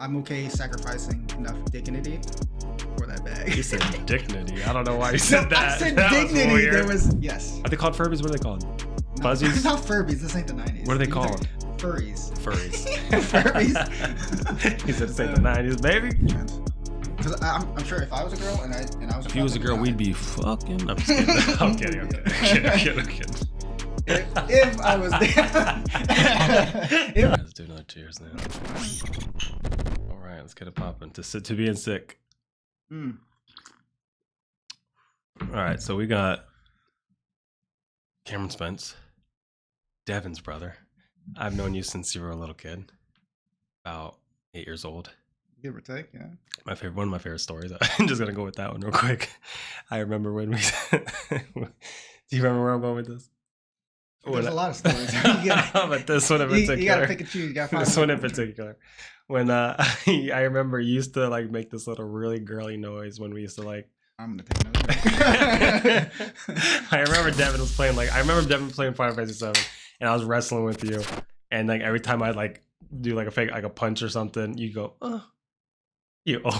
I'm okay sacrificing enough dignity for that bag. You said dignity. I don't know why you said that. I said that dignity. There was yes. Are they called Furbies? What are they called? No, Fuzzies? not Furbies. This ain't the 90s. What are they called? Furries. Furries. Furries. He said this ain't the 90s, baby. Because I'm sure if I was a girl and I was if you was a girl, we'd be fucking. I'm just kidding. I'm kidding. I'm kidding. If I was there. Let's do another cheers now. All right, let's get it popping. To being sick. Mm. All right, so we got Cameron Spence, Devon's brother. I've known you since you were a little kid, about 8 years old. Give or take, yeah. One of my favorite stories. I'm just gonna go with that one real quick. I remember when we. Do you remember where I'm going with this? There's a lot of stories. But this one in particular. You gotta pick and choose. You gotta find this one in particular. When I remember you used to like make this little really girly noise when we used to like. I'm gonna take another. I remember Devon was playing I remember Devon playing Final Fantasy VII, and I was wrestling with you, and like every time I'd like do like a fake like a punch or something, you go, oh.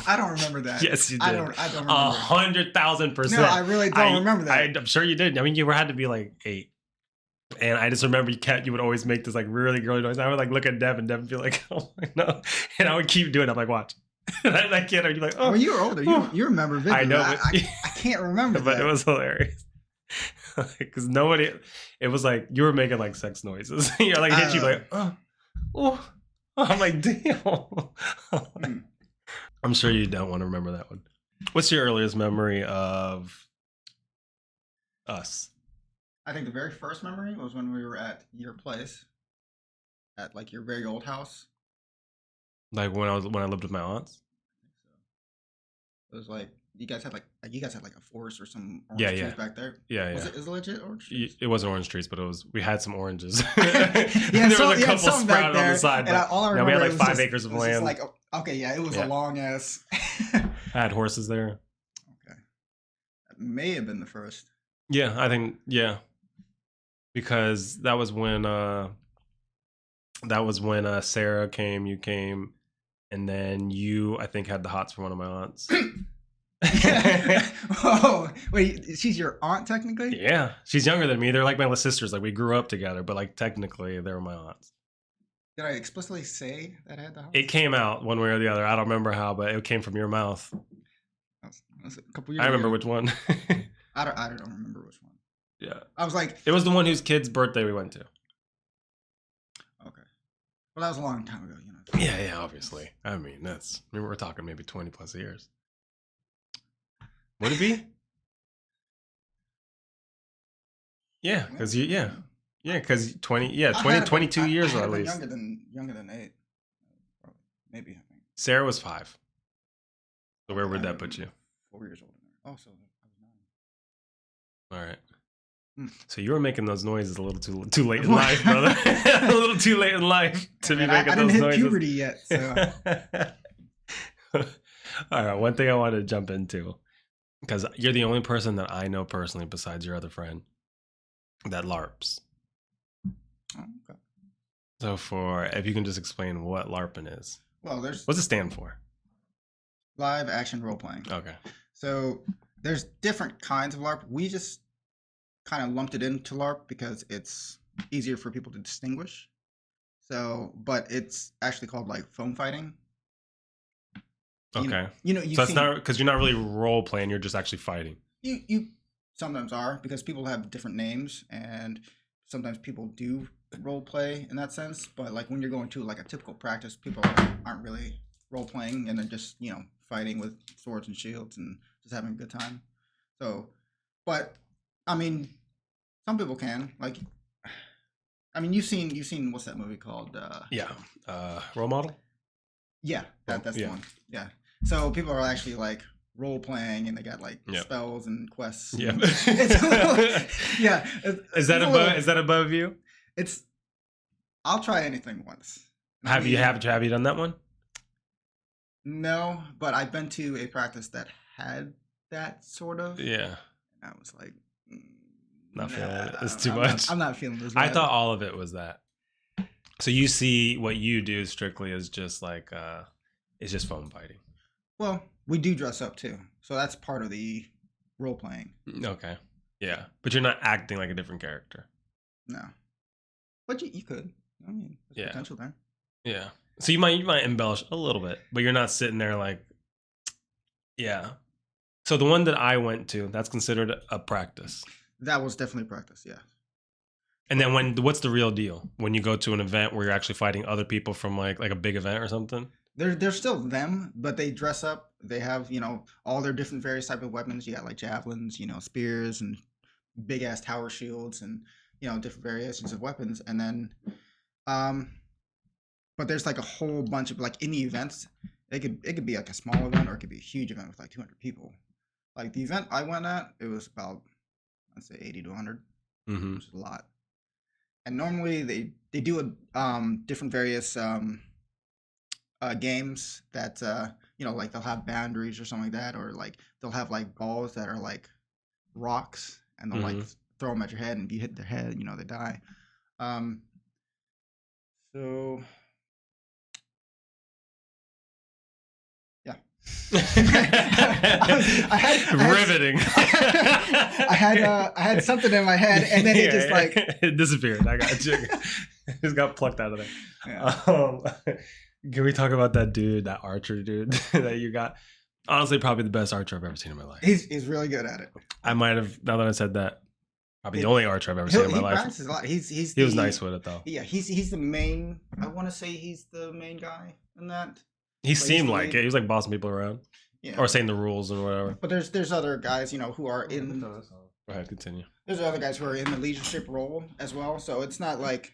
I don't remember that. Yes, you did. I don't remember. 100,000%. No, I really don't remember that. I'm sure you did. I mean, you had to be like 8. And I just remember you would always make this like really girly noise. I would like look at Devon be like, oh my no. And I would keep doing it. I'm like, watch. And I can't, you'd be like, oh. Well, you were older. You remember vividly. I know. I can't remember but that. It was hilarious. Because nobody, it was like, you were making like sex noises. You're like, hit you like, oh. I'm like, damn. I'm sure you don't want to remember that one. What's your earliest memory of us? I think the very first memory was when we were at your place, at like your very old house. Like when I lived with my aunts. I think so. It was like you guys had like a forest or some orange trees back there. Yeah, Was it legit orange trees? It wasn't orange trees, but we had some oranges. There was a couple sprouted on the side. And all I remember we had like 5 just, acres of land. Like okay, yeah, it was a long ass. I had horses there. Okay, that may have been the first. Yeah, I think because that was when Sarah came, you came, and then you I think had the hots for one of my aunts. Oh wait, she's your aunt technically? Yeah, she's younger than me. They're like my little sisters. Like we grew up together, but like technically they were my aunts. Did I explicitly say that I had the hots? It came out one way or the other. I don't remember how, but it came from your mouth. That was a couple years I remember ago. which one. I don't remember which one. Yeah, I was like, it was the one whose kid's birthday we went to. Okay, well that was a long time ago, you know. Yeah, obviously. I mean, we're talking maybe 20 plus years. Would it be? Yeah, because because 22 years at least. Younger than 8, maybe. I think Sarah was 5. So where would that put you? 4 years older. Oh, so I was 9. All right. So you were making those noises a little too late in life, brother. A little too late in life to be making those noises. I didn't hit puberty yet. So. All right. One thing I wanted to jump into, because you're the only person that I know personally, besides your other friend, that LARPs. Oh, okay. So if you can just explain what LARPing is. Well, what's it stand for? Live action role playing. Okay. So there's different kinds of LARP. We just kind of lumped it into LARP because it's easier for people to distinguish. So, but it's actually called like foam fighting. Okay. So it's not because you're not really role playing. You're just actually fighting. You sometimes are because people have different names and sometimes people do role play in that sense. But like when you're going to like a typical practice, people aren't really role playing and they're just fighting with swords and shields and just having a good time. So, but I mean, some people can you've seen what's that movie called? Role Model. Yeah, that's the one. Yeah. So people are actually like role playing and they got like spells and quests. Yeah. It's a little, yeah. Is that above you? I'll try anything once. Have you done that one? No, but I've been to a practice that had that sort of. Yeah. And I was like, not feeling it. It's too much. I'm not feeling this. I thought all of it was that. So you see what you do strictly as just like It's just foam fighting. Well, we do dress up too, so that's part of the role playing. Okay. Yeah, but you're not acting like a different character. No, but you could. I mean, there's potential there. Yeah. So you might embellish a little bit, but you're not sitting there like, yeah. So the one that I went to, that's considered a practice. That was definitely practice, yeah. And then what's the real deal when you go to an event where you're actually fighting other people from like a big event or something? They're still them, but they dress up. They have, all their different various type of weapons. You got like javelins, spears and big ass tower shields and different variations of weapons. And then but there's like a whole bunch of like in the events, it could be like a small event or it could be a huge event with like 200 people. Like the event I went at, it was about I'd say 80 to 100, which is a lot. And normally they do different various games that like they'll have boundaries or something like that, or like they'll have like balls that are like rocks and they'll like throw them at your head, and if you hit their head, they die. So yeah. Riveting. I had something in my head, and then it just like it disappeared. I got you. It just got plucked out of there. Yeah. Can we talk about that dude, that archer dude that you got? Honestly, probably the best archer I've ever seen in my life. He's really good at it. I might have, now that I said that, probably the only archer I've ever seen in my life. Practices a lot. He was nice with it though. Yeah, he's the main. I want to say he's the main guy in that. He seemed like it. He was like bossing people around, or saying the rules or whatever. But there's other guys, who are in. Go ahead, continue. There's other guys who are in the leadership role as well, so it's not like.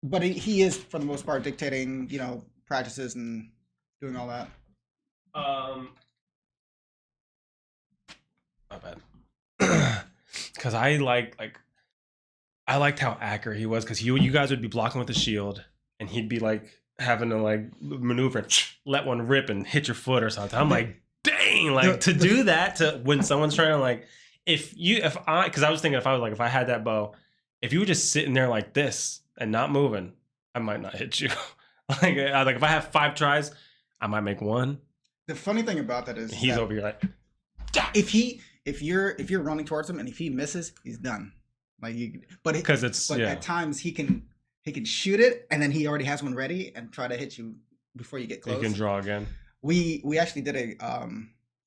But he is, for the most part, dictating, practices and doing all that. Not bad. Because I liked how accurate he was. Because you guys would be blocking with the shield, and he'd be like having to like maneuver and let one rip and hit your foot or something. I'm like, dang, like to do that to when someone's trying to like, because I was thinking if I had that bow, if you were just sitting there like this and not moving, I might not hit you. like if I have 5 tries, I might make 1. The funny thing about that is he's over here like, if you're running towards him and if he misses, he's done. Like at times he can shoot it and then he already has one ready and try to hit you before you get close. You can draw again. We actually did a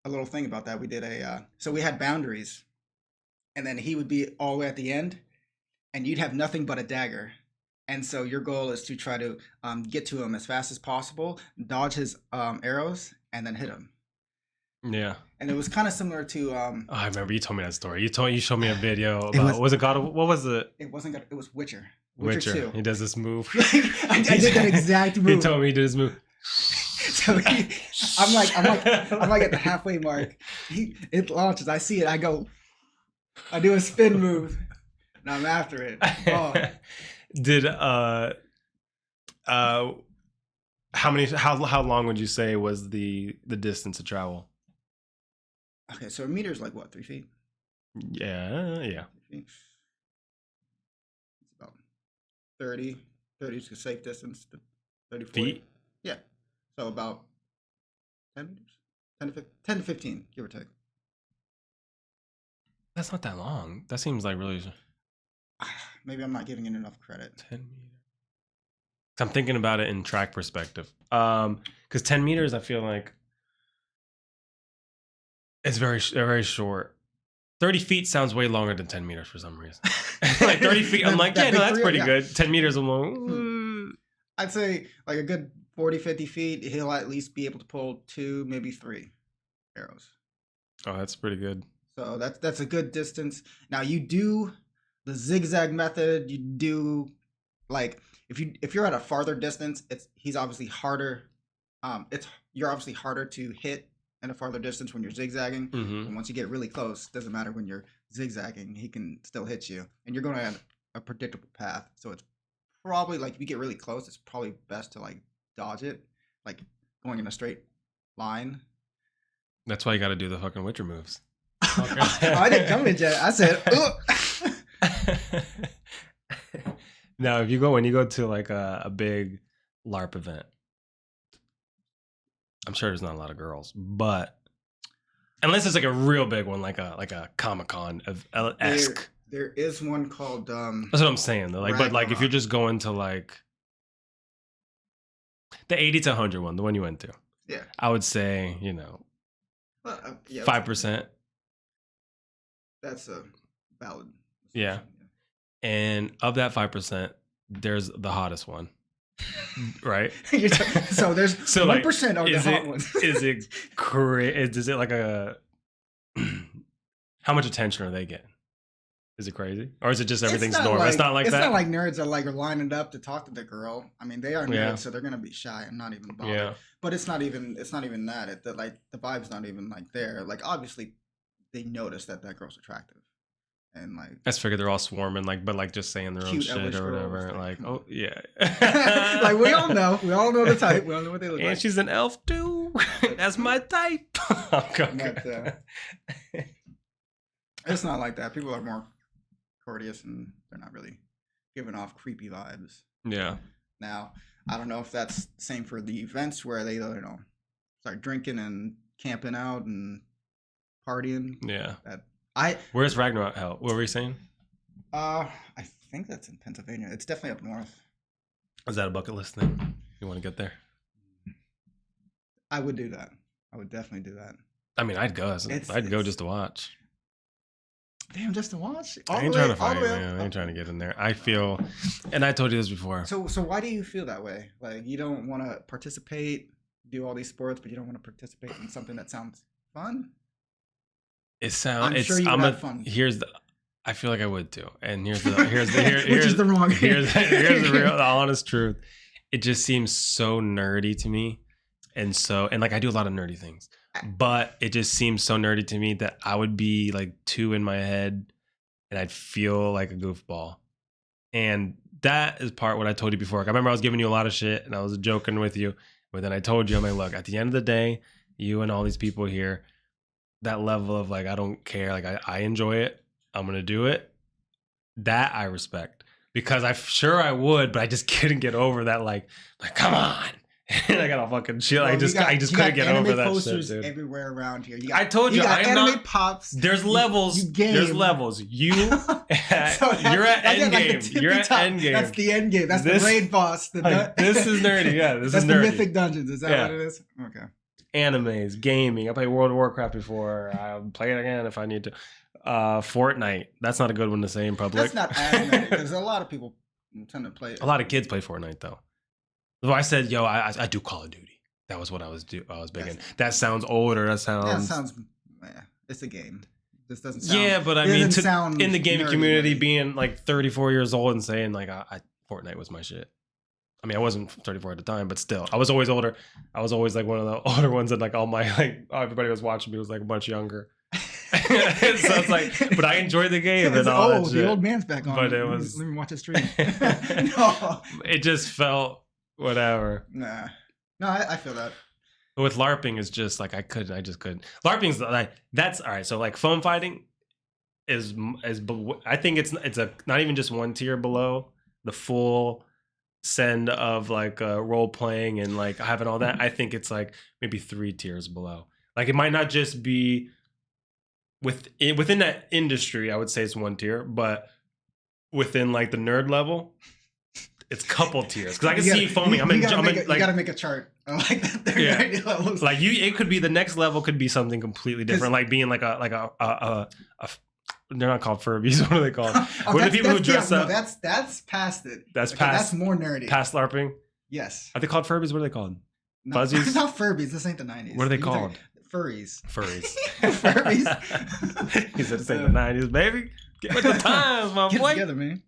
little thing about that. We did so we had boundaries, and then he would be all the way at the end, and you'd have nothing but a dagger. And so your goal is to try to get to him as fast as possible, dodge his arrows, and then hit him. Yeah. And it was kind of similar to. I remember you told me that story. You showed me a video about was it God? What was it? It wasn't God. It was Witcher. Witcher 2. He does this move. I did that exact move. He told me he did his move. So I'm like at the halfway mark. It launches. I see it. I go. I do a spin move, and I'm after it. Oh. Did how long would you say was the distance to travel? Okay, so a meter is like what, 3 feet? Yeah. 3 feet. It's about 30 is a safe distance. 30 feet. Yeah, so about 10 meters, 10 to 15, give or take. That's not that long. That seems like really. Maybe I'm not giving it enough credit. 10 meters. I'm thinking about it in track perspective. Because 10 meters, I feel like it's very, very short. 30 feet sounds way longer than 10 meters for some reason. Like 30 feet, I'm like, that's pretty good. 10 meters, I'm like, I'd say like a good 40, 50 feet, he'll at least be able to pull 2, maybe 3 arrows. Oh, that's pretty good. So that's a good distance. Now you do the zigzag method. You do like if you're at a farther distance, he's obviously harder. You're obviously harder to hit in a farther distance when you're zigzagging. Mm-hmm. And once you get really close, doesn't matter when you're zigzagging, he can still hit you, and you're going to have a predictable path. So it's probably like if you get really close, it's probably best to like dodge it, like going in a straight line. That's why you got to do the fucking Witcher moves. I didn't come in yet. I said, ugh. Now, when you go to like a big LARP event, I'm sure there's not a lot of girls, but unless it's like a real big one, like a Comic-Con of esque. There is one called. That's what I'm saying though. Like, but like if you're just going to like the 80 to 100 one, the one you went to, yeah, I would say 5%. That's a valid. Yeah. And of that 5%, there's the hottest one. Right? So there's 1% of the hot ones. Is it crazy? Is it like a how much attention are they getting? Is it crazy? Or is it just everything's normal? It's not like that? It's not like nerds are like lining up to talk to the girl. I mean, they are nerds, so they're gonna be shy. I'm not even bothered. Yeah. But it's not even that. The vibe's not even like there. Like obviously they notice that girl's attractive. And like I just figure they're all swarming, like, but like just saying their own shit or whatever. Like, oh yeah. Like we all know the type. We all know what they look like. And she's an elf too. That's my type. It's not like that. People are more courteous and they're not really giving off creepy vibes. Yeah. Now, I don't know if that's the same for the events where they, start drinking and camping out and partying. Yeah. Where's Ragnarok held? What were you saying? I think that's in Pennsylvania. It's definitely up north. Is that a bucket list thing? You want to get there? I would do that. I would definitely do that. I mean, I'd go. I'd go just to watch. Damn, just to watch? I ain't trying to fight, man. I ain't trying to get in there. I feel, and I told you this before. So why do you feel that way? Like, you don't want to participate, do all these sports, but you don't want to participate in something that sounds fun? I'm sure you have fun. I feel like I would too. And here's the real, the honest truth. It just seems so nerdy to me. And like I do a lot of nerdy things. But it just seems so nerdy to me that I would be like two in my head and I'd feel like a goofball. And that is part what I told you before. Like, I remember I was giving you a lot of shit and I was joking with you. But then I told you, I'm like, look, at the end of the day, you and all these people here, that level of like, I don't care. Like I enjoy it. I'm going to do it. That I respect. Because I'm sure I would, but I just couldn't get over that. Like come on. And I got a fucking shit. I just couldn't get over that shit, dude. Everywhere around here. I told you, I'm anime not. Pops. There's levels. There's levels. You're at Endgame. You're at Endgame. That's the Endgame. That's the raid boss. This is nerdy. Yeah, this is nerdy. That's the Mythic Dungeons. Is that what it is? Okay. Animes, gaming. I played World of Warcraft before. I'll play it again if I need to. Fortnite. That's not a good one to say in public. That's not as nerdy because a lot of people tend to play it. A lot of kids play Fortnite though. So I said, yo, I do Call of Duty. That was what I was big in. That sounds older. That sounds. It's a game. This doesn't sound. Yeah, but I mean, in the gaming community, being like 34 years old and saying like, Fortnite was my shit. I mean, I wasn't 34 at the time, but still, I was always older. I was always like one of the older ones that like all my everybody was watching me was like much younger. So it's like, but I enjoyed the game and all that shit. The old man's back on. But it was. Let me watch a stream. No, it just felt. Whatever. Nah. No, I feel that. But with LARPing, it's just like I just couldn't. LARPing's like that's all right. So like foam fighting is I think it's not even just one tier below the full send of like role playing and like having all that. I think it's like maybe 3 tiers below. Like it might not just be within that industry. I would say it's 1 tier, but within like the nerd level. It's couple tiers because I can see foaming. You gotta make a chart. I like that. Yeah. Like it could be the next level could be something completely different, like being like a they're not called Furbies. What are they called? What are the people who dress up? No, that's past it. That's That's more nerdy. Past LARPing. Yes. Are they called Furbies? What are they called? No, Fuzzies. Not Furbies. This ain't the 90s. What are they called? Furries. Furries. He said this ain't the 90s, baby. Get with the times, my boy. Get together, man.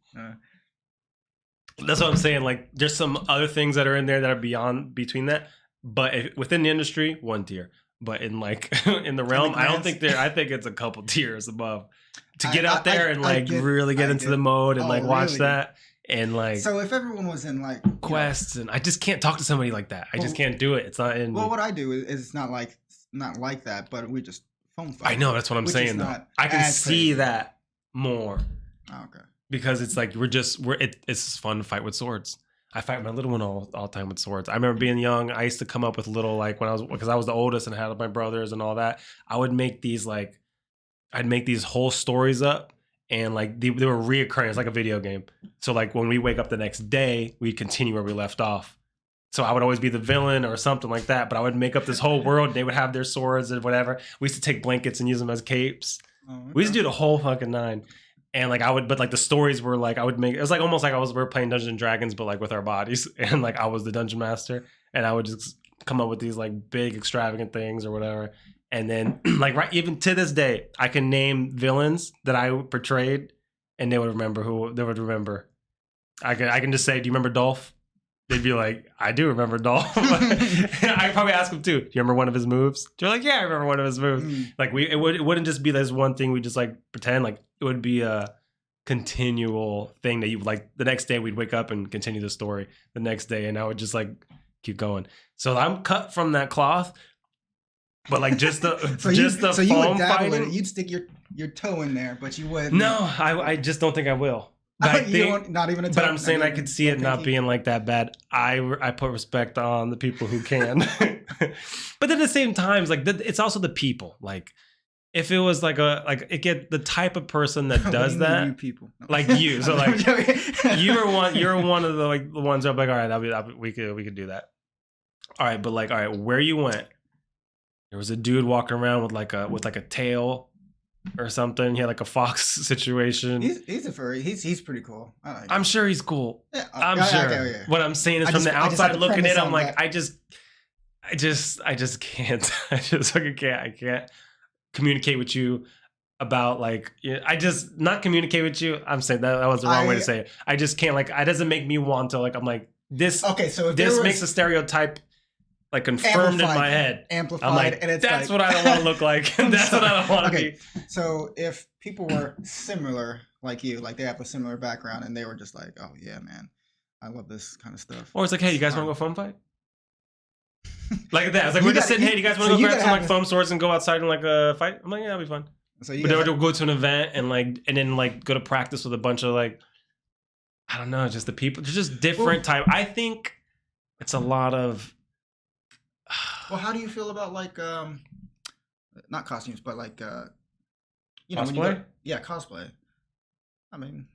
That's what I'm saying. Like, there's some other things that are in there that are between that. But within the industry, 1 tier. But in like in the realm, I don't think I think it's a couple tiers above to get out there and like really get into the mode and like watch that and like. So if everyone was in like quests and I just can't talk to somebody like that. I just can't do it. It's not in. Well, what I do is not like that, but we just phone fight. I know that's what I'm saying though. I can see that more. Oh, okay. Because it's like it's fun to fight with swords. I fight my little one all the time with swords. I remember being young. I used to come up with little like because I was the oldest and had my brothers and all that. I would make these like I'd make these whole stories up, and like they were reoccurring. It's like a video game. So like when we wake up the next day, we'd continue where we left off. So I would always be the villain or something like that. But I would make up this whole world. They would have their swords and whatever. We used to take blankets and use them as capes. Oh, okay. We used to do the whole fucking nine. And like but like the stories were like I would make it was like almost like we were playing Dungeons and Dragons, but like with our bodies. And like I was the dungeon master, and I would just come up with these like big extravagant things or whatever. And then like right even to this day, I can name villains that I portrayed, and they would remember. I can just say, "Do you remember Dolph?" They'd be like, "I do remember Dolph." I probably ask them too. Do you remember one of his moves? They're like, "Yeah, I remember one of his moves." Like it wouldn't just be this one thing we just like pretend. Like it would be a continual thing that you like. The next day we'd wake up and continue the story the next day, and I would just like keep going. So I'm cut from that cloth, but like just the so you would dabble in it. You'd stick your toe in there, but you wouldn't. No, I just don't think I will. But not even a toe, but I'm saying I could see it not being like that bad. I put respect on the people who can. But at the same time, like it's also the people. Like if it was like the type of person that does that, you people. No. Like you. So like you're one of the like the ones that are like, all right, we could do that. All right, but like all right, where you went, there was a dude walking around with like a tail or something. He had like a fox situation. He's a furry. He's pretty cool. I'm sure he's cool. Yeah, I'm sure. Okay. What I'm saying is from the outside looking in, I'm like, I just can't. I can't communicate with you about like I just not communicate with you. I'm saying that was the wrong way to say it. I just can't like it doesn't make me want to like I'm like this. Okay, so if this makes a stereotype like confirmed in my head. Amplified. I'm like, and it's that's what I don't want to look like. That's what I don't want to be. So if people were similar like you, like they have a similar background and they were just like, oh yeah, man, I love this kind of stuff. Or it's like, hey, you guys want to go foam fight? Like that. It's like, we're just sitting, hey, do you guys want to go grab some like foam swords and go outside and like fight? I'm like, yeah, that'll be fun. So but they would go to an event and then go to practice with a bunch of like, I don't know, just the people. They're just different type. I think it's a lot of. Well, how do you feel about like not costumes, but like you know, cosplay? Cosplay. I mean,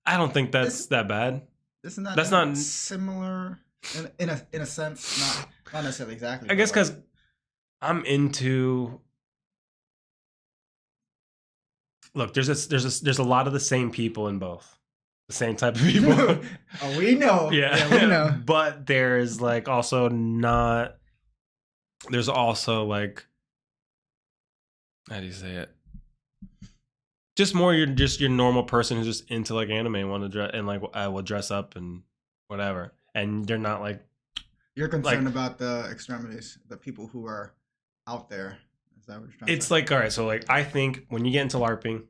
I don't think that's that bad. Isn't that that's not similar in a sense? Not necessarily exactly. I guess because I'm into. Look, there's a lot of the same people in both. The same type of people. Oh, we know. Yeah, we know. But there's like also not. There's also like, how do you say it? Just more, you're just your normal person who's just into like anime and want to dress and like I will dress up and whatever, and they're not like. You're concerned about the extremities, the people who are out there. Is that what you're trying to say? It's like all right, so like I think when you get into LARPing,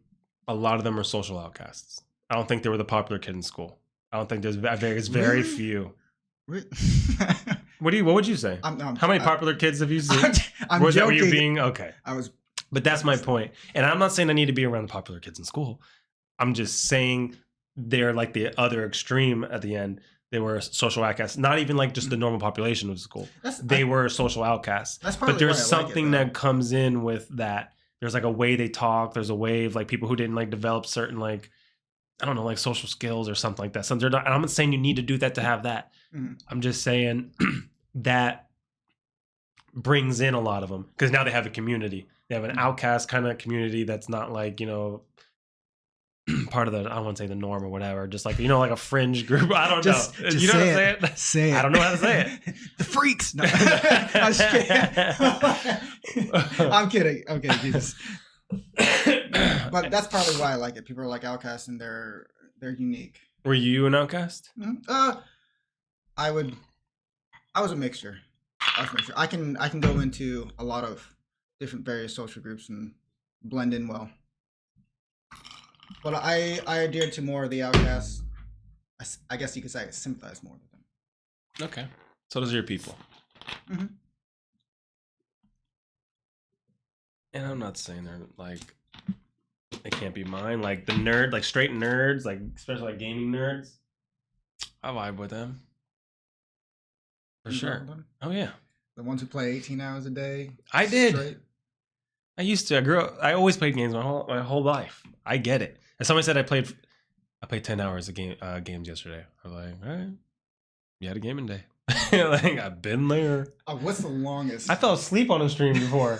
a lot of them are social outcasts. I don't think they were the popular kid in school. I don't think there's very few. Really? What would you say? How many popular kids have you seen? I'm joking. Were you being okay? I was. But that's my point. And I'm not saying I need to be around the popular kids in school. I'm just saying they're like the other extreme at the end. They were social outcasts. Not even like just the normal population of school. They were social outcasts. But there's something that comes in with that. There's like a way they talk. There's a way of like people who didn't like develop certain like, I don't know, like social skills or something like that. So and I'm not saying you need to do that to have that. Mm-hmm. I'm just saying that brings in a lot of them because now they have a community. They have an outcast kind of community that's not like, you know, part of the, I don't want to say the norm or whatever. Just like, you know, like a fringe group. I don't know. You know how to say it? Say it. I don't know how to say it. The freaks. No. I'm kidding. Okay, Jesus. But that's probably why I like it. People are like outcasts and they're unique. Were you an outcast? Mm-hmm. I was a mixture. I can go into a lot of different various social groups and blend in well. But I adhere to more of the outcasts. I guess you could say I sympathize more with them. Okay. So those are your people. Mm-hmm. And I'm not saying they're like they can't be mine. Like the nerd, like straight nerds, like especially like gaming nerds. I vibe with them. For You sure. vibe with them? Oh yeah. The ones who play 18 hours a day. I did. Straight. I used to. I grew up. I always played games my whole life. I get it. As somebody said, I played 10 hours of games yesterday. I'm like, all right, you had a gaming day. Like I've been there. What's the longest? I fell asleep on a stream before.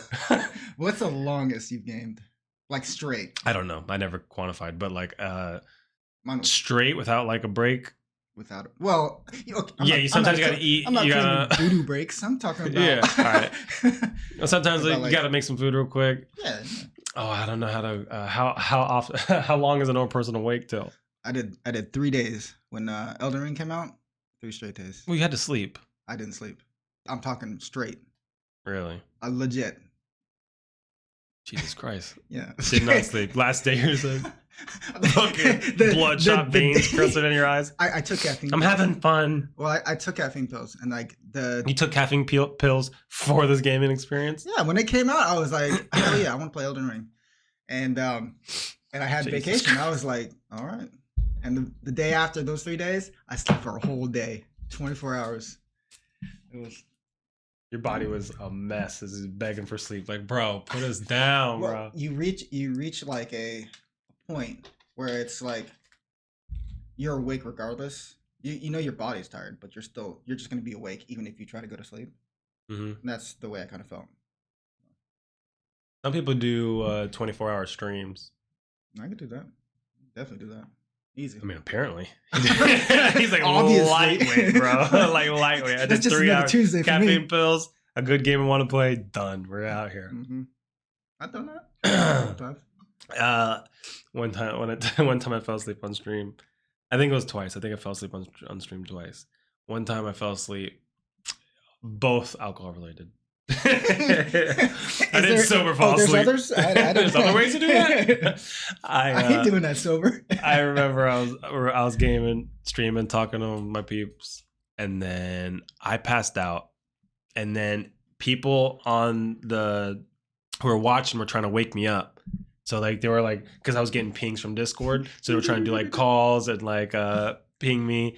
What's the longest you've gamed? Like straight? I don't know. I never quantified, but like Mine was straight without like a break. without. Well, You sometimes you gotta eat. I'm not you doing gotta doo-doo breaks. I'm talking about. Yeah, all right. Sometimes About, you like- gotta make some food real quick. Yeah. Oh, I don't know how to how often how long is an old person awake till? I did 3 days when Elden Ring came out. 3 straight days. Well, you had to sleep. I didn't sleep. I'm talking straight. Really? Legit. Jesus Christ. Yeah. Did not sleep. Last day or so. Fucking bloodshot veins crested in your eyes. I took caffeine. I'm pills. having fun. Well, I took caffeine pills, and like You took caffeine pills for this gaming experience? yeah, when it came out, I was like, hell yeah, I want to play Elden Ring, and I had Jesus vacation. I was like, all right. And the day after those 3 days, I slept for a whole day, 24 hours. It was. Your body was a mess as it's begging for sleep. Like, bro, put us down, Well, bro. you reach like a point where it's like you're awake regardless. You know your body's tired, but you're just gonna be awake even if you try to go to sleep. Mm-hmm. And that's the way I kind of felt. Some people do 24-hour streams. I could do that. Definitely do that. Easy. I mean, apparently. He's like Obviously. lightweight, bro. Like lightweight. I did That's just 3 another hours. Tuesday for me. Caffeine pills, a good game I want to play, done. We're out here. Mm-hmm. I've done that. Sometimes. One time I fell asleep on stream. I think it was twice. I think I fell asleep on stream twice. One time I fell asleep, both alcohol related. I didn't sober fall asleep. There's others? I There's other ways to do that. I hate doing that sober. I remember I was gaming, streaming, talking to my peeps, and then I passed out. And then people on who were watching were trying to wake me up. So like they were like, because I was getting pings from Discord, so they were trying to do like calls and like ping me.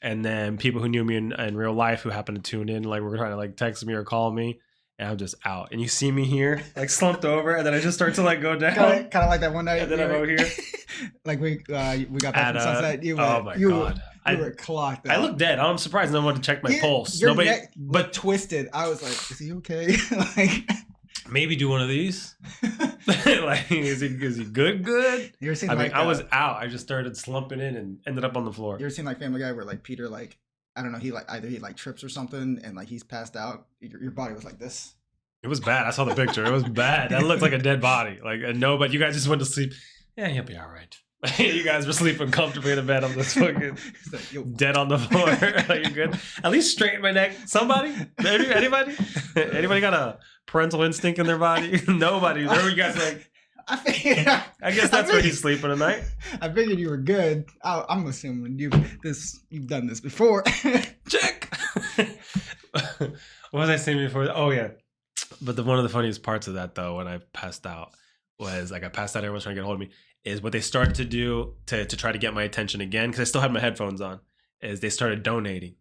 And then people who knew me in real life who happened to tune in, like were trying to like text me or call me, and I'm just out. And you see me here, like slumped over, and then I just start to like go down. Kind of like that one night. And then I'm over here. Like we got back At, from Sunset. You were, oh my you God. You were clocked out. I look dead. I'm surprised no one checked my pulse. Your Nobody, neck but twisted. I was like, is he okay? Like, maybe do one of these. Like, is he good? Good. You ever seen I mean, like I was out. I just started slumping in and ended up on the floor. You ever seen like Family Guy where like Peter like I don't know he like either he like trips or something and like he's passed out. Your body was like this. It was bad. I saw the picture. It was bad. That looked like a dead body. Like no, but you guys just went to sleep. Yeah, you'll be all right. You guys were sleeping comfortably in the bed. I'm just fucking Like, yo. dead on the floor. Are you good? At least straighten my neck. Somebody? Anybody? Anybody got a parental instinct in their body? Nobody. There you guys like. I guess that's where he's sleeping tonight. I figured you were good. I'm assuming you've done this before. Check. What was I saying before? Oh yeah. But one of the funniest parts of that though, when I passed out, was like I passed out. Everyone's trying to get a hold of me. Is what they started to do to try to get my attention again because I still had my headphones on. Is they started donating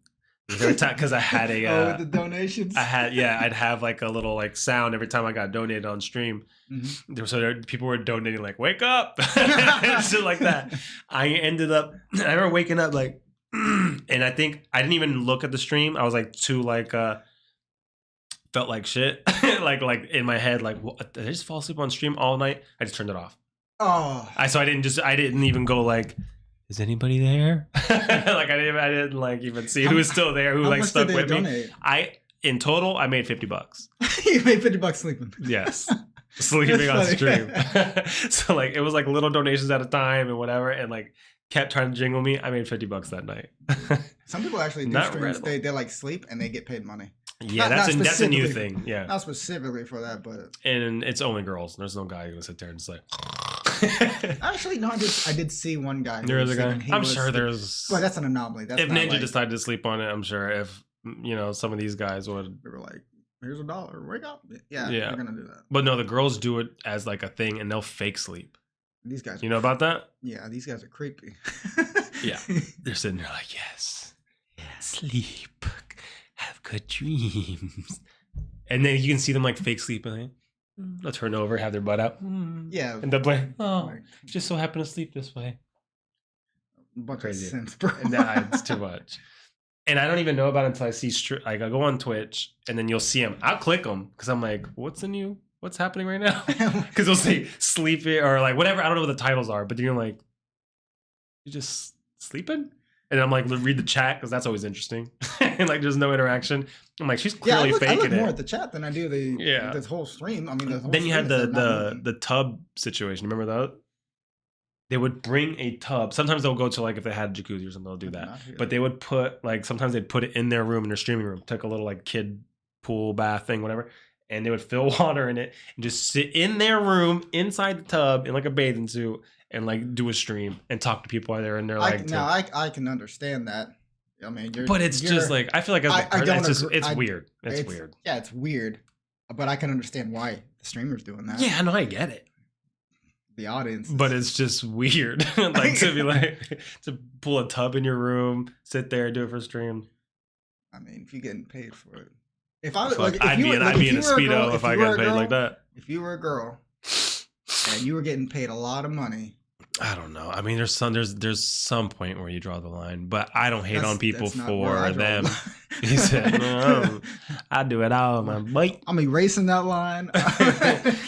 because I had a with the donations. I'd have like a little like sound every time I got donated on stream. Mm-hmm. So people were donating like "wake up" and shit like that. I remember waking up like, and I think I didn't even look at the stream. I was like too like felt like shit, like in my head like what, did I just fall asleep on stream all night? I just turned it off. Oh, I didn't even go like, is anybody there? Like I didn't like even see who was still there, who like stuck with me. In total I made $50. You made $50 sleeping. Yes. Sleeping on stream. So like it was like little donations at a time and whatever, and like kept trying to jingle me. I made $50 that night. Some people actually do Not streams. readable. They like sleep and they get paid money. Yeah, Not that's a new specifically- thing. Yeah. Not specifically for that, but And it's only girls. There's no guy who would sit there and just like actually no, I did see one guy. There is a guy. I'm sure there's. there's But that's an anomaly. That's if not Ninja like, decided to sleep on it, I'm sure if some of these guys would. they were like, "Here's $1. Wake up!" Yeah, Yeah. we're gonna do that. But no, the girls do it as like a thing and they'll fake sleep. These guys. You know about that? Yeah, these guys are creepy. Yeah. They're sitting there like, yes. sleep, have good dreams. And then you can see them like fake sleeping. They'll turn over, have their butt out. Yeah. And they'll play, oh, just so happen to sleep this way. Crazy. Simps, bro. Nah, it's too much. And I don't even know about it until I see, like, I go on Twitch and then you'll see them. I'll click them because I'm like, what's happening right now? Because they'll say sleeping or like whatever. I don't know what the titles are, but then you're like, you just sleeping? And I'm like, read the chat because that's always interesting. And like, there's no interaction. I'm like, she's clearly faking it. I look more at the chat than I do this whole stream. I mean, then you had the tub situation. Remember that? They would bring a tub. Sometimes they'll go to like if they had a jacuzzi or something, they'll do that. But they would put like sometimes they'd put it in their room, in their streaming room, take a little like kid pool bath thing, whatever, and they would fill water in it and just sit in their room inside the tub in like a bathing suit and like do a stream and talk to people while they're in there. Like I can understand that. I mean, but it's just like I feel like it's weird. It's weird. Yeah, it's weird. But I can understand why the streamer's doing that. Yeah, no, I get it. The audience, but it's just weird. Like to be like to pull a tub in your room, sit there, do it for stream. I mean, if you're getting paid for it, if I was I'd be in a speedo if I got paid like that. If you were a girl and you were getting paid a lot of money, I don't know. I mean, there's some point where you draw the line, but I don't hate on people for them. He said, no, I do it all, my boy. I'm erasing that line.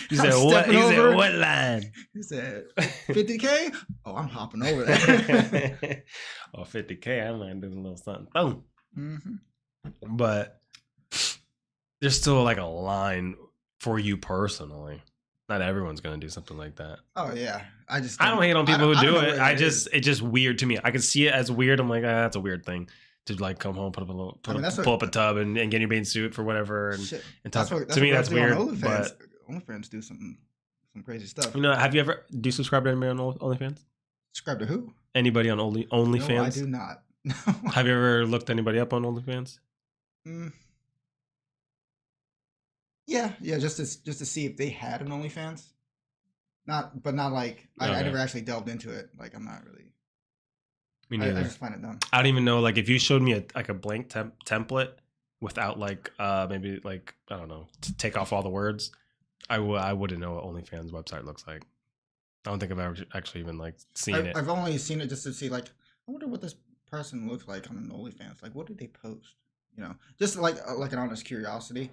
He said, what? He said, what line? He said, 50K? Oh, I'm hopping over that. Oh, 50K, I might do a little something. Boom. Mm-hmm. But there's still like a line for you personally. Not everyone's gonna do something like that. Oh yeah, I don't hate on people who do it. It's just weird to me. I can see it as weird. I'm like, that's a weird thing to like come home, pull up a tub and get your bathing suit for whatever and talk. To me, that's weird. But OnlyFans do some crazy stuff. You know, do you subscribe to anybody on OnlyFans? Subscribe to who? Anybody on OnlyFans? No, I do not. Have you ever looked anybody up on OnlyFans? Yeah, just to see if they had an OnlyFans. Not like I never actually delved into it. Like I'm not really. Me neither. I just find it dumb. I don't even know. Like if you showed me a blank template without like maybe like I don't know to take off all the words, I wouldn't know what OnlyFans website looks like. I don't think I've ever actually even like seen it. I've only seen it just to see like I wonder what this person looks like on an OnlyFans. Like what did they post? You know, just like an honest curiosity,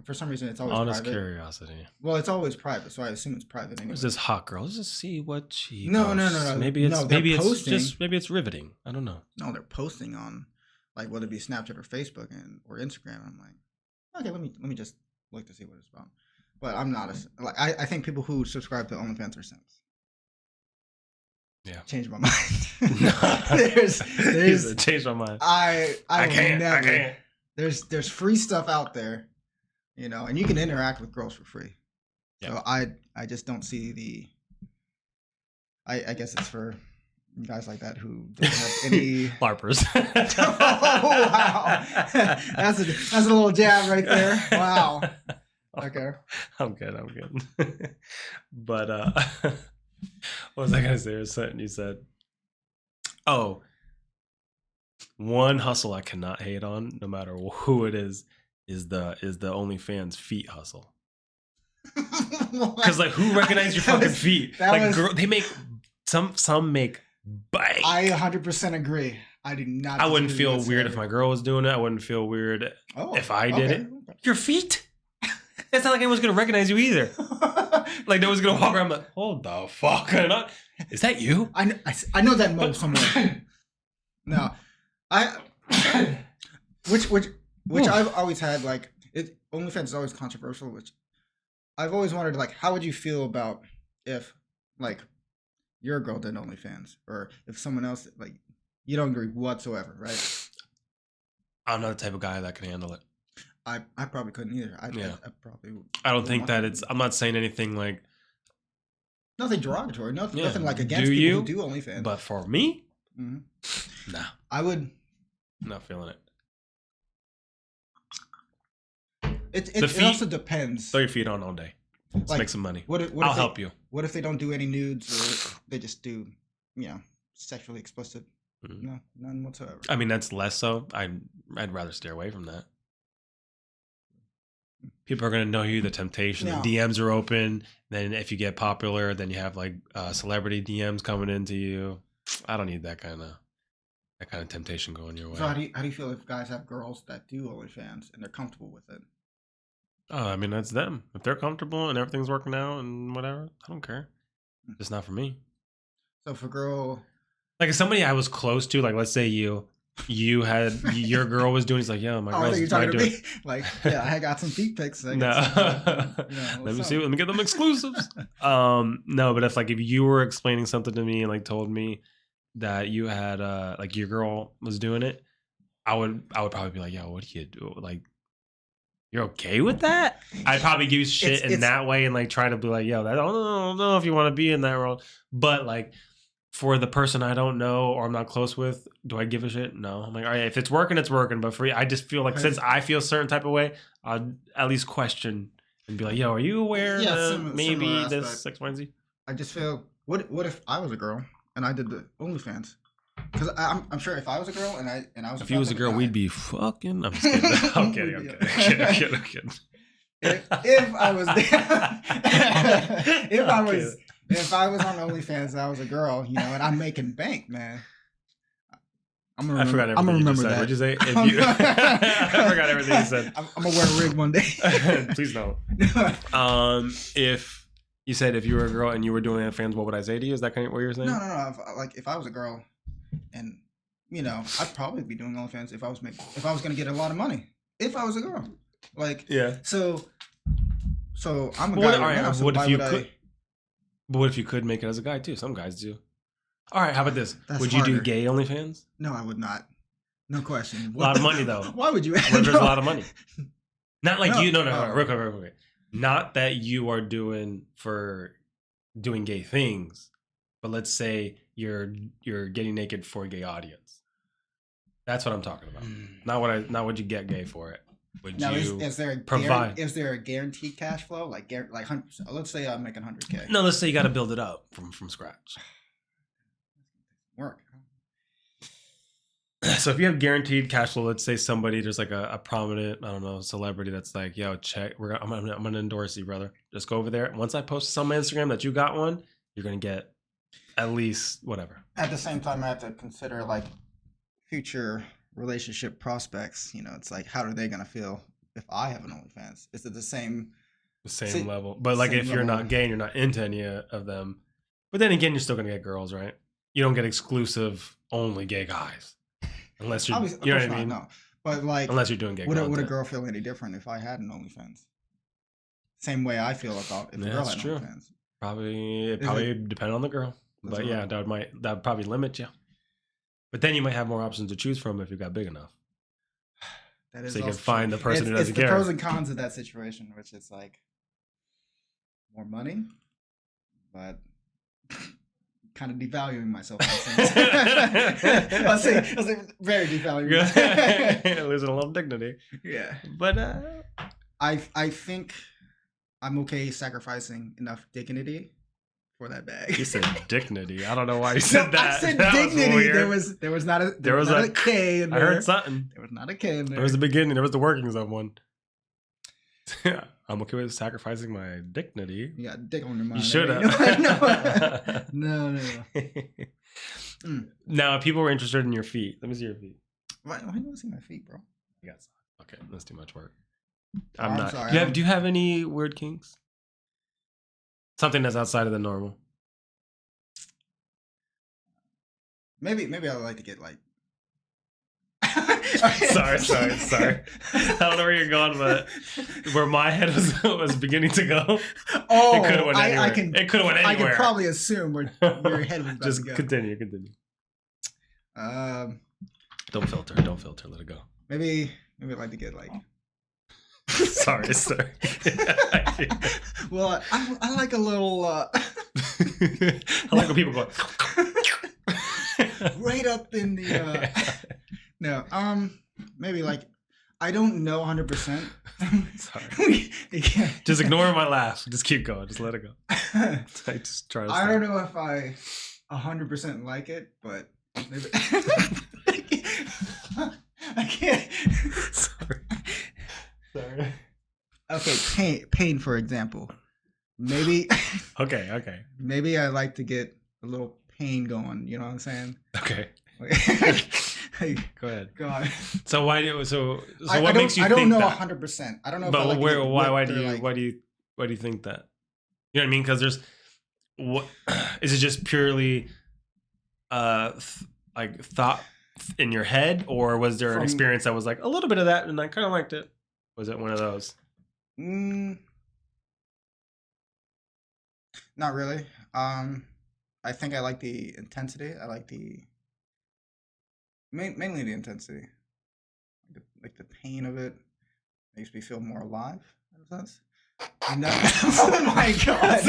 for some reason it's always honest private. Curiosity. Well, it's always private, so I assume it's private anyway. There's this hot girl. Let's just see what she. No. Maybe it's riveting. I don't know. No, they're posting on like whether it be Snapchat or Facebook or Instagram. I'm like, okay, let me just look to see what it's about. But I'm not I think people who subscribe to OnlyFans are simps. Yeah, change my mind. there's change my mind. I can't. Never, I can't. There's free stuff out there, you know, and you can interact with girls for free. Yeah. So I just don't see the. I guess it's for guys like that who don't have any LARPers. Oh wow, that's a little jab right there. Wow. Okay. I'm good. But what was I gonna say? There was something you said. Oh, one hustle I cannot hate on, no matter who it is the OnlyFans feet hustle. Because like, who recognizes your fucking feet? Like, girl, they make some make bang. I 100% agree. I do not. I wouldn't feel weird if my girl was doing it. I wouldn't feel weird if I did it. Your feet. It's not like anyone's gonna recognize you either. Like no one's gonna walk around like, hold the fuck. Is that you? I know that mode somewhere. No, which I've always had like it. OnlyFans is always controversial. Which I've always wondered like, how would you feel about if like your girl did OnlyFans or if someone else like you don't agree whatsoever, right? I'm not the type of guy that can handle it. I probably couldn't either. I probably. I don't think that it's. I'm not saying anything like. Nothing derogatory. Nothing like against people who do OnlyFans. But for me, nah. I would. Not feeling it. It also depends. Throw your feet on all day. Let's make some money. I'll help you. What if they don't do any nudes or they just do, sexually explicit No, none whatsoever. I mean, that's less so. I'd rather steer away from that. People are gonna know you. The temptation. No. The DMs are open. Then if you get popular, then you have like celebrity DMs coming into you. I don't need that kind of temptation going your way. So how do you feel if guys have girls that do OnlyFans and they're comfortable with it? Oh, I mean, that's them. If they're comfortable and everything's working out and whatever, I don't care. It's not for me. So if a girl, like if somebody I was close to, like let's say you had your girl was doing, it's like, yo, my girl's you're talking to doing. me? Like, yeah, I got some feet pics. No, let me see. Let me get them exclusives. No, but if you were explaining something to me and like told me that you had like your girl was doing it, I would probably be like, yo, what do you do? Like, you're okay with that? I'd probably give you shit in that way and like try to be like, yo, I don't know if you want to be in that world. But like for the person I don't know or I'm not close with, do I give a shit? No. I'm like, all right, if it's working, it's working. But for you, I just feel like since I feel a certain type of way, I'd at least question and be like, yo, are you aware that maybe this X, Y, and Z? I just feel, what if I was a girl and I did the OnlyFans? Because I'm sure if I was a girl and I was if you was a girl, we'd be fucking. I'm just kidding. I'm kidding. If I was if I was on OnlyFans and I was a girl, and I'm making bank, man. I forgot everything. I'm gonna remember that. What'd you say? I forgot everything you said. I'm gonna wear a rig one day. Please don't. If you said if you were a girl and you were doing OnlyFans, what would I say to you? Is that kind of what you're saying? No. If I was a girl. And I'd probably be doing OnlyFans if I was gonna get a lot of money. If I was a girl, so I'm a guy. All right, so what if you could? But what if you could make it as a guy too? Some guys do. All right, how about this? Would you do gay OnlyFans? No, I would not. No question. A lot of money though. Why would you? There's a lot of money. Not like you. No. Real quick. Not that you are doing gay things, but let's say you're getting naked for a gay audience. That's what I'm talking about. Not what you get gay for it. Would now, you is there provide? Is there a guaranteed cash flow like 100%? Let's say I'm making 100K. No, let's say you got to build it up from scratch. Work. So if you have guaranteed cash flow, let's say there's like a prominent, I don't know, celebrity that's like, yo, check, I'm gonna endorse you, brother. Just go over there. Once I post on my Instagram that you got one, you're gonna get at least whatever. At the same time, I have to consider like future relationship prospects. It's like, how are they gonna feel if I have an OnlyFans? Is it the same level? But like if you're not gay and you're not into any of them, but then again, you're still gonna get girls, right? You don't get exclusive only gay guys unless you're, you know what I mean? No, but like unless you're doing gay content. Would a girl feel any different if I had an OnlyFans? Same way I feel about if a girl had an OnlyFans. Probably depend on the girl. But yeah, that would probably limit you. But then you might have more options to choose from if you got big enough. That is so you can find the person who doesn't care. It's the pros and cons of that situation, which is like more money, but kind of devaluing myself. I'll say very devaluing. Losing a little dignity. Yeah, but I think I'm okay sacrificing enough dignity for that bag. You said dignity. I don't know why you said that. I said that dignity. There was not a K in there. I heard something. There was not a K in there. There was the beginning. There was the workings of one. I'm okay with sacrificing my dignity. You got dick on your mind. You should have. No. Now, if people were interested in your feet, let me see your feet. Why do you want to see my feet, bro? Okay, that's too much work. I'm not. Sorry, do you have any weird kinks? Something that's outside of the normal. Maybe I would like to get like. sorry. I don't know where you're going, but where my head was beginning to go. Oh, it could have went anywhere. It could have went anywhere. I can probably assume where your head was about Just to go. Continue. Don't filter. Let it go. Maybe I'd like to get like. sorry. Well, I like a little. I like when people go right up in the. No, maybe like I don't know 100%. Sorry. Just ignore my laugh. Just keep going. Just let it go. I don't know if I 100% like it, but Maybe. I can't. Sorry. Okay, pain for example. Maybe Okay. maybe I like to get a little pain going. You know what I'm saying? Okay. Hey, Go ahead. God. So why do I what don't, makes you I think don't know that? 100%. I don't know. If But I like to where get why whipped do or, you like, why do you think that? You know what I mean? Because there's what is it just purely like thought in your head, or was there an experience that was like a little bit of that and I kind of liked it? Was it one of those? Not really. I think I like the intensity. I like the mainly the intensity. Like the pain of it makes me feel more alive in a sense. No. Oh my God.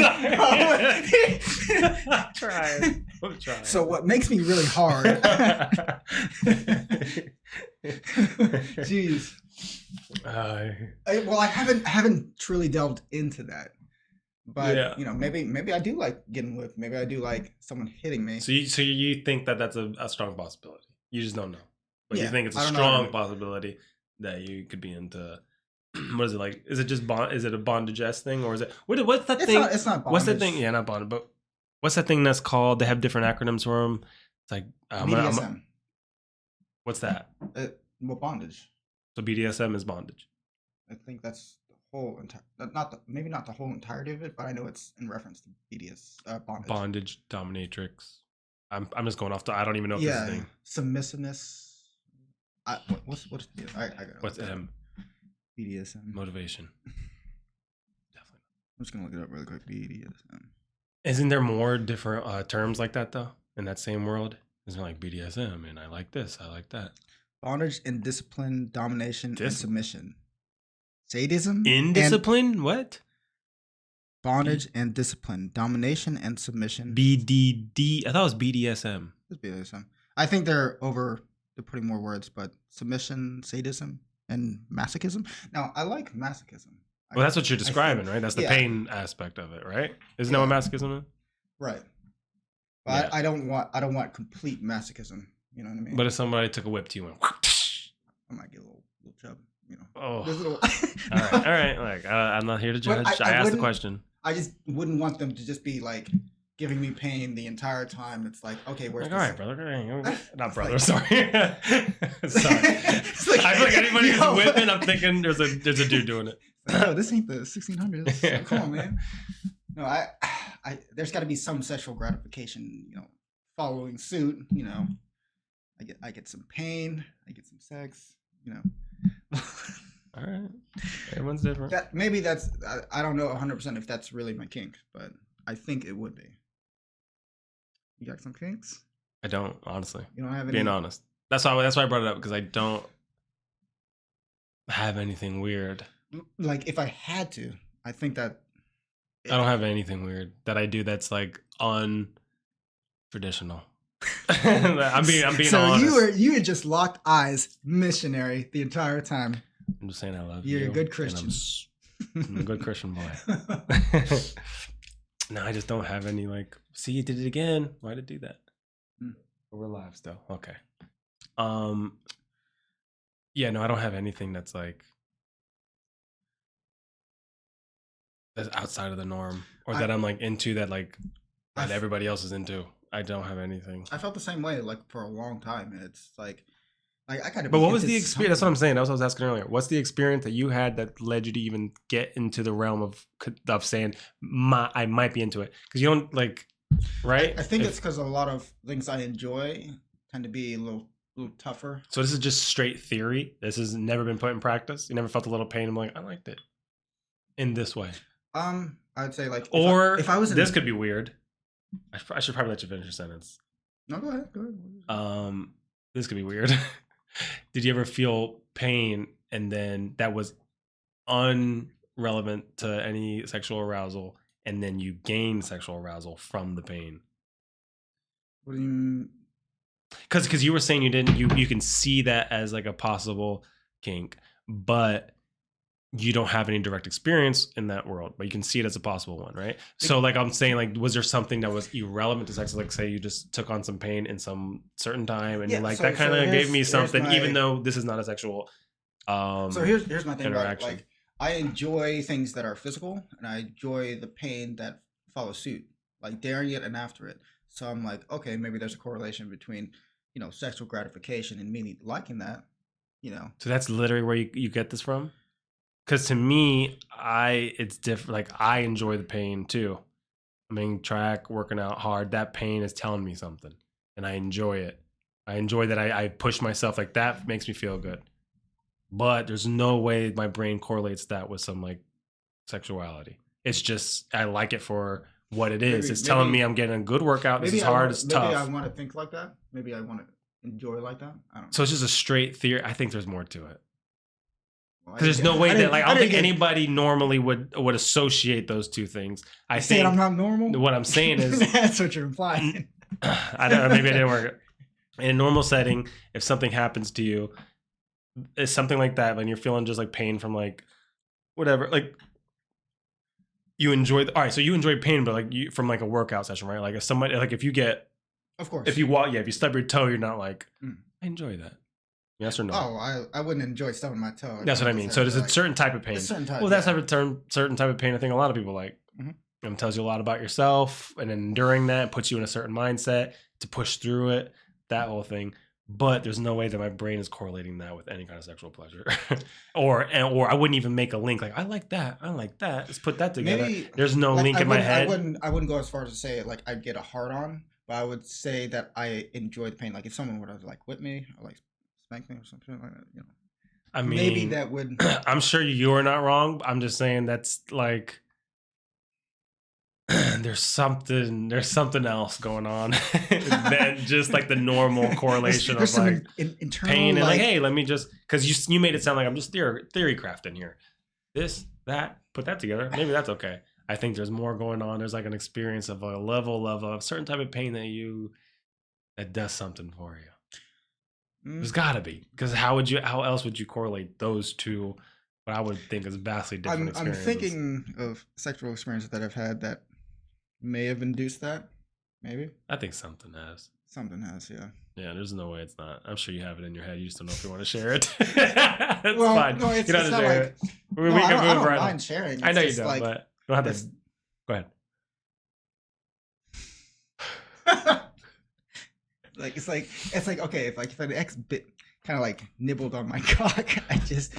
I'm trying. So what makes me really hard? Jeez. Well, I haven't truly delved into that, but Yeah. you know, maybe I do like getting whipped. Maybe I do like someone hitting me. So you think that that's a strong possibility? You just don't know, but you Yeah, think it's a I don't know. strong possibility that you could be into. What is it like? Is it just bond? Is it a bondage thing, or is it what's that thing? It's not bondage. What's that thing? Yeah, not bondage, but what's that thing that's called? They have different acronyms for them. It's like BDSM. What's that? Well, bondage. So BDSM is bondage. I think that's the whole maybe not the whole entirety of it, but I know it's in reference to bondage. Bondage, dominatrix. I'm just going off the. I don't even know if this is a thing. Submissiveness. What's I got What's M? BDSM. Motivation. Definitely. I'm just gonna look it up really quick. BDSM. Isn't there more different terms like that though in that same world? Isn't it like BDSM and I like this, I like that. Bondage, indiscipline, domination, and submission. Sadism. Indiscipline? What? Bondage and discipline, domination and submission. BDD. I thought it was BDSM. It's BDSM. I think they're putting more words, but submission, sadism, and masochism. Now, I like masochism. Well, that's what you're describing, right? That's the pain aspect of it, right? Isn't that what masochism is? Right. But I don't want complete masochism. You know what I mean? But if somebody took a whip to you and I might get a little chub, you know. Oh. All right. Like I'm not here to judge. I asked the question. I just wouldn't want them to just be like giving me pain the entire time. It's like, okay, where's all right, brother? Not brother. Like, sorry. Sorry. Like, I feel like anybody who's whipping, I'm thinking there's a dude doing it. No, this ain't the 1600s. Come on, man. No, I there's got to be some sexual gratification, you know, following suit. You know, I get some pain, I get some sex, you know. All right, everyone's different. Maybe that's I don't know 100% if that's really my kink, but I think it would be. You got some kinks? I don't, honestly. You don't have any? Being honest, that's why I brought it up, because I don't have anything weird. Like if I had to, I think that I don't have anything weird that I do that's like untraditional. I'm being honest. So you were just locked eyes, missionary the entire time. I'm just saying I love you. You're a good Christian. I'm a good Christian boy. No, I just don't have any like. See, you did it again. Why did you do that? We're live still. Okay. Yeah, no, I don't have anything that's like that's outside of the norm, or that I'm like into that like that everybody else is into. I don't have anything. I felt the same way like for a long time, and it's like I kind of. But what was the experience? That's what I'm saying. That's what I was asking earlier. What's the experience that you had that led you to even get into the realm of saying I might be into it? Because you don't like, right? I think it's because a lot of things I enjoy tend to be a little tougher. So this is just straight theory. This has never been put in practice. You never felt a little pain. I'm like, I liked it in this way. I'd say like, if I was, this could be weird. I should probably let you finish your sentence. No, go ahead. This could be weird. Did you ever feel pain and then that was unrelevant to any sexual arousal, and then you gain sexual arousal from the pain? What do you mean? Because you were saying you can see that as like a possible kink, but you don't have any direct experience in that world, but you can see it as a possible one, right? So like I'm saying, like, was there something that was irrelevant to sex? Like say you just took on some pain in some certain time and Yeah, you're like, so- that kind of so gave me here's something, my- even though this is not a sexual So here's my thing about it. interaction. Like I enjoy things that are physical, and I enjoy the pain that follows suit, like during it and after it. So I'm like, okay, maybe there's a correlation between, sexual gratification and me liking that. So that's literally where you get this from? Because to me, it's different. Like I enjoy the pain too. I mean, track, working out hard, that pain is telling me something, and I enjoy it. I enjoy that I push myself, like that makes me feel good. But there's no way my brain correlates that with some like sexuality. It's just I like it for what it is. It's telling me I'm getting a good workout. This is hard. It's tough. Maybe I want to think like that. Maybe I want to enjoy like that. I don't know. So it's just a straight theory. I think there's more to it. Well, Because there's no way that like I don't think anybody normally would associate those two things. I think I'm not normal. what I'm saying is that's what you're implying. I don't know. Maybe I didn't work. In a normal setting, if something happens to you, it's something like that when you're feeling just like pain from like whatever, like you enjoy. All right, so you enjoy pain, but like you from like a workout session, right? Like if somebody like if you get, Of course. if you walk, if you stub your toe, you're not like I enjoy that. Yes or no? Oh, I wouldn't enjoy stubbing my toe. That's what I mean. So there's a certain type of pain. Certain type, Well, that's certain type of pain. I think a lot of people like. Mhm. And it tells you a lot about yourself, and then enduring that puts you in a certain mindset to push through it. That whole thing. But there's no way that my brain is correlating that with any kind of sexual pleasure, or I wouldn't even make a link. Like I like that. Let's put that together. Maybe, there's no link in my head. I wouldn't go as far as to say like I'd get a hard on, but I would say that I enjoy the pain. Like if someone were to like whip me or like spank me or something like that, I mean, maybe that would. I'm sure you're not wrong. I'm just saying that's like there's something else going on than just like the normal correlation there's of like internal pain and like, hey, let me just because you made it sound like I'm just theory crafting here. This, that, put that together. Maybe that's okay. I think there's more going on. There's like an experience of a level of a certain type of pain that does something for you. There's gotta be. Because how else would you correlate those two? What I would think is vastly different experiences. I'm thinking of sexual experiences that I've had that may have induced that. Maybe. I think something has. Something has, yeah. Yeah, there's no way it's not. I'm sure you have it in your head. You just don't know if you want to share it. That's fine. No, it's you don't have to not share like. it. We can I move don't right mind on. sharing. It's I know you just don't, like, but you don't have to. Go ahead. Like it's like okay, if an ex bit kind of like nibbled on my cock, I just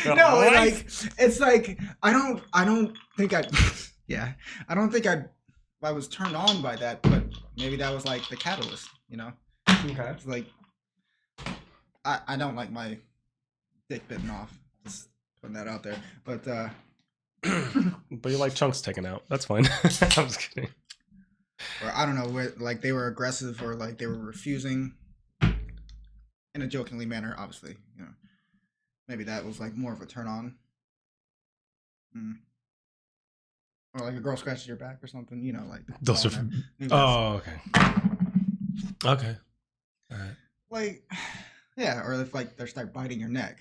no, like it's like I don't think I don't think I was turned on by that, but maybe that was like the catalyst, Okay. It's like I don't like my dick bitten off. Just putting that out there, but But you like chunks taken out. That's fine. I'm just kidding. or I don't know, where like they were aggressive or like they were refusing in a jokingly manner, obviously, maybe that was like more of a turn on. Or like a girl scratches your back or something, like Those are. maybe Oh, okay. Okay. All right. like yeah, or if like they start biting your neck.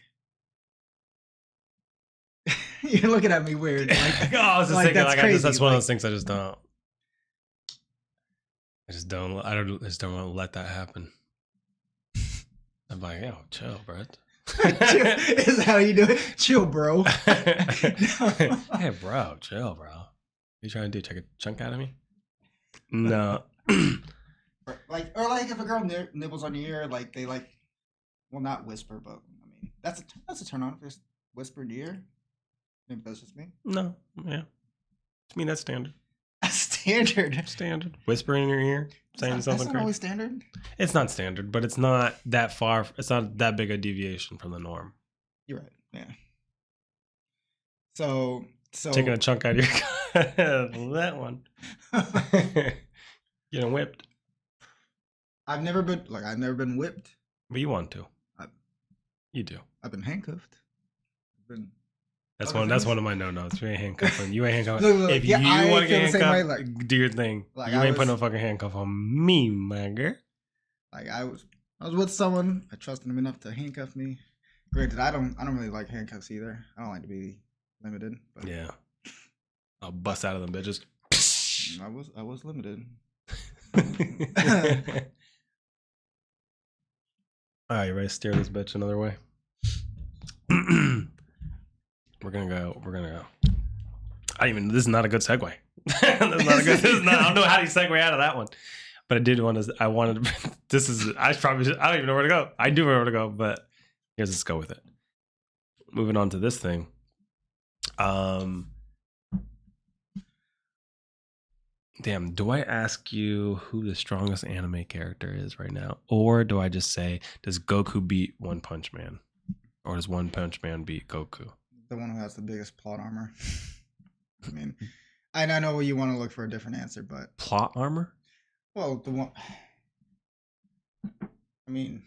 You're looking at me weird. Like, I was just like, thinking, that's like, crazy. that's one of those things I just don't. I just don't want to let that happen. I'm like, yo, chill, bro. Is that how you do it? Chill, bro. Hey, bro, chill, bro. What you trying to do? Take a chunk out of me? No. or like if a girl nibbles on your ear, like they like, well, not whisper, but I mean that's a turn on. If they whisper in your ear. Maybe that's just me. No, yeah. To me, that's standard. Standard. Standard. Whispering in your ear, saying something That's not crazy. always standard. It's not standard, but it's not that far. It's not that big a deviation from the norm. You're right. Yeah. So Taking a chunk out of your that one. Getting whipped. I've never been whipped. But you want to. You do. I've been handcuffed. That's Other one. That's things? one of my no-nos. You ain't handcuffing. You ain't handcuffing. Look, if yeah, you I want to feel get the same way, handcuffed, do your thing. Like, you I ain't putting no was- fucking handcuff on me, my girl. Like I was with someone. I trusted him enough to handcuff me, Granted, I don't really like handcuffs either. I don't like to be limited. But Yeah. I'll bust out of them bitches. I was limited. All right, you ready to steer this bitch another way? We're gonna go. This is not a good segue. That's not a good. I don't know how to segue out of that one. But I did want to. I wanted. I don't even know where to go. I do know where to go, but here's let's go with it. Moving on to this thing. Damn, do I ask you who the strongest anime character is right now? Or do I just say, does Goku beat One Punch Man? Or does One Punch Man beat Goku? The one who has the biggest plot armor. I mean, I know you want to look for a different answer, but... Plot armor? Well, the one... I mean,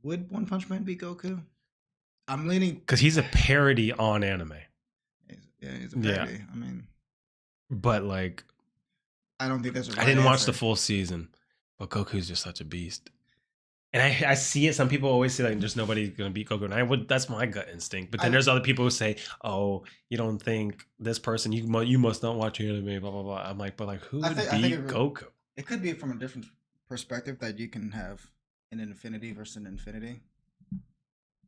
would One Punch Man beat Goku? I'm leaning... Because he's a parody on anime. He's a parody. Yeah. I mean... But, like... I don't think there's a right I didn't watch answer. the full season, but Goku's just such a beast. And I see it. Some people always say like, "There's nobody gonna beat Goku," and that's my gut instinct. But then there's other people who say, "Oh, you don't think this person? You must not watch anime." Blah blah blah. I'm like, but like, who would beat Goku? It could be from a different perspective that you can have an infinity versus an infinity.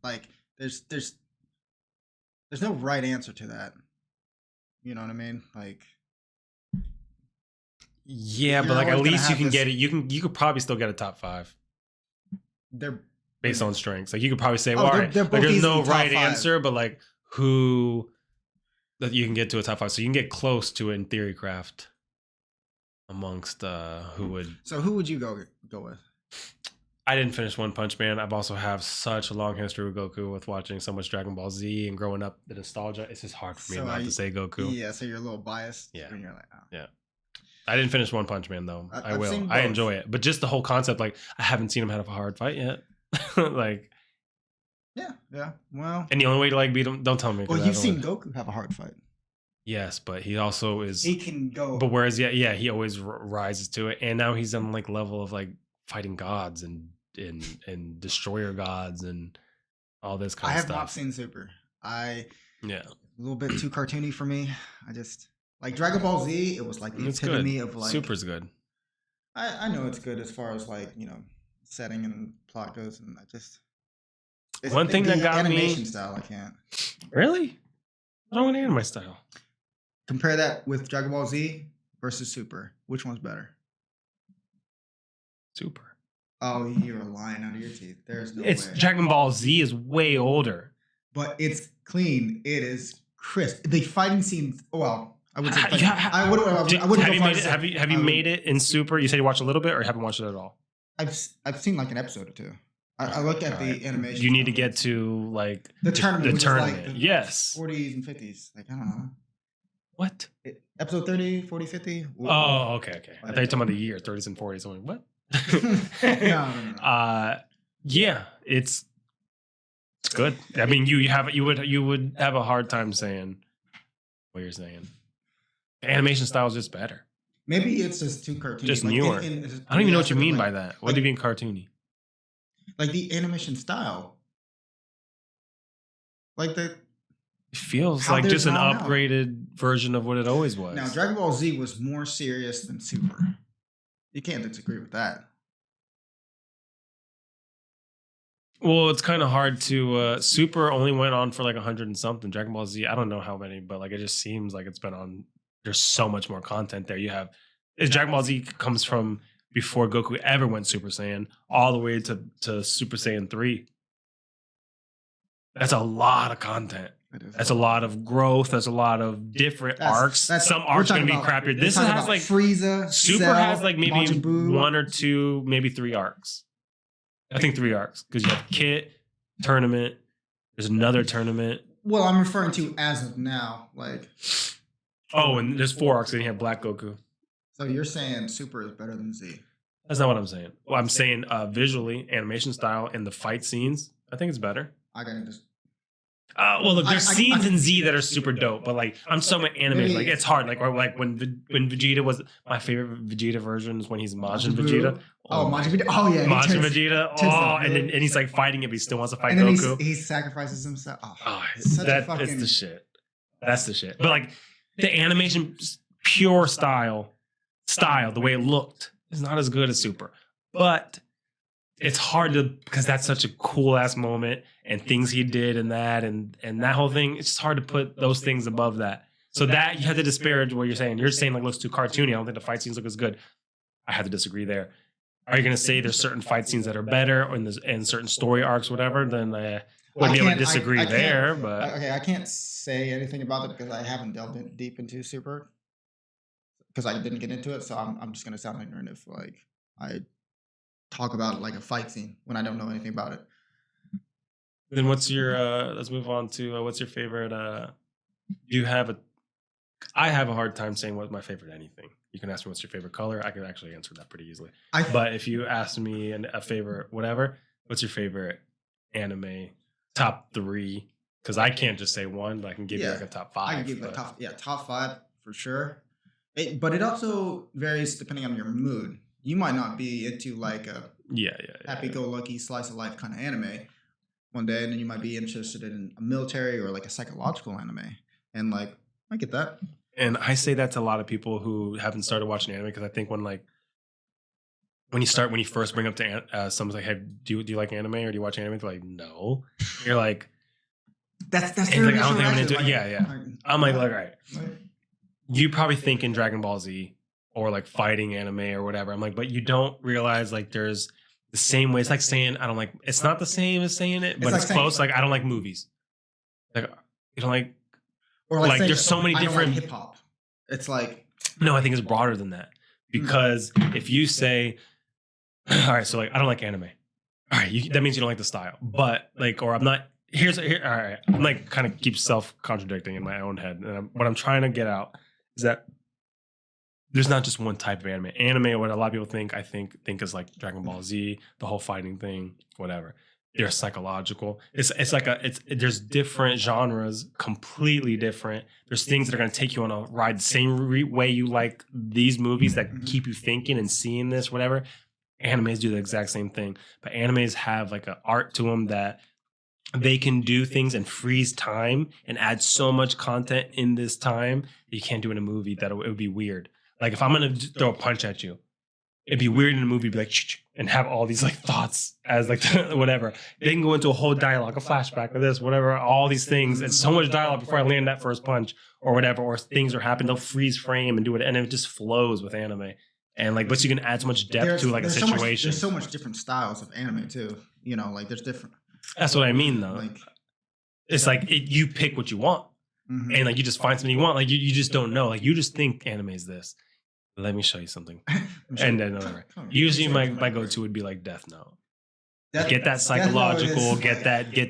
Like, there's no right answer to that. You know what I mean? Like. Yeah, but like at least you can get it. You could probably still get a top 5. They're based on strengths. Like you could probably say, well, all right, like, there's no right answer, but like who that you can get to a top 5. So you can get close to it in theory craft amongst who would. So who would you go with? I didn't finish One Punch Man. I've also have such a long history with Goku with watching so much Dragon Ball Z and growing up, the nostalgia. It's just hard for me not to say Goku. Yeah, so you're a little biased. Yeah. When you're like, oh. Yeah. I didn't finish One Punch Man though. I will. I enjoy it, but just the whole concept, like I haven't seen him have a hard fight yet. Like, yeah. Well, and the only way to like beat him, don't tell me. Well, you've seen Goku have a hard fight. Yes, but he also is. He can go. But whereas, yeah, he always rises to it, and now he's on like level of like fighting gods and destroyer gods and all this kind of stuff. I have not seen Super. Yeah, a little bit too cartoony for me. I just. Like Dragon Ball Z, it was like the epitome of like. Super's good. I know it's good as far as like, you know, setting and plot goes, and I just. One thing that got me. Animation style, I can't. Really? What's wrong with anime style? Compare that with Dragon Ball Z versus Super. Which one's better? Super. Oh, you're lying out of your teeth. There's no way. Dragon Ball Z is way older. But it's clean. It is crisp. The fighting scenes. Well. I would say. Have you made it in Super? You said you watched a little bit, or haven't watched it at all? I've seen like an episode or two. I look at the animation. You need to get to like the tournament. The tournament. Like yes. 40s and 50s. Like I don't know. What? Episode 30, 40, 50. Oh, okay. I thought you were talking about the year 30s and 40s. I'm like, what? No. Yeah, it's good. I mean, you would have a hard time saying what you're saying. Animation style is just better. Maybe it's just too cartoony. Just newer. I don't even know what you mean by that. What do you mean cartoony? Like the animation style. Like the. It feels like just an upgraded version of what it always was. Now, Dragon Ball Z was more serious than Super. You can't disagree with that. Well, it's kind of hard to. Super only went on for like 100 and something. Dragon Ball Z, I don't know how many, but like it just seems like it's been on. There's so much more content there. You have Dragon Ball Z comes from before Goku ever went Super Saiyan, all the way to Super Saiyan 3. That's a lot of content. That's a lot of growth. That's a lot of different arcs. Some arcs are going to be crappier. This has like Frieza. Super Cell, has like maybe Majin Buu. 1 or 2, maybe 3 arcs. I think 3 arcs because you have Kit tournament. There's another tournament. Well, I'm referring to as of now, like. Oh, and there's 4 arcs and you have Black Goku. So you're saying Super is better than Z? That's not what I'm saying. Well, I'm saying visually, animation style, and the fight scenes. I think it's better. I gotta just. Well, look, there's I- scenes in Z that are super dope, but like I'm so anime, Maybe- like it's hard. Like or like when Vegeta was my favorite Vegeta version is when he's Majin Vegeta. Oh, my- Majin Vegeta. Oh yeah, he Majin turns- Vegeta. turns Oh, the- and he's like fighting it, but he still wants to fight and then Goku. he sacrifices himself. Oh, Oh, such a that fucking- it's the shit. That's the shit. But like the animation, pure style, the way it looked is not as good as Super. But it's hard to because that's such a cool ass moment and things he did and that whole thing. It's just hard to put those things above that. So that you have to disparage what you're saying. You're saying like looks too cartoony. I don't think the fight scenes look as good. I have to disagree there. Are you going to say there's certain fight scenes that are better and certain story arcs, whatever? Then I wouldn't be able to disagree I there. can't- But okay, I can't say anything about it because I haven't delved in deep into Super because I didn't get into it. So I'm just gonna sound ignorant if like I talk about like a fight scene when I don't know anything about it. then what's your? Let's move on to what's your favorite? Do you have a? I have a hard time saying what's my favorite anything. You can ask me what's your favorite color. I can actually answer that pretty easily. But if you ask me a favorite, whatever, what's your favorite anime top 3? Because I can't just say one, but I can give you like a top 5. I can give like top 5 for sure. But it also varies depending on your mood. You might not be into like a happy-go-lucky slice of life kind of anime one day, and then you might be interested in a military or like a psychological anime. And like, I get that. And I say that to a lot of people who haven't started watching anime because I think when you first bring up to someone's like, "Hey, do you like anime or do you watch anime?" They're like, "No." You're like, that's like, I don't think I'm into it. Yeah. I'm like, all right. You probably think in Dragon Ball Z or like fighting anime or whatever. I'm like, but you don't realize like there's the same way. It's like saying I don't like. It's not the same as saying it, but like it's saying- close. Like I don't like movies. Like you don't like. Or Like, saying, there's so many I don't different- like hip hop. It's like No, I think it's broader than that. Because if you say, all right, so like I don't like anime. All right, that means you don't like the style. But like, or I'm not. Here. All right, I'm like kind of keep self contradicting in my own head. And what I'm trying to get out is that there's not just one type of anime. Anime, what a lot of people think, I think is like Dragon Ball Z, the whole fighting thing, whatever. They're psychological. It's like there's different genres, completely different. There's things that are going to take you on a ride the same way you like these movies that keep you thinking and seeing this, whatever. Animes do the exact same thing, but animes have like an art to them that they can do things and freeze time and add so much content in this time that you can't do in a movie that it would be weird. Like if I'm going to throw a punch at you, it'd be weird in a movie, be like, and have all these like thoughts as like whatever. They can go into a whole dialogue, a flashback of this, whatever, all these things. And so much dialogue before I land that first punch or whatever, or things are happening. They'll freeze frame and do it. And it just flows with anime. And like, but you can add so much depth to like a situation. There's so much different styles of anime too. You know, like there's different. That's what I mean though. Like, it's like you pick what you want. And like you just find something you want. Like you just don't know. Like you just think anime is this. Let me show you something. And then whatever. Usually my go-to would be like Death Note. Get that psychological,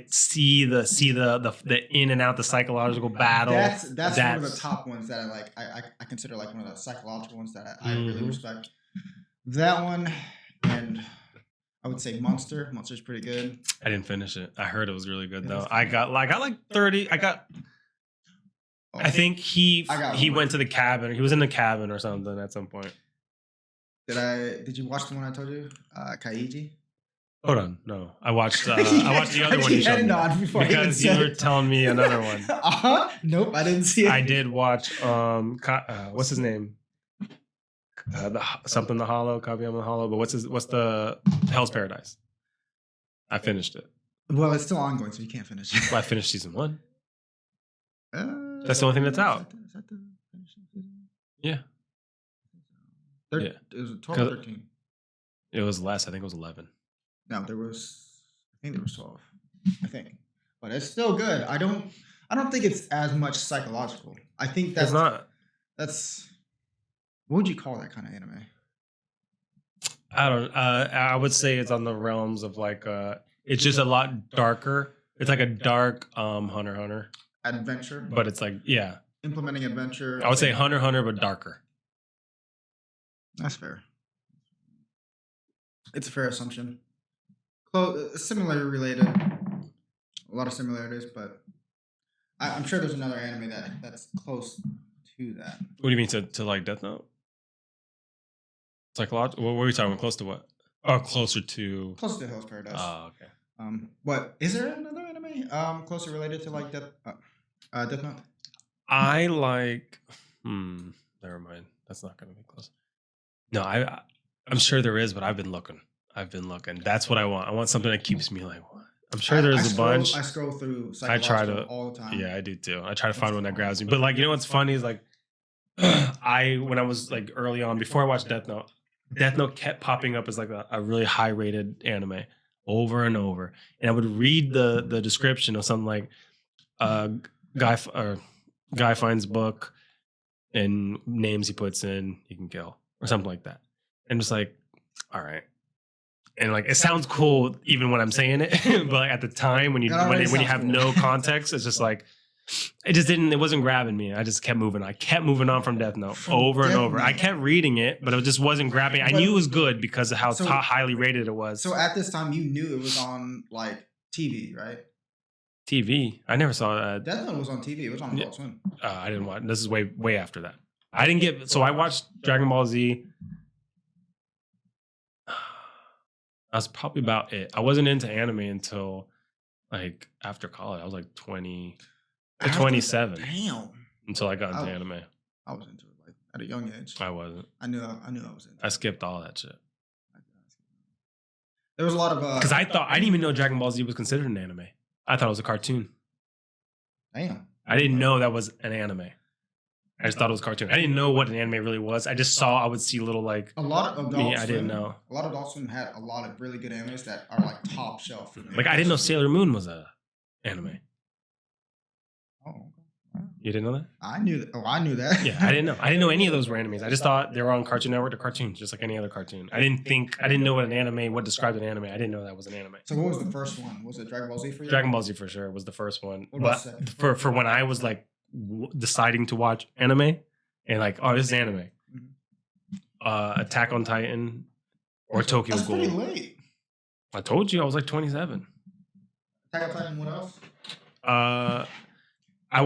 see the in and out the psychological battle. That's one of the top ones that I like. I consider like one of the psychological ones that I really respect. That one, and I would say Monster. Monster's pretty good. I didn't finish it. I heard it was really good though. I got like 30. I think he went to the cabin. He was in the cabin or something at some point. Did you watch the one I told you? Kaiji? Hold on, no. I watched the other one you showed me because you were telling me another one. Nope, I didn't see it. I did watch what's his name? Something the Hollow, Kabiyama the Hollow. But what's the Hell's Paradise? I finished it. Well, it's still ongoing, so you can't finish it. Well, I finished season 1. That's the only thing that's out. Is that the finishing season? Yeah. Yeah. It was 12 or 13. It was less. I think it was 11. No, I think there was 12. I think. But it's still good. I don't think it's as much psychological. I think that's it's not. That's what would you call that kind of anime? I don't I would say it's on the realms of like it's just a lot darker. It's like a dark Hunter x Hunter. Adventure. But it's like, yeah. Implementing adventure. I would say Hunter x Hunter, but darker. That's fair. It's a fair assumption. Similarly related. A lot of similarities, but I'm sure there's another anime that's close to that. What do you mean to like Death Note? Psychological? What were we talking about? Close to what? Oh, closer to. Close to Hell's Paradise. Oh, okay. What is there another anime closely related to like Death Note? I like. Never mind. That's not going to be close. No, I'm sure there is, but I've been looking. That's what I want. I want something that keeps me like, what? I'm sure there's a bunch. I scroll through I try to all the time. Yeah, I do too. I try to find one that grabs me. But like, you know what's funny is like, when I was like early on, before I watched Death Note kept popping up as like a really high rated anime over and over. And I would read the description of something like guy finds book and names he puts in, he can kill or something like that. And just like, all right. And like, it sounds cool even when I'm saying it, but like at the time when you have no context, it's just like, it wasn't grabbing me. I just kept moving. I kept moving on from Death Note over and over. I kept reading it, but it just wasn't grabbing. I knew it was good because of how highly rated it was. So at this time, you knew it was on like TV, right? TV? I never saw that. Death Note was on TV. It was on Adult Swim. I didn't watch. This is way after that. I didn't get. So I watched Dragon Ball Z. That's probably about it. I wasn't into anime until like after college. I was like 27. Damn. Until I got into anime. I was into it like at a young age. I wasn't. I knew I was into it. I skipped all that shit. There was a lot of because I didn't even know Dragon Ball Z was considered an anime. I thought it was a cartoon. Damn. I didn't know that was an anime. I just thought it was a cartoon. I didn't know what an anime really was. I just saw, I would see little like a lot of Adult Swim. I didn't know. A lot of Adult Swim had a lot of really good animes that are like top shelf. Like I didn't know Sailor Moon was a anime. Oh, okay. You didn't know that? I knew that. Oh, I knew that. Yeah, I didn't know. I didn't know any of those were animes. I just thought they were on Cartoon Network. They're cartoons, just like any other cartoon. I didn't know what described an anime. I didn't know that was an anime. So what was the first one? Was it Dragon Ball Z for you? Dragon Ball Z for sure was the first one. What about but for when I was like deciding to watch anime and like, oh, this is anime. Mm-hmm. Attack on Titan or Tokyo Ghoul. That's pretty late. I told you I was like 27. Attack on Titan. What else? I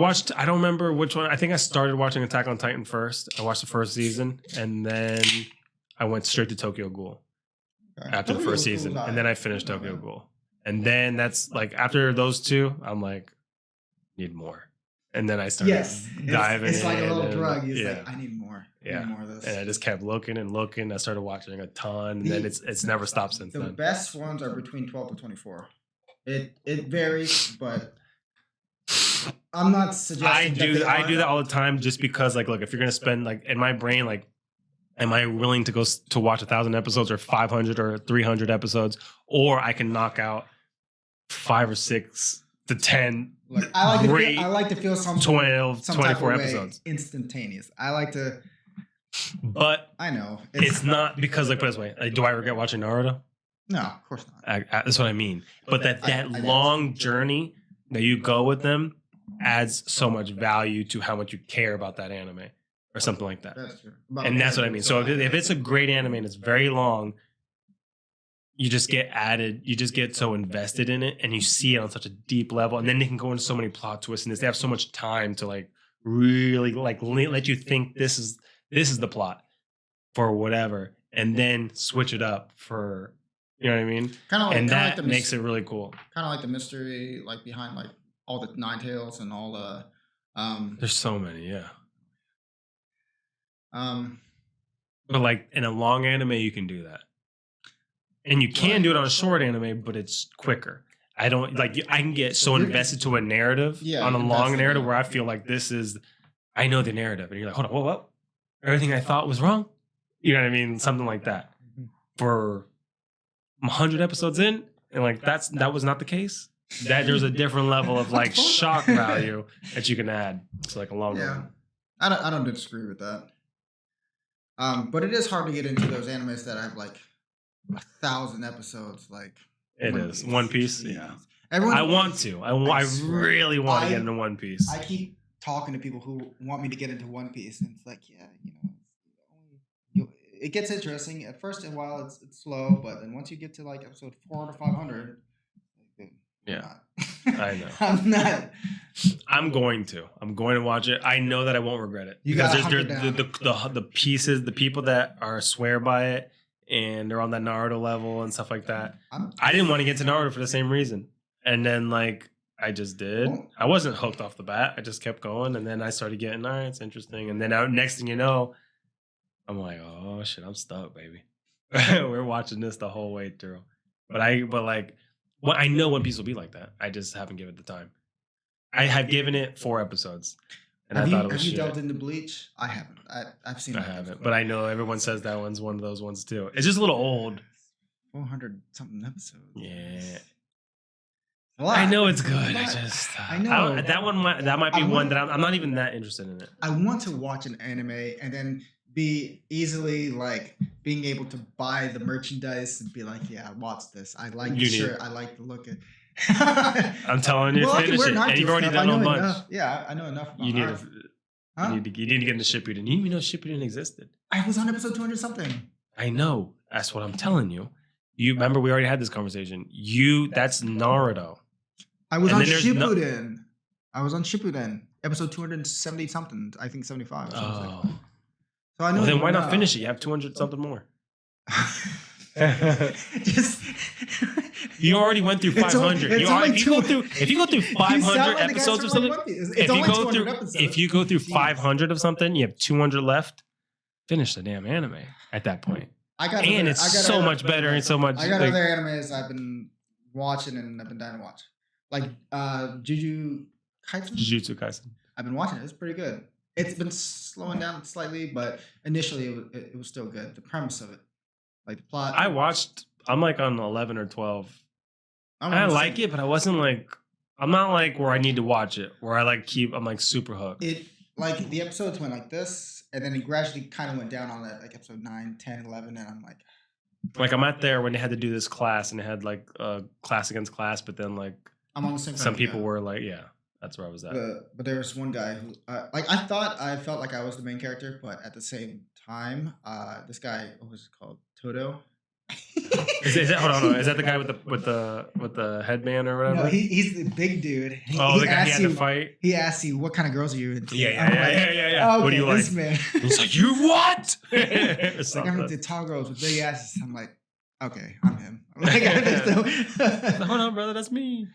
don't remember which one. I think I started watching Attack on Titan first. I watched the first season, and then I went straight to Tokyo Ghoul after the first season. And then I finished Tokyo Ghoul. And then that's like, after those two, I'm like, need more. And then I started diving in. It's like a little drug. It's like, I need more. I need more of this. And I just kept looking and looking. I started watching a ton, and then it's never stopped since then. The best ones are between 12 to 24. It varies, but I'm not suggesting I do that all the time just because, like, look, if you're gonna spend, like, in my brain, like, am I willing to go to watch 1,000 episodes or 500 or 300 episodes, or I can knock out 5 or 6 to 10 I like to feel some 24 episodes instantaneous. I like to, but I know it's not because, like, put it this way, like, do I regret watching Naruto? No, of course not. That's what I mean. But that long journey that you go with them adds so much value to how much you care about that anime or something like that. That's true. And that's what I mean. So if it's a great anime and it's very long, you just get so invested in it and you see it on such a deep level. And then they can go into so many plot twists and they have so much time to like really like let you think this is the plot for whatever, and then switch it up for, you know what I mean? That makes it really cool. Kind of like the mystery, like behind like all the Nine Tails and all the. There's so many, yeah. But like in a long anime, you can do that, and you can do it on a short anime, but it's quicker. I can get so invested to a narrative on a long narrative where I feel like I know the narrative, and you're like, hold on, what? Everything I thought was wrong. You know what I mean? Something like that. For 100 episodes in, and like that was not the case. That there's a different level of like shock value that you can add to like a long one. I don't disagree with that. But it is hard to get into those animes that have like 1,000 episodes. Like it is One Piece. Yeah, I really want to get into One Piece. I keep talking to people who want me to get into One Piece, and it's like, it gets interesting at first. And while it's slow, but then once you get to like episode 400 to 500. Yeah, I know. I'm going to watch it. I know that I won't regret it You because gotta there's hunker the pieces, the people that are swear by it, and they're on that Naruto level and stuff like that. I didn't want to get to Naruto for the same reason, and then like I just did. I wasn't hooked off the bat. I just kept going, and then I started getting, all right, it's interesting, and then next thing you know, I'm like, oh shit, I'm stuck, baby. We're watching this the whole way through. But I know One Piece will be like that. I just haven't given it the time. I have given it 4 episodes, and I thought it was Have you shit. delved into Bleach? I haven't. I've seen. I haven't, but I know everyone says that one's one of those ones too. It's just a little old. 400 something episodes. Yeah. I know it's good. I know that one. That might be one that I'm not even that interested in it. I want to watch an anime and then be easily like being able to buy the merchandise and be like, yeah, watch this. I like the shirt. I like the look at. I'm telling you, finish it. And you've already done a bunch. Enough. Yeah, I know enough. About you need to get into Shippuden. You didn't even know Shippuden existed. I was on episode 200 something. I know. That's what I'm telling you. You remember we already had this conversation. That's Naruto. I was on Shippuden. I was on Shippuden, episode 270 something. I think 75. Oh. So I know. Well, then why not finish it? You have 200 something more. Just. You already went through 500. If you go through 500 episodes of something, if you go through 500 of something, you have 200 left. Finish the damn anime at that point. It's so much better and so much. I got other animes I've been watching and I've been dying to watch, like Jujutsu Kaisen. I've been watching it. It's pretty good. It's been slowing down slightly, but initially it was still good. The premise of it, like the plot. I'm like on 11 or 12. I like it, but I wasn't like, I'm not like where I need to watch it, where I'm like super hooked. It, like the episodes went like this, and then it gradually kind of went down on that, like episode 9, 10, 11, and I'm like I'm at there when they had to do this class, and they had like class against class, but then like I'm on the same. Some people were like, yeah, that's where I was at. But there was one guy who, I felt like I was the main character, but at the same time, this guy, what was it called, Toto. Hold on. Is that the guy with the headband or whatever? No, he's the big dude. The guy he had to fight. He asks you, "What kind of girls are you into?" Yeah. Oh, what do you like? Man. He's like, "You what?" Like I'm into tall girls with big asses. I'm like, okay, I'm him. I'm like, hold on, brother, that's me.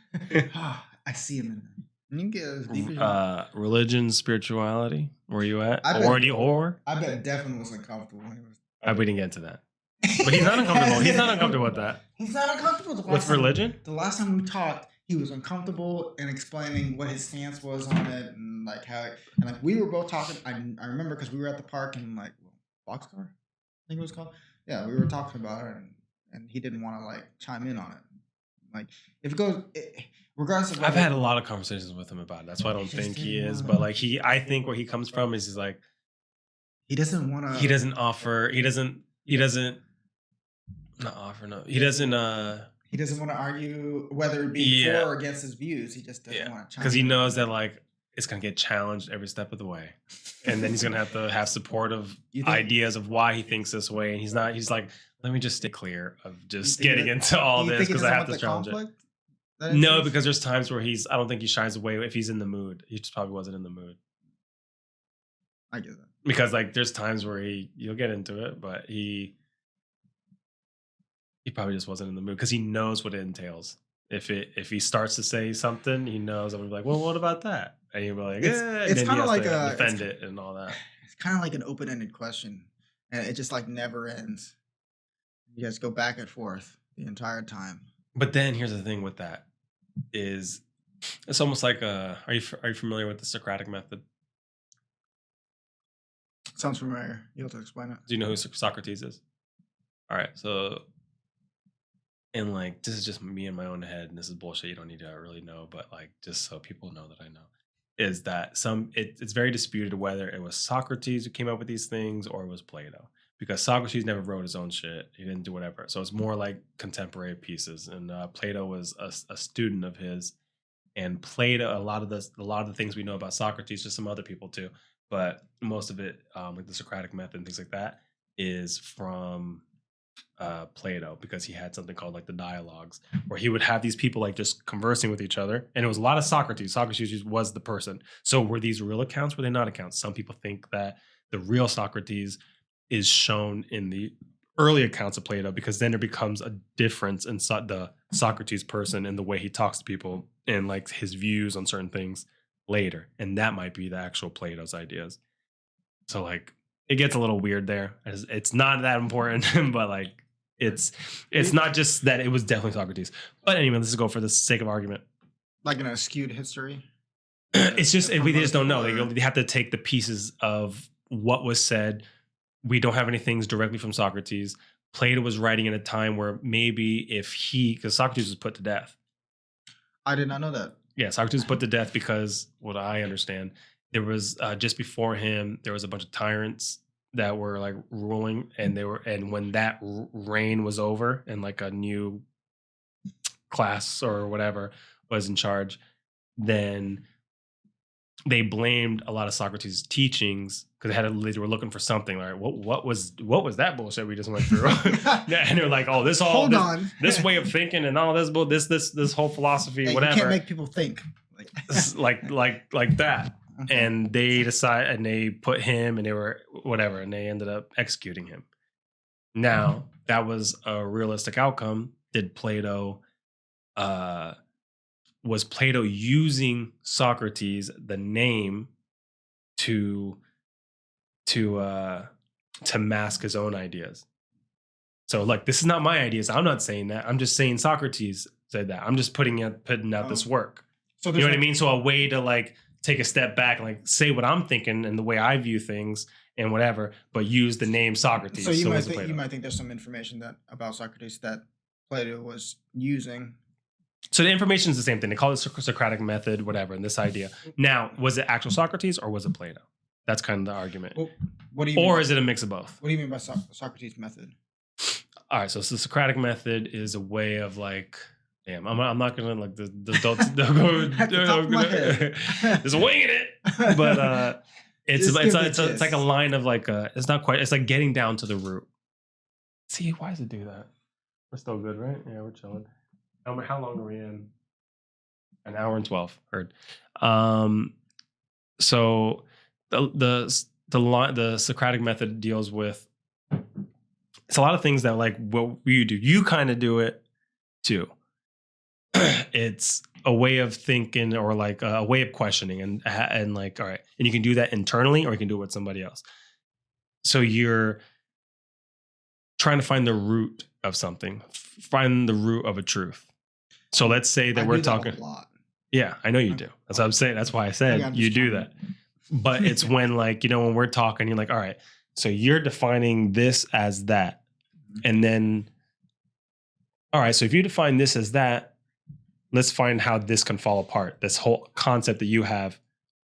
I see him in there. You can get as deep as religion, spirituality. Where you at? I bet Devon was uncomfortable when he was. We didn't get into that. But he's not uncomfortable. He's not uncomfortable with that. He's not uncomfortable with religion. The last time we talked, he was uncomfortable in explaining what his stance was on it, and like how, and like we were both talking. I remember because we were at the park and like Boxcar, I think it was called. Yeah, we were talking about it, and he didn't want to like chime in on it. Like if it goes, regardless of. I've had a lot of conversations with him about it. That's why I don't think he is. But like I think where he comes from is he's like. He doesn't want to. He doesn't offer. He doesn't. Not offer. No. He doesn't. He doesn't want to argue whether it be for or against his views. He just doesn't want to. Because he knows that like it's gonna get challenged every step of the way, and then he's gonna have to have supportive ideas of why he thinks this way, and he's not. He's like, let me just stay clear of just getting into all this because I have to challenge it. No, because there's times where I don't think he shies away if he's in the mood. He just probably wasn't in the mood. I get that. Because like there's times where you'll get into it, but he probably just wasn't in the mood because he knows what it entails. If he starts to say something, he knows I'm gonna be like, well, what about that? And he'll be like, it's kind of like defend it and all that. It's kind of like an open-ended question, and it just like never ends. You guys go back and forth the entire time. But then here's the thing with that is it's almost like are you familiar with the Socratic method? Sounds familiar. You'll have to explain it. Do you know who Socrates is? All right, so and like this is just me in my own head, and this is bullshit. You don't need to really know, but like just so people know that I know, is that it's very disputed whether it was Socrates who came up with these things or it was Plato, because Socrates never wrote his own shit. He didn't do whatever, so it's more like contemporary pieces. And Plato was a student of his, and Plato a lot of the things we know about Socrates, just some other people too. But most of it, like the Socratic method and things like that, is from Plato, because he had something called like the dialogues, where he would have these people like just conversing with each other, and it was a lot of Socrates. Socrates was the person. So were these real accounts? Were they not accounts? Some people think that the real Socrates is shown in the early accounts of Plato, because then there becomes a difference in the Socrates person and the way he talks to people and like his views on certain things later, and that might be the actual Plato's ideas. So like it gets a little weird there. It's not that important, but like it's not just that it was definitely Socrates. But anyway, let's just go for the sake of argument. Like in a skewed history. It's just we just don't know. They have to take the pieces of what was said. We don't have any things directly from Socrates. Plato was writing in a time where maybe because Socrates was put to death. I did not know that. Yeah, Socrates was put to death because, what I understand, there was just before him, there was a bunch of tyrants that were like ruling, and when that reign was over and like a new class or whatever was in charge, then they blamed a lot of Socrates' teachings because they were looking for something. Like, what was that bullshit we just went through? And they're like, oh, this way of thinking and all this whole philosophy, hey, whatever. You can't make people think like that. Okay. And they decide, and they put him, and they were whatever, and they ended up executing him. Now that was a realistic outcome. Did Plato? Was Plato using Socrates, the name, to mask his own ideas? So, like, this is not my ideas. I'm not saying that. I'm just saying Socrates said that. I'm just putting out this work. So you know what I mean? So a way to like take a step back and like say what I'm thinking and the way I view things and whatever, but use the name Socrates. So you might think there's some information about Socrates that Plato was using. So the information is the same thing. They call it Socratic method, whatever, and this idea. Now, was it actual Socrates or was it Plato? That's kind of the argument. Well, what do you or is it a mix of both? What do you mean by Socrates method? All right, so the Socratic method is a way of like, damn, I'm not gonna like the adults just winging it, but it's like a line of like it's not quite, it's like getting down to the root. See, why does it do that? We're still good, right? Yeah, we're chilling. How long are we in? An hour and 12. Heard. So the Socratic method deals with, it's a lot of things that like what you do. You kind of do it too. It's a way of thinking, or like a way of questioning, and like, all right, and you can do that internally, or you can do it with somebody else. So you're trying to find the root of something, find the root of a truth. So let's say that we're talking. A lot. Yeah, I know you do. That's what I'm saying. That's why I said you do that. But it's when like, when we're talking, you're like, all right, so you're defining this as that. And then, all right, so if you define this as that, let's find how this can fall apart. This whole concept that you have,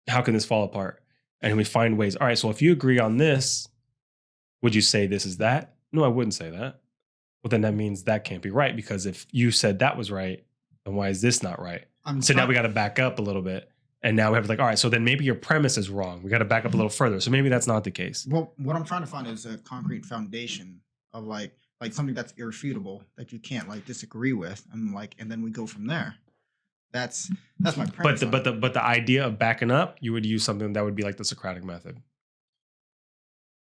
how can this fall apart? And we find ways. All right, so if you agree on this, would you say this is that? No, I wouldn't say that. Well, then that means that can't be right, because if you said that was right, then why is this not right? So now we got to back up a little bit. And now we have like, all right, so then maybe your premise is wrong. We got to back up a little further. So maybe that's not the case. Well, what I'm trying to find is a concrete foundation of like something that's irrefutable that you can't like disagree with, and then we go from there. That's my premise. But the idea of backing up, you would use something that would be like the Socratic method.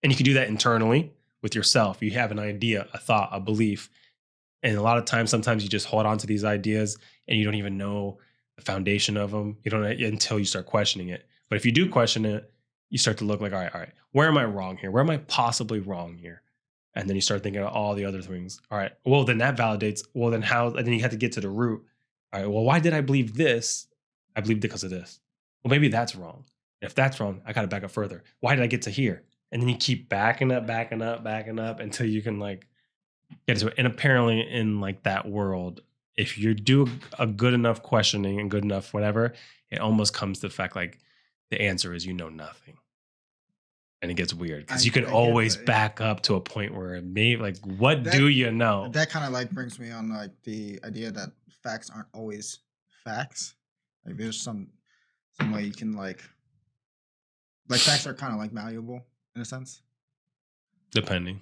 And you can do that internally with yourself. You have an idea, a thought, a belief. And a lot of times, sometimes you just hold on to these ideas and you don't even know the foundation of them. You don't until you start questioning it. But if you do question it, you start to look like, all right, where am I wrong here? Where am I possibly wrong here? And then you start thinking of all the other things. All right, well, then that validates, well, then how, and then you have to get to the root. All right, well, why did I believe this? I believed it because of this. Well, maybe that's wrong. If that's wrong, I got to back up further. Why did I get to here? And then you keep backing up until you can like get to it. And apparently in like that world, if you do a good enough questioning and good enough whatever, it almost comes to the fact like the answer is nothing. And it gets weird because you can always back up to a point where maybe like, what do you know? That kind of like brings me on like the idea that facts aren't always facts. Like there's some way you can like facts are kind of like malleable in a sense. Depending.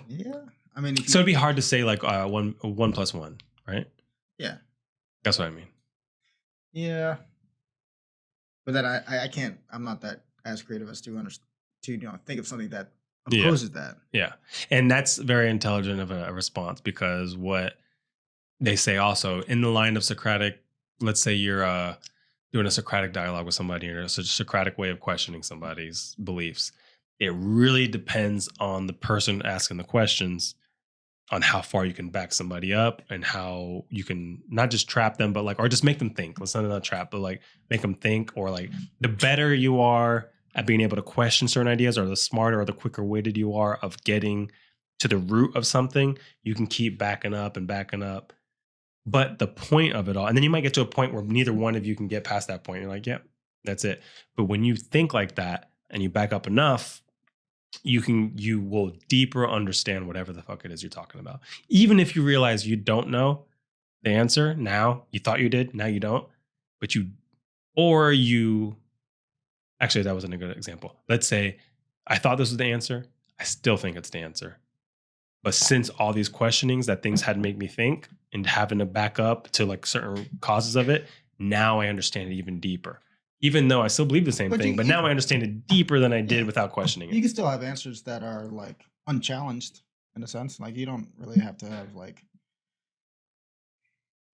Yeah, I mean, So it'd be hard to say like 1 + 1, right? Yeah, That's what I mean. yeah. But then I can't. I'm not that as creative as to think of something that opposes that. Yeah, and that's very intelligent of a response, because what they say also in the line of Socratic, let's say you're doing a Socratic dialogue with somebody, or a Socratic way of questioning somebody's beliefs. It really depends on the person asking the questions, on how far you can back somebody up, and how you can not just trap them, but like, or just make them think. Let's not trap, but like make them think, or like the better you are at being able to question certain ideas, or the smarter or the quicker witted you are of getting to the root of something, you can keep backing up and backing up. But the point of it all, and then you might get to a point where neither one of you can get past that point. You're like, yep, that's it. But when you think like that and you back up enough, you will deeper understand whatever the fuck it is you're talking about. Even if you realize you don't know the answer now, you thought you did, now you don't, but actually, that wasn't a good example. Let's say I thought this was the answer. I still think it's the answer. But since all these questionings that things had made me think, and having to back up to like certain causes of it, now I understand it even deeper. Even though I still believe the same thing, but now I understand it deeper than I did without questioning it. You can still have answers that are like unchallenged in a sense. Like you don't really have to have like.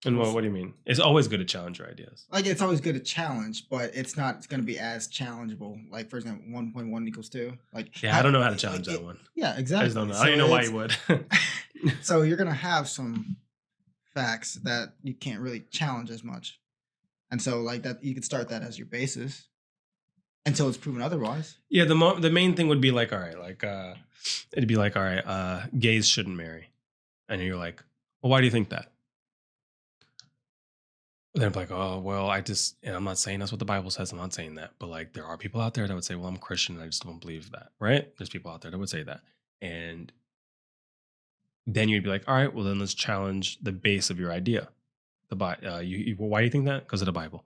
And what do you mean? It's always good to challenge your ideas. Like it's always good to challenge, but it's not going to be as challengeable. Like for example, 1.1 = 2. Like I don't know how to challenge that one. Yeah, exactly. I just don't know. I don't even know why you would. So you're going to have some facts that you can't really challenge as much, and so like that you could start that as your basis until it's proven otherwise. Yeah, the main thing would be like, all right, like it'd be like, all right, gays shouldn't marry, and you're like, well, why do you think that? Then I'm like, oh, well, and I'm not saying that's what the Bible says. I'm not saying that. But like, there are people out there that would say, well, I'm Christian and I just don't believe that, right? There's people out there that would say that. And then you'd be like, all right, well, then let's challenge the base of your idea. Why do you think that? Because of the Bible,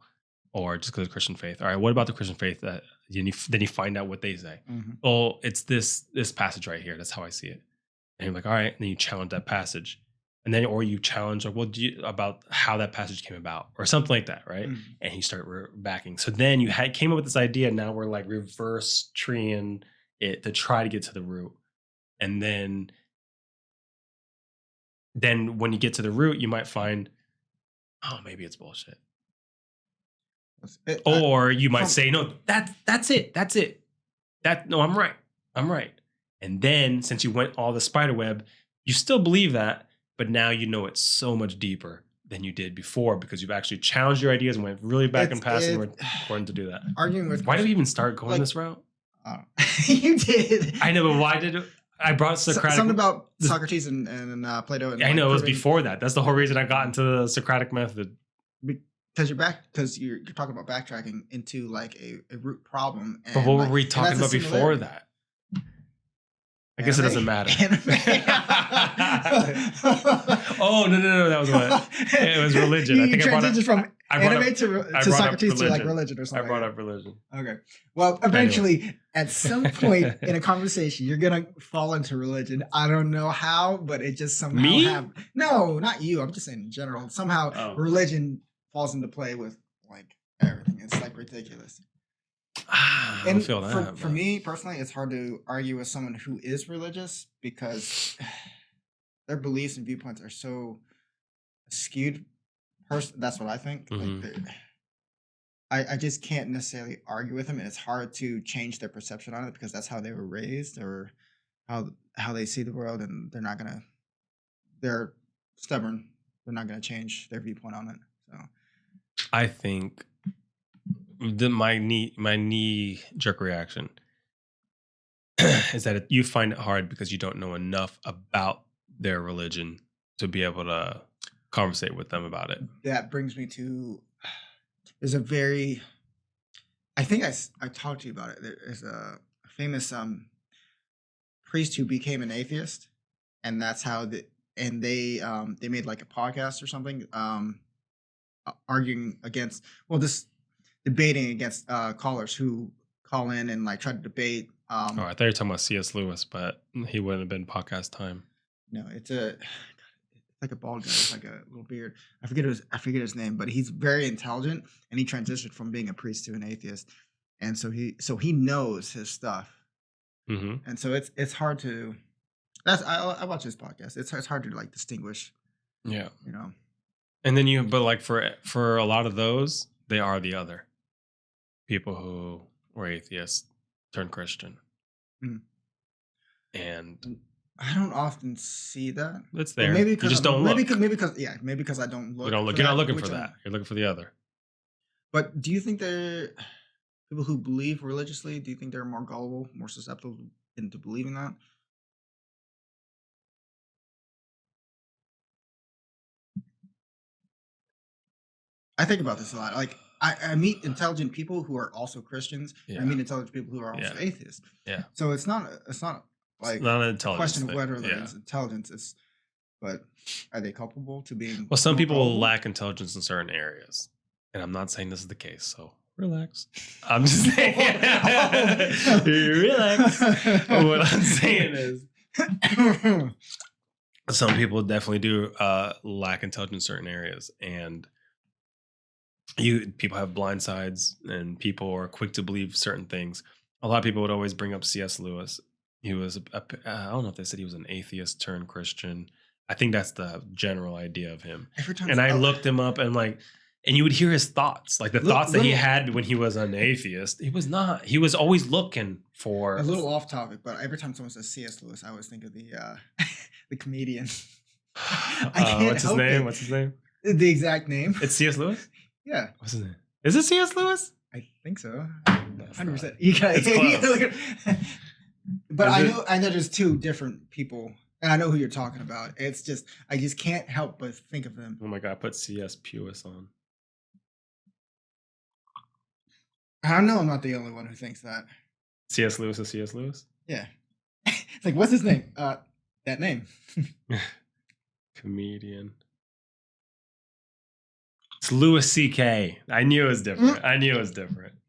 or just because of Christian faith? All right, what about the Christian faith? That then you find out what they say. Mm-hmm. Oh, it's this passage right here. That's how I see it. And you're like, all right, and then you challenge that passage. And then, or you challenge, or about how that passage came about, or something like that, right? Mm-hmm. And you start backing. So then you came up with this idea. Now we're like reverse treeing it to try to get to the root. And then when you get to the root, you might find, oh, maybe it's bullshit. Or you might say, no, that's it. No, I'm right. And then since you went all the spider web, you still believe that. But now you know it's so much deeper than you did before, because you've actually challenged your ideas and went really back and past, and we're important to do that. Arguing with why do we even start going this route? You did. I know, but why did I brought Socratic? Something about Socrates and Plato. And I know it was before that. That's the whole reason I got into the Socratic method. Because you're talking about backtracking into like a root problem. And but what were we talking about before that? I guess it doesn't matter. Oh, no. That was what? It was religion. I think I brought up from anime to Socrates to like religion or something. I brought up religion. Okay. Well, eventually, at some point in a conversation, you're going to fall into religion. I don't know how, but it just somehow happened. No, not you. I'm just saying in general. Somehow religion falls into play with like everything. It's like ridiculous. I don't feel that. For me personally, it's hard to argue with someone who is religious because their beliefs and viewpoints are so skewed. That's what I think. Mm-hmm. Like I just can't necessarily argue with them, and it's hard to change their perception on it because that's how they were raised or how they see the world, and they're stubborn. They're not going to change their viewpoint on it. So I think my knee jerk reaction is that you find it hard because you don't know enough about their religion to be able to conversate with them about it. That brings me to I think I talked to you about it. There's a famous priest who became an atheist, and that's how they made like a podcast or something arguing against debating against callers who call in and like try to debate Oh, I thought you were talking about C.S. Lewis, but he wouldn't have been podcast time. No, it's like a bald guy with like a little beard. I forget his name, but he's very intelligent, and he transitioned from being a priest to an atheist, and so he knows his stuff, Mm-hmm. and so it's hard to. I watch his podcast. It's hard to like distinguish. Yeah. You know. And then but like for a lot of those, they are the other people who were atheists turned Christian. Mm. And I don't often see that. It's there. Maybe you just don't look. Maybe because I don't look. You don't look. You're not looking for that. You're looking for the other. But do you think they're people who believe religiously? Do you think they're more gullible, more susceptible into believing that? I think about this a lot. Like I meet intelligent people who are also Christians. Yeah. I meet intelligent people who are also atheists. Yeah. So it's not like it's not an intelligence question thing. of whether there's intelligence. But are they culpable to being? Well, some people gullible? lack intelligence in certain areas, and I'm not saying this is the case. So relax. I'm just saying. Relax. What I'm saying is, some people definitely do lack intelligence in certain areas, and people have blind sides, and people are quick to believe certain things. A lot of people would always bring up C.S. Lewis. He was I don't know if they said he was an atheist turned Christian. I think that's the general idea of him. And I looked him up, and and you would hear his thoughts, like the thoughts that he had when he was an atheist. He was not. He was always looking for a little off topic, but every time someone says C.S. Lewis, I always think of the the comedian. What's his name? What's his name? The exact name. It's C.S. Lewis? Yeah. What's his name? Is it C.S. Lewis? I think so. That's 100%. It's close. But I know there's two different people, and I know who you're talking about. It's just I just can't help but think of them. Oh my god! Put C.S. Lewis on. I know I'm not the only one who thinks that. C.S. Lewis is C.S. Lewis? Yeah. It's like, what's his name? That name. Comedian. It's Louis C.K. I knew it was different.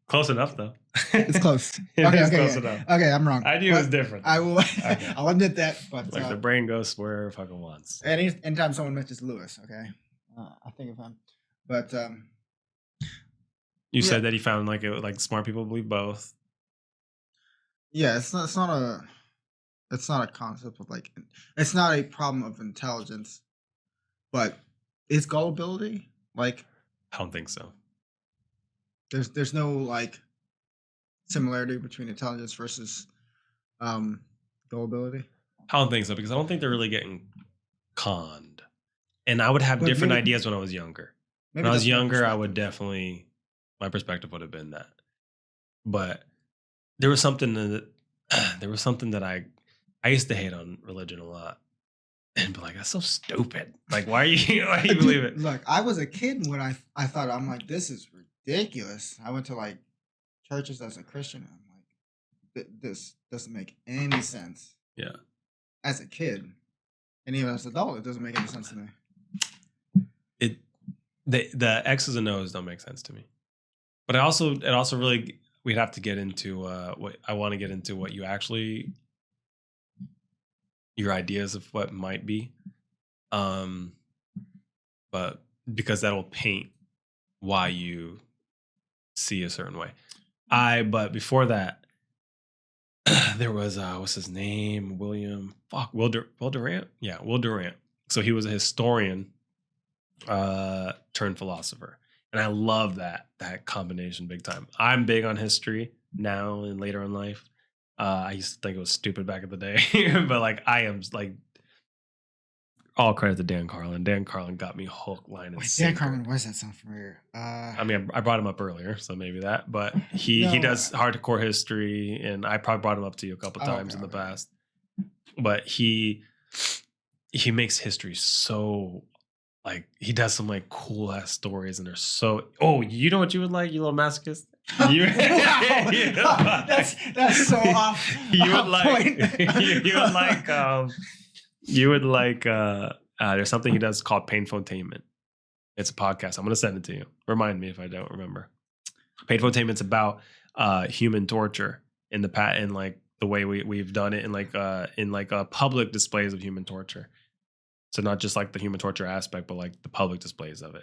Close enough, though. It's close. Close enough. Okay, I'm wrong. I knew it was different. I will. Okay. I'll admit that. But like the brain goes where it fucking wants. Anytime someone mentions Lewis, okay, I think of him. But you said that he found like smart people believe both. Yeah, it's not a concept of it's not a problem of intelligence, but is gullibility like? I don't think so. There's no similarity between intelligence versus gullibility. I don't think so, because I don't think they're really getting conned. And I would have different ideas when I was younger. When I was younger, I would definitely, my perspective would have been that. But there was something that I used to hate on religion a lot. And be like, that's so stupid. Like, why do you believe it? Look, I was a kid when I thought, I'm like, this is ridiculous. I went to churches as a Christian. And I'm like, this doesn't make any sense. Yeah. As a kid, and even as an adult, it doesn't make any sense to me. The X's and O's don't make sense to me. But it also really, we'd have to get into what I want to get into, what you actually, your ideas of what might be, but because that'll paint why you see a certain way. But before that, there was what's his name? Will Durant? Yeah, Will Durant. So he was a historian turned philosopher, and I love that combination big time. I'm big on history now and later in life. I used to think it was stupid back in the day, but I am all credit to Dan Carlin. Dan Carlin got me hook, line, and sinker. Dan Carlin, why does that sound familiar? I mean, I brought him up earlier, so maybe that. But he does hardcore history, and I probably brought him up to you a couple times in the past. But he makes history so he does some cool ass stories, and they're so. Oh, you know what you would like, you little masochist? You, wow. That's so off. You would like there's something he does called Painfotainment. It's a podcast. I'm gonna send it to you. Remind me if I don't remember. Painfotainment's about human torture in the the way we've done it in public displays of human torture. So not just like the human torture aspect, but like the public displays of it.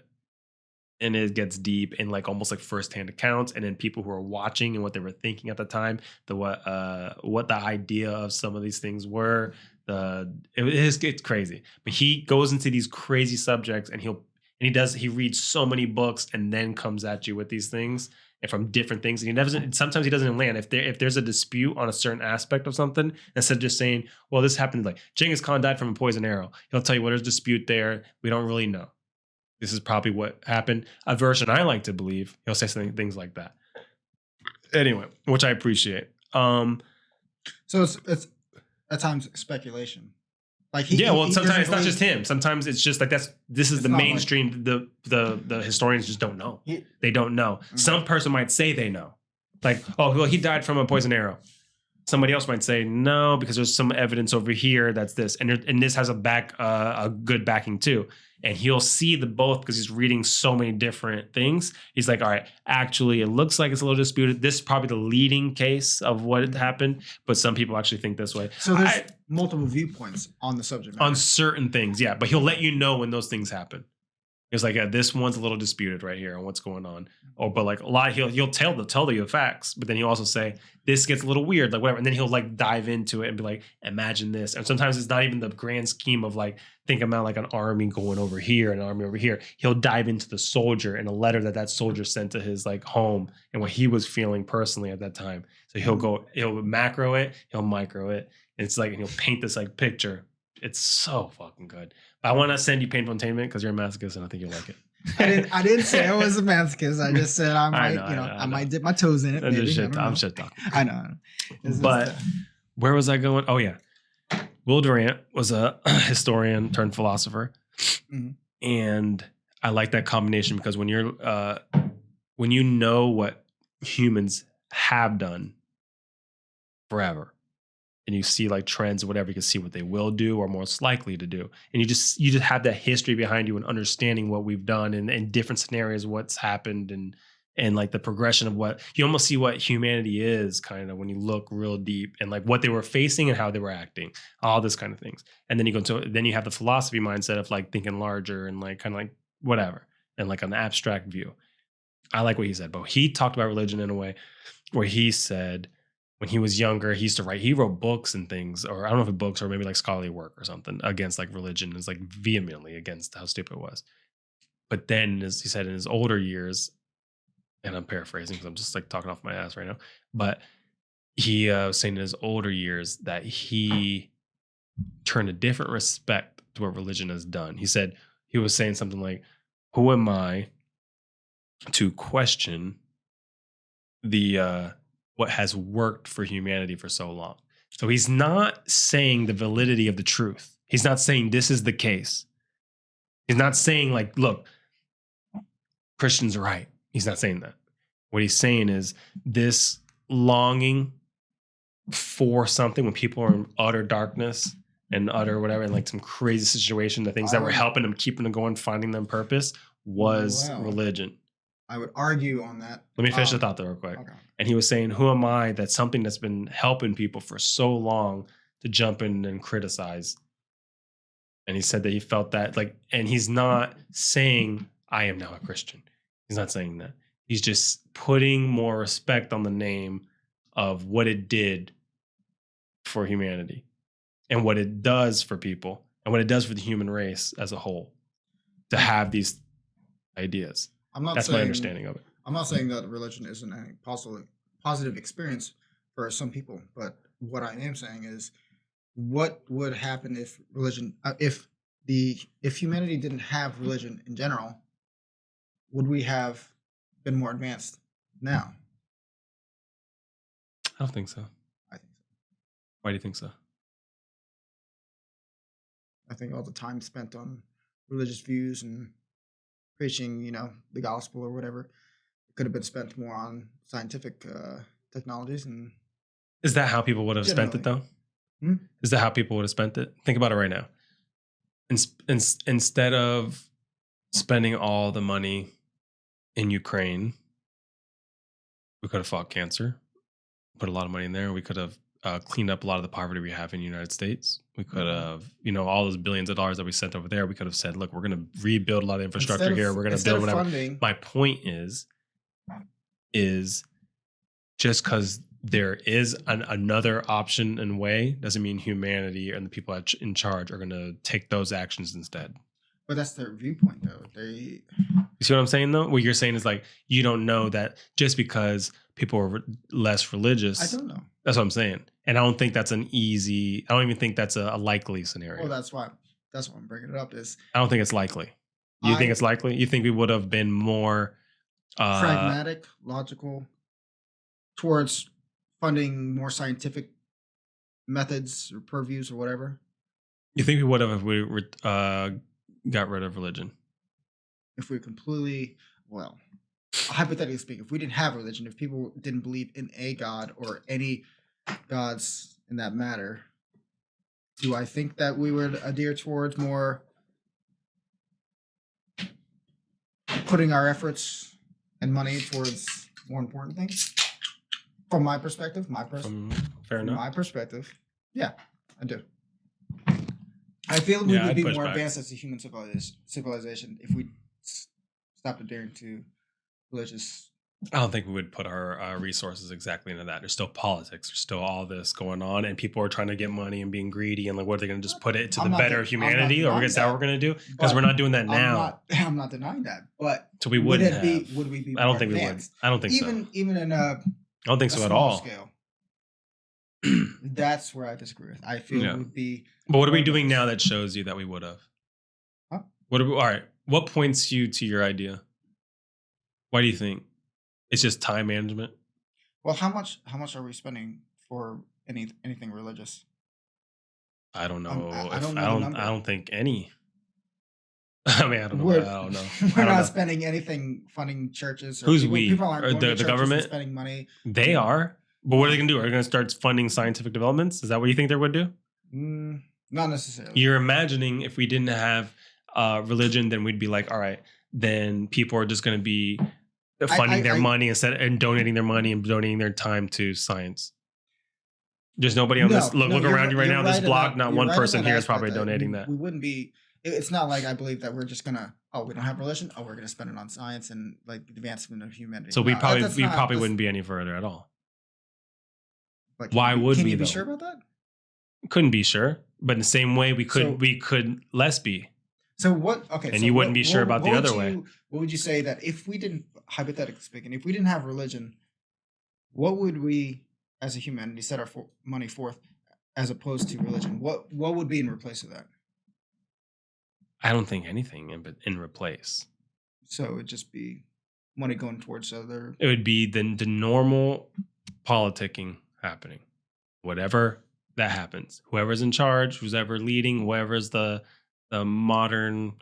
And it gets deep in like almost like firsthand accounts, and then people who are watching and what they were thinking at the time, what the idea of some of these things were. It's crazy. But he goes into these crazy subjects, and he reads so many books and then comes at you with these things and from different things. And sometimes he doesn't land. If there's a dispute on a certain aspect of something, instead of just saying, well, this happened, like Genghis Khan died from a poison arrow, he'll tell you, well, there's a dispute there. We don't really know. This is probably what happened. A version I like to believe, he'll say things like that. Anyway, which I appreciate. So it's at times speculation. Like sometimes it's not just him. Sometimes it's just like this is the mainstream. Like, the historians just don't know. They don't know. Mm-hmm. Some person might say they know. Like, oh, well, he died from a poison arrow. Somebody else might say no because there's some evidence over here that's this, and this has a good backing too. And he'll see the both because he's reading so many different things. He's like, all right, actually, it looks like it's a little disputed. This is probably the leading case of what had happened, but some people actually think this way. So there's multiple viewpoints on the subject matter. On certain things, yeah. But he'll let you know when those things happen. It's like, yeah, this one's a little disputed right here on what's going on. But like a lot, he'll tell you the facts, but then he'll also say this gets a little weird, like whatever. And then he'll like dive into it and be like, imagine this. And sometimes it's not even the grand scheme of like, think about like an army going over here and an army over here. He'll dive into the soldier and a letter that soldier sent to his like home and what he was feeling personally at that time. So he'll macro it, he'll micro it. And it's like, and he'll paint this like picture. It's so fucking good. But I want to send you Painful Entertainment because you're a masochist and I think you'll like it. I didn't say I was a masochist. I just said I might dip my toes in it. I'm shit talking. I know. But where was I going? Oh yeah, Will Durant was a historian turned philosopher, and I like that combination because when you know what humans have done forever. And you see like trends or whatever, you can see what they will do or most likely to do. And you just have that history behind you and understanding what we've done and in different scenarios, what's happened and like the progression of what you almost see what humanity is kind of when you look real deep and like what they were facing and how they were acting, all this kind of things. And then you have the philosophy mindset of like thinking larger and like kind of like whatever and like an abstract view. I like what he said, but he talked about religion in a way where he said, when he was younger, he used to write, he wrote books and things, or I don't know if it books or maybe like scholarly work or something against like religion. It's like vehemently against how stupid it was. But then as he said in his older years, and I'm paraphrasing because I'm just like talking off my ass right now, but he was saying in his older years that he turned a different respect to what religion has done. He said, he was saying something like, who am I to question what has worked for humanity for so long? So he's not saying the validity of the truth. He's not saying this is the case. He's not saying like, look, Christians are right. He's not saying that. What he's saying is this longing for something when people are in utter darkness and utter whatever, and like some crazy situation, the things that were helping them, keeping them going, finding them purpose was religion. I would argue on that. Let me finish the thought though real quick. Okay. And he was saying, who am I that something that's been helping people for so long to jump in and criticize? And he said that he felt that like, and he's not saying I am now a Christian. He's not saying that. He's just putting more respect on the name of what it did for humanity and what it does for people and what it does for the human race as a whole to have these ideas. That's my understanding of it. I'm not saying that religion isn't a positive experience for some people, but what I am saying is, what would happen if religion, if humanity didn't have religion in general? Would we have been more advanced now? I don't think so. I think so. Why do you think so? I think all the time spent on religious views and preaching, the gospel or whatever, it could have been spent more on scientific technologies. And is that how people would have spent it though? Is that how people would have spent it? Think about it right now. Instead of spending all the money in Ukraine, we could have fought cancer, put a lot of money in there. We could have cleaned up a lot of the poverty we have in the United States. We could have, all those billions of dollars that we sent over there. We could have said, look, we're going to rebuild a lot of infrastructure here. We're going to build whatever. My point is just because there is another option and way doesn't mean humanity and the people in charge are going to take those actions instead. But that's their viewpoint, though. You see what I'm saying, though? What you're saying is like, you don't know that just because people are less religious. I don't know. That's what I'm saying. And I don't think that's I don't even think that's a likely scenario. Well, that's why I'm bringing it up is. I don't think it's likely. You think it's likely? You think we would have been more pragmatic, logical towards funding more scientific methods or purviews or whatever? You think we would have if we got rid of religion? If we completely, well, hypothetically speaking, if we didn't have religion, if people didn't believe in a god or any gods in that matter, do I think that we would adhere towards more putting our efforts and money towards more important things? From my perspective, fair enough. My perspective, yeah, I do. I feel we would be more advanced as a human civilization if we stopped adhering to religious. I don't think we would put our resources exactly into that. There's still politics. There's still all this going on, and people are trying to get money and being greedy. And like, what are they going to just put it to the better of humanity, or is that what we're going to do? Because we're not doing that now. I'm not denying that, but so we would we be? I don't think advanced? We would. I don't think so. Even in a. I don't think so at all. Scale. That's where I disagree with. I feel it would be. But what are we doing now that shows you that we would have? Huh? All right. What points you to your idea? Why do you think? It's just time management. Well, how much are we spending for anything religious? I don't know. I don't think any. I mean, I don't know. We're not spending anything funding churches. Who's we? People aren't going to the government spending money. They are. But what are they going to do? Are they going to start funding scientific developments? Is that what you think they would do? Not necessarily. You're imagining if we didn't have religion, then we'd be like, all right, then people are just going to be funding their money and donating their money and donating their time to science. There's nobody on this. Look around you right now. This block, not one person here is probably donating that. We wouldn't be. It's not like I believe that we're just gonna. Oh, we don't have religion. Oh, we're gonna spend it on science and like the advancement of humanity. So we probably wouldn't be any further at all. Like, why would we? Can you be though? sure about that? Couldn't be sure, but in the same way we could less be. So what? Okay, and you wouldn't be sure about the other way. What would you say that if we didn't, hypothetically speaking, if we didn't have religion, what would we, as a humanity, set our money forth as opposed to religion? What would be in replace of that? I don't think anything in replace. So it'd just be money going towards other. It would be the normal politicking happening, whatever that happens. Whoever's in charge, who's ever leading, whoever's the modern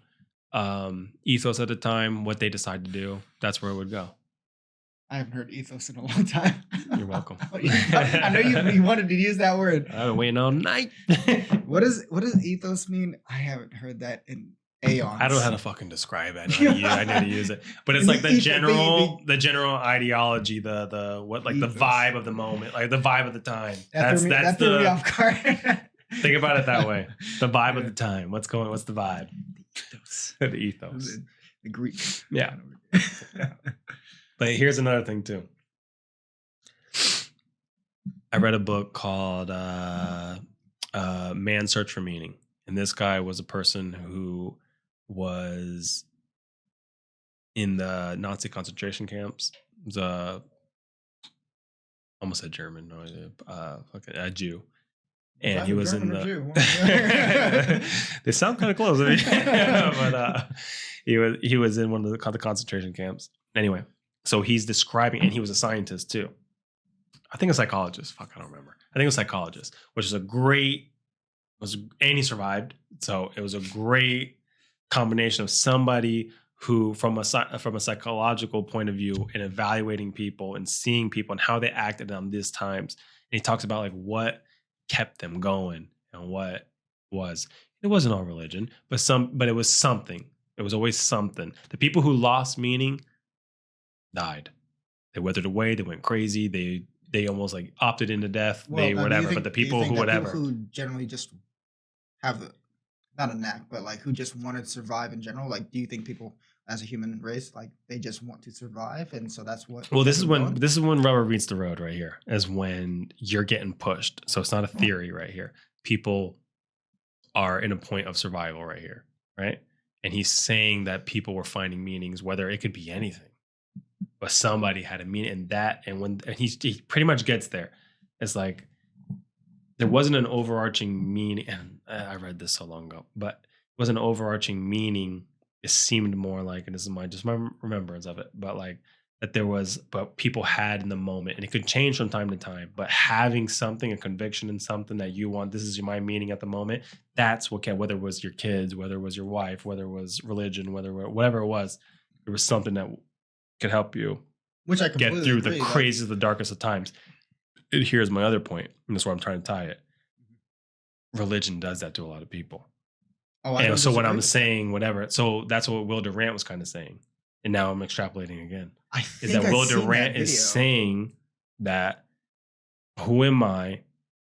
ethos at the time, what they decide to do, that's where it would go. I haven't heard ethos in a long time. You're welcome. I know you wanted to use that word. I've been waiting all night. What does ethos mean? I haven't heard that in aeons. I don't know how to fucking describe it. I know how to use it. But it's like the general ideology, the vibe of the moment, like the vibe of the time. That threw me off guard. Think about it that way. The vibe of the time. What's the vibe? The ethos. The Greek. Yeah. But here's another thing too. I read a book called Man's Search for Meaning. And this guy was a person who was in the Nazi concentration camps. He was almost a German, a Jew. And he was in the. They sound kind of close, but he was in one of the concentration camps. Anyway, so he's describing, and he was a scientist too. I think a psychologist. Fuck, I don't remember. I think a psychologist, which is and he survived. So it was a great combination of somebody who, from a psychological point of view, and evaluating people and seeing people and how they acted on these times. And he talks about like what kept them going and what was. It wasn't all religion, but it was something. It was always something. The people who lost meaning died. They withered away. They went crazy. They they almost like opted into death. Well, They now, whatever. But the do you people think who that whatever. people who generally just have the not a knack, but like who just want to survive in general, like do you think people as a human race, like they just want to survive, and so that's what? Well, kept them going? this is when rubber meets the road right here. Is when you're getting pushed. So it's not a theory right here. People are in a point of survival right here, right? And he's saying that people were finding meanings, whether it could be anything, but somebody had a meaning in that. And he pretty much gets there, it's like there wasn't an overarching meaning. And I read this so long ago, but it wasn't an overarching meaning. It seemed more like, and this is my remembrance of it, but like that there was, but people had in the moment, and it could change from time to time. But having something, a conviction in something that you want, this is my meaning at the moment. That's what whether it was your kids, whether it was your wife, whether it was religion, whatever it was, there was something that could help you Which I get completely through agree, the craziest, the darkest of times. And here's my other point, and that's where I'm trying to tie it. Religion does that to a lot of people. Oh, And so when I'm saying whatever, so that's what Will Durant was kind of saying. And now I'm extrapolating again. Is that Will Durant is saying that who am I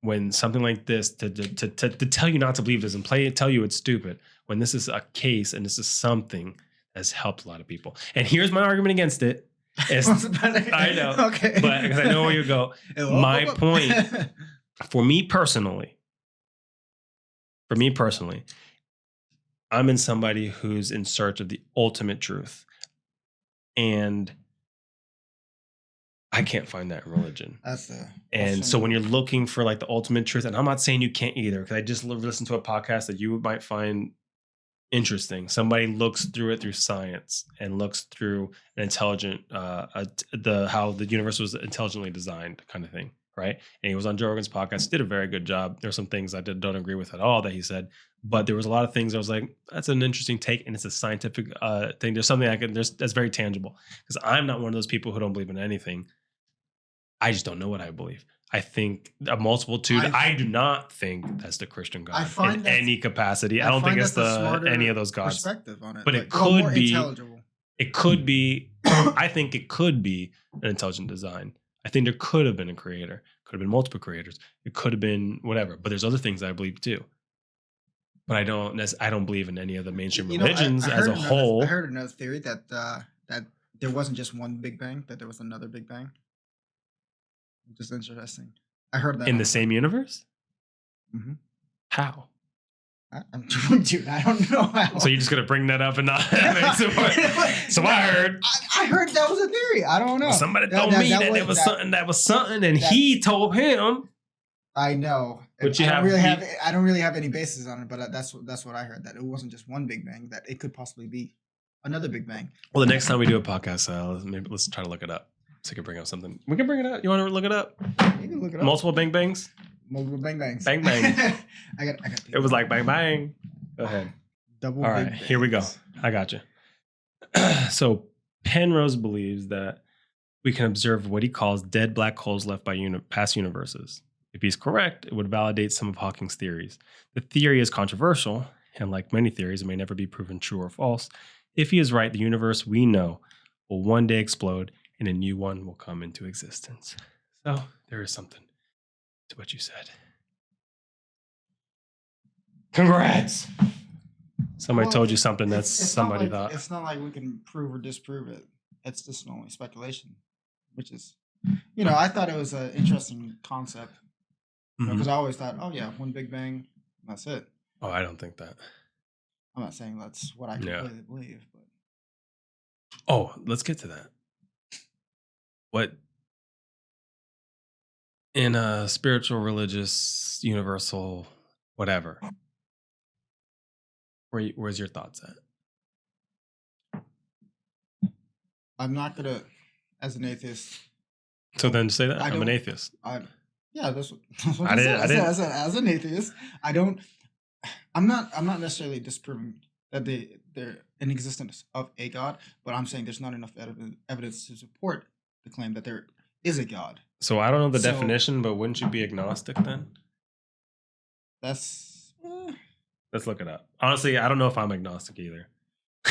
when something like this to tell you not to believe this and tell you it's stupid, when this is a case and this is something that's helped a lot of people. And here's my argument against it. I know. Okay. But because I know where you go. My point, for me personally, I'm in somebody who's in search of the ultimate truth. And I can't find that in religion. And so when you're looking for like the ultimate truth, and I'm not saying you can't either, because I just listened to a podcast that you might find interesting. Somebody looks through it through science and looks through an intelligent, how the universe was intelligently designed kind of thing. Right. And he was on Joe Rogan's podcast, did a very good job. There's some things I don't agree with at all that he said, but there was a lot of things I was like, that's an interesting take. And it's a scientific thing. There's something that's very tangible, because I'm not one of those people who don't believe in anything. I just don't know what I believe. I think a multitude. I do not think that's the Christian God in any capacity. I don't think it's any of those gods. Perspective on it, but it could be. It could be. I think it could be an intelligent design. I think there could have been a creator. Could have been multiple creators. It could have been whatever. But there's other things I believe too. But I don't believe in any of the mainstream religions as a whole. I heard another theory that that there wasn't just one Big Bang, that there was another Big Bang. Just interesting. I heard that in the same universe. Mm-hmm. How? Dude, I don't know how. So you're just gonna bring that up and not make some more? So I heard that was a theory. I don't know. Well, somebody told me that there was something, and he told him. I know, but I don't really have any basis on it, but that's what I heard, that it wasn't just one Big Bang, that it could possibly be another Big Bang. Well, the next time we do a podcast, let's try to look it up. So we can bring up something. We can bring it up. You want to look it up? You can look it up. Multiple Bang Bangs. Multiple Bang Bangs. Bang Bang. I got. It was like bang bang. Go ahead. Double. All right, Big here we go. I got you. So Penrose believes that we can observe what he calls dead black holes left by past universes. If he's correct, it would validate some of Hawking's theories. The theory is controversial, and like many theories, it may never be proven true or false. If he is right, the universe we know will one day explode, and a new one will come into existence. So there is something to what you said. Congrats! Somebody told you something that somebody thought. It's not like we can prove or disprove it. It's just only speculation, which is, I thought it was an interesting concept. Because I always thought, oh yeah, one Big Bang, that's it. Oh, I don't think that. I'm not saying that's what I completely believe, but. Oh, let's get to that. What in a spiritual, religious, universal, whatever, where's your thoughts at? I'm not gonna, as an atheist. So then say that I'm an atheist. That's what I did. As an atheist, I'm not necessarily disproving that they're in existence of a God, but I'm saying there's not enough evidence to support the claim that there is a God. So I don't know the definition, but wouldn't you be agnostic then? Let's look it up. Honestly, I don't know if I'm agnostic either.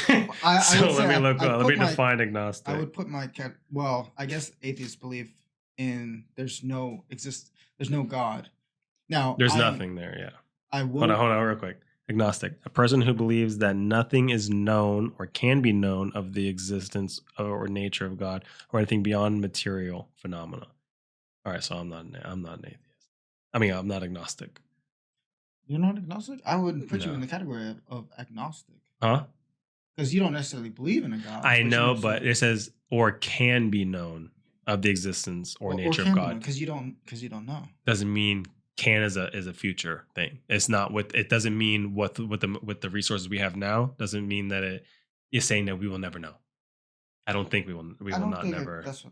Let me define agnostic. I would put I guess atheists believe and there's no God. Now, There's nothing there. Yeah. I will. Hold on, real quick. Agnostic, a person who believes that nothing is known or can be known of the existence or nature of God or anything beyond material phenomena. All right, so I'm not an atheist. I mean, I'm not agnostic. You're not agnostic? I wouldn't put you No. in the category of agnostic. Huh? Because you don't necessarily believe in a God. I but know, you but it says or can be known of the existence or nature of God. Because you don't know. Doesn't mean can is a future thing. It's not what it doesn't mean with the resources we have now. Doesn't mean that it is saying that we will never know. I don't think we will not never. Is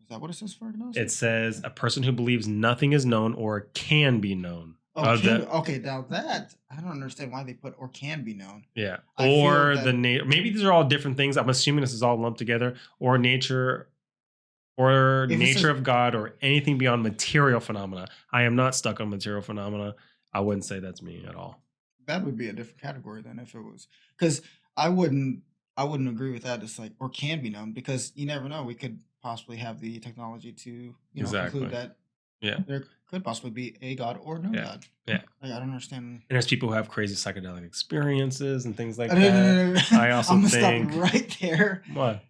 that what it says for agnostic? It says a person who believes nothing is known or can be known. Okay, now that I don't understand why they put or can be known. Yeah, or maybe these are all different things. I'm assuming this is all lumped together. Or nature, or nature of God, or anything beyond material phenomena. I am not stuck on material phenomena. I wouldn't say that's me at all. That would be a different category than if it was, because I wouldn't agree with that. It's like or can be known, because you never know. We could possibly have the technology to conclude that there could possibly be a God or no God. Yeah. Like, I don't understand. And there's people who have crazy psychedelic experiences and things like that. No. I also I'm gonna think stop right there. What?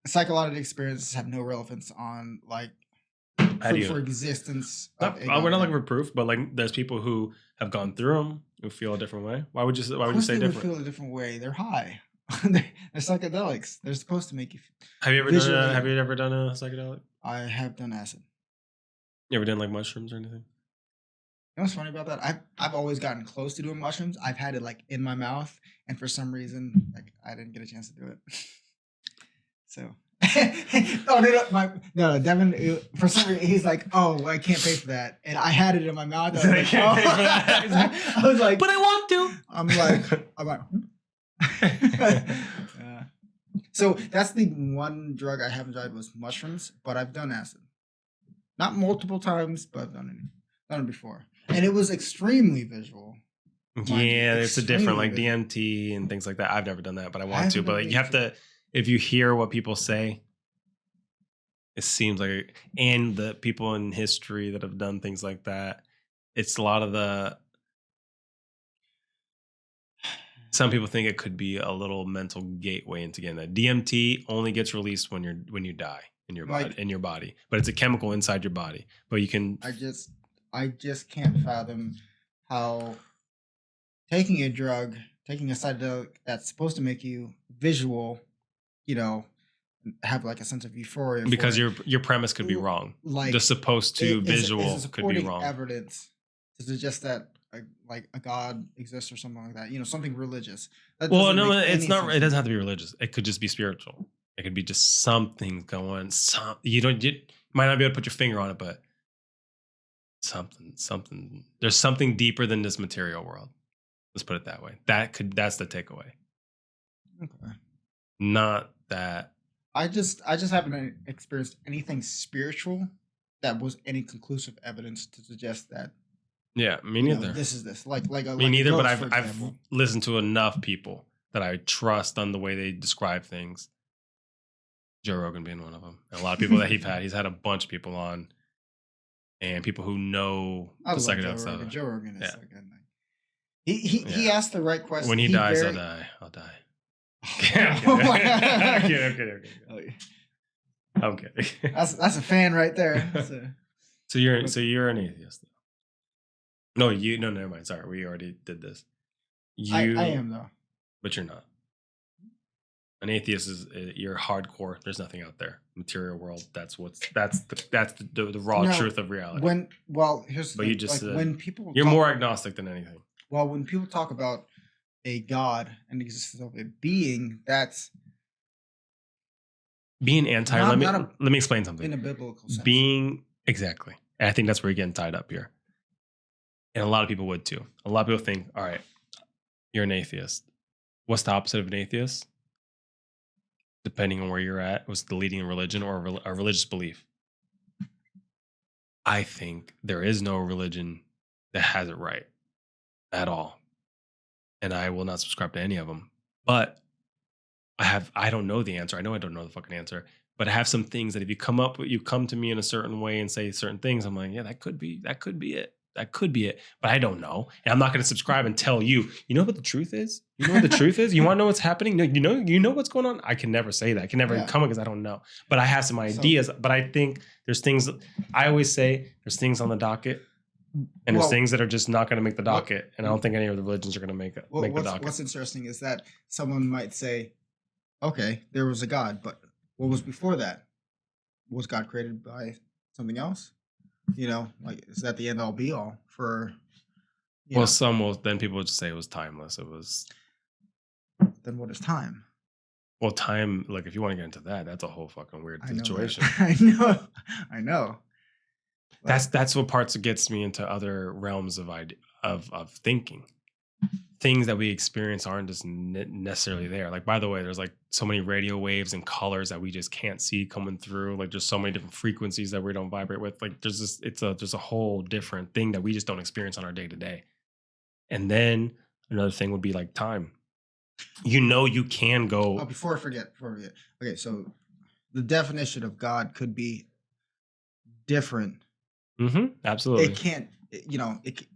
Psychological experiences have no relevance on like for existence. We're not looking for proof, but like there's people who have gone through them who feel a different way. Why would you say different? Feel a different way. They're high. They're psychedelics. They're supposed to make you. Have you ever done a psychedelic? I have done acid. You ever done like mushrooms or anything? You know what's funny about that? I've always gotten close to doing mushrooms. I've had it like in my mouth, and for some reason, like I didn't get a chance to do it. So, no, Devon. For some reason, he's like, "Oh, I can't pay for that," and I had it in my mouth. I was like, "Oh." I was like, "But I want to." I'm like. So that's the one drug I haven't tried was mushrooms, but I've done acid. Not multiple times, but I've done it before, and it was extremely visual. Yeah, it's a different like DMT and things like that. I've never done that, but I want to. But like, you have to. If you hear what people say, it seems like, and the people in history that have done things like that, it's a lot of the. Some people think it could be a little mental gateway into getting that. DMT only gets released when you die in your body, but it's a chemical inside your body. But you can. I just can't fathom how taking a psychedelic that's supposed to make you visual, have like a sense of euphoria. Because your premise could be wrong. Like the supposed to visual could be wrong. Evidence to suggest that like a God exists or something like that. Something religious. Well, no, it's not. It doesn't have to be religious. It could just be spiritual. It could be just something going. You might not be able to put your finger on it, but something. There's something deeper than this material world. Let's put it that way. That's the takeaway. Okay. Not that. I just haven't experienced anything spiritual that was any conclusive evidence to suggest that. Yeah, me neither. This is this. Like me neither. But I've listened to enough people that I trust on the way they describe things. Joe Rogan being one of them. And a lot of people that he's had a bunch of people on, and people who know the psychedelic stuff. Joe Rogan is so good. He asked the right question. When he dies, I'll die. I'm kidding. That's a fan right there. So you're an atheist. No, never mind. Sorry, we already did this. I am though. But you're not. An atheist is you're hardcore. There's nothing out there. Material world. That's the raw truth of reality. Here's the thing. You just when people you're more agnostic than anything. Well, when people talk about a God and the existence of a being, that's being anti. Let me explain something. In a biblical sense. Being exactly. And I think that's where you're getting tied up here. And a lot of people would too. A lot of people think, all right, you're an atheist. What's the opposite of an atheist? Depending on where you're at, was the leading religion or a religious belief? I think there is no religion that has it right at all. And I will not subscribe to any of them. But I don't know the answer. I know I don't know the fucking answer. But I have some things that if you come to me in a certain way and say certain things, I'm like, yeah, that could be it. That could be it. But I don't know. And I'm not going to subscribe and tell you, you know what the truth is? You know what the truth is? You want to know what's happening? No, you know what's going on? I can never say that. I can never come because I don't know. But I have some ideas. But I think there's things, I always say there's things on the docket and there's things that are just not going to make the docket. And I don't think any of the religions are going to make the docket. What's interesting is that someone might say, okay, there was a God, but what was before that? Was God created by something else? You know, like, is that the end all be all for? Well, then people would just say it was timeless. It was. Then what is time? Well, time, like, if you want to get into that, that's a whole fucking weird situation. I know. That's what parts gets me into other realms of thinking. Things that we experience aren't just necessarily there. Like, by the way, there's like so many radio waves and colors that we just can't see coming through. Like, there's so many different frequencies that we don't vibrate with. Like, there's a whole different thing that we just don't experience on our day to day. And then another thing would be like time. You can go. Oh, before I forget. Okay, so the definition of God could be different. Mm-hmm. Absolutely. It can't.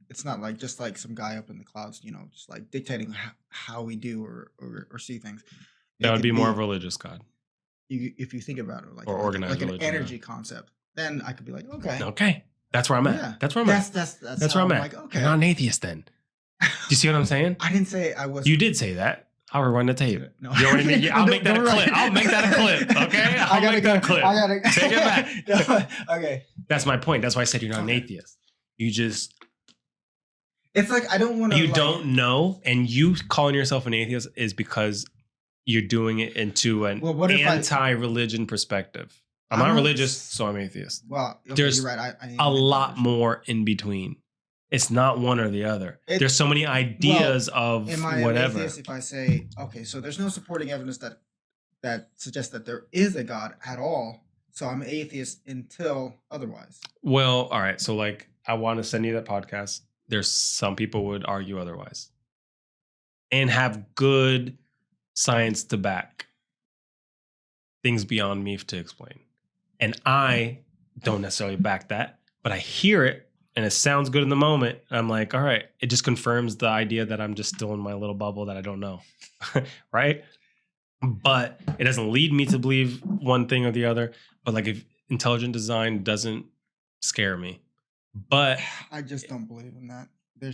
It's not like just like some guy up in the clouds, just like dictating how we do or see things. That would be more of a religious God. If you think about it, like organized like an energy concept, then I could be like, okay, that's where I'm at. Yeah. That's where I'm at. That's where I'm at. Like, okay, you're not an atheist then. Do you see what I'm saying? I didn't say I was. You did say that. I'll rewind the tape. No. You know what I mean? I'll make that a clip. I'll make that a clip. Okay, I'll make that a clip. I gotta take it back. Okay, that's my point. That's why I said you're not an atheist. You just. It's like I don't want to. You don't know, and you calling yourself an atheist is because you're doing it into an anti-religion perspective. I'm not religious, so I'm atheist. Well, there's you're right. a lot more in between. It's not one or the other. There's so many ideas of am I whatever. An atheist if I say, okay, so there's no supporting evidence that suggests that there is a God at all, so I'm an atheist until otherwise. Well, all right. So like, I want to send you that podcast. There's some people would argue otherwise and have good science to back things beyond me to explain. And I don't necessarily back that, but I hear it and it sounds good in the moment. I'm like, all right, it just confirms the idea that I'm just still in my little bubble that I don't know. Right. But it doesn't lead me to believe one thing or the other. But like, if intelligent design doesn't scare me. But I just don't believe in that. You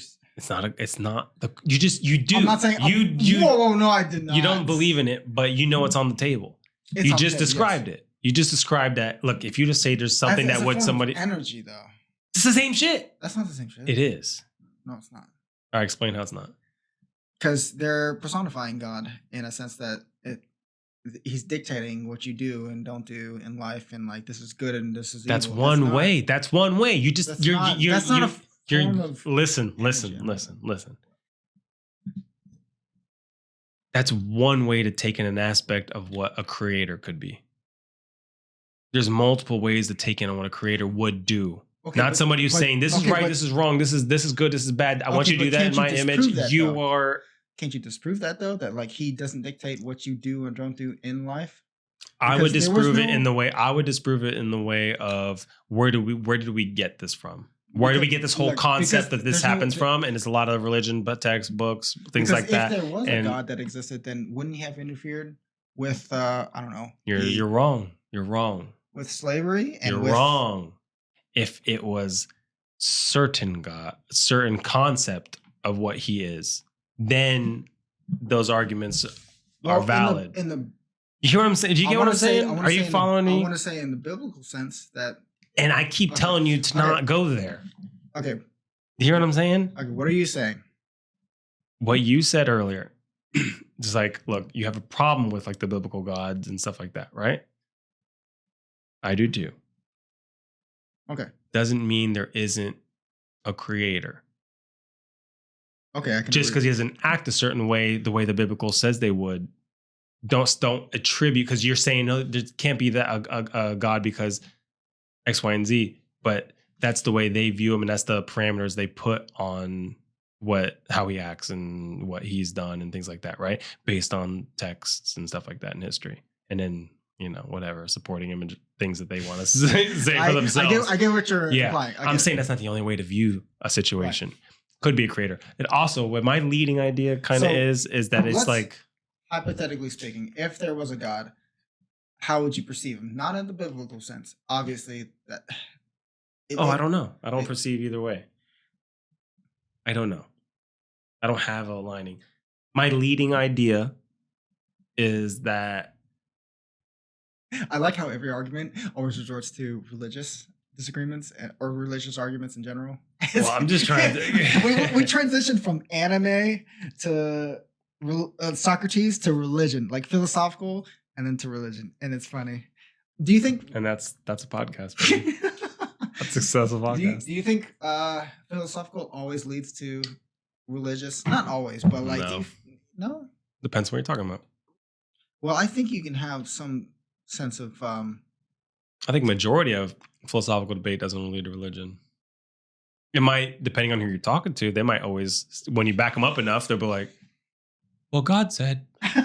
do. I'm not saying whoa, no, I did not. You don't believe in it, but you know it's on the table. You just described it. You just described that. Look, if you just say there's something that would somebody energy though. It's the same shit. That's not the same shit. It is. No, it's not. All right, explain how it's not. Because they're personifying God in a sense that he's dictating what you do and don't do in life, and like this is good and this is evil. That's one way. That's one way. You just that's not a form of listen. That's one way to take in an aspect of what a creator could be. There's multiple ways to take in on what a creator would do. Okay, not somebody who's saying this is right, this is wrong, this is good, this is bad. I want you to do that in my image. Can't you disprove that though? That like he doesn't dictate what you do and don't do in life? I would disprove it in the way of where did we get this from? Where do we get this whole concept that this happens from? And it's a lot of religion, but textbooks, things like that. If there was a God that existed, then wouldn't he have interfered with I don't know? You're wrong. You're wrong. With slavery? And you're wrong. If it was certain concept of what he is, then those arguments are valid. You hear what I'm saying? Do you get what I'm saying? Are you following me? I want to say in the biblical sense that. And I keep telling you to not go there. Okay. You hear what I'm saying? Okay. What are you saying? What you said earlier. Just like, look, you have a problem with like the biblical gods and stuff like that, right? I do too. Okay. Doesn't mean there isn't a creator. Okay, I can just because he doesn't act a certain way, the way the biblical says they would, don't attribute, because you're saying no, there can't be that a God because X, Y, and Z, but that's the way they view him, and that's the parameters they put on how he acts and what he's done and things like that, right? Based on texts and stuff like that in history. And then, whatever, supporting image things that they want to say for themselves. I get what you're implying. I'm saying that's not the only way to view a situation. Right. Could be a creator. And also, what my leading idea kind of is that it's like, hypothetically speaking, if there was a God, how would you perceive him? Not in the biblical sense, obviously. I don't know. I don't perceive either way. I don't know. I don't have a lining. My leading idea is that I like how every argument always resorts to religious disagreements or religious arguments in general. Well, I'm just trying to. we transitioned from anime to Socrates to religion, like philosophical, and then to religion, and it's funny. Do you think? And that's a podcast. That's a successful podcast. Do you think philosophical always leads to religious? Not always, but like no. Depends what you're talking about. Well, I think you can have some sense of. I think majority of philosophical debate doesn't lead to religion. It might, depending on who you're talking to, they might always, when you back them up enough, they'll be like, "Well, God said." But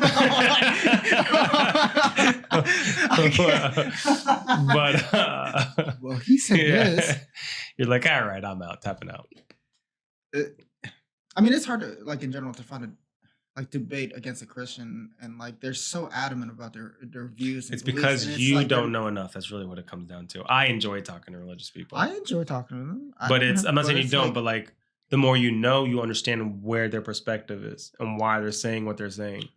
well, he said this. You're like, all right, I'm out, tapping out. I mean, it's hard to, like, in general, to find a debate against a Christian, and like they're so adamant about their views. It's because you don't know enough. That's really what it comes down to. I enjoy talking to religious people. I enjoy talking to them, but I'm not saying you don't. But like, the more you know, you understand where their perspective is and why they're saying what they're saying,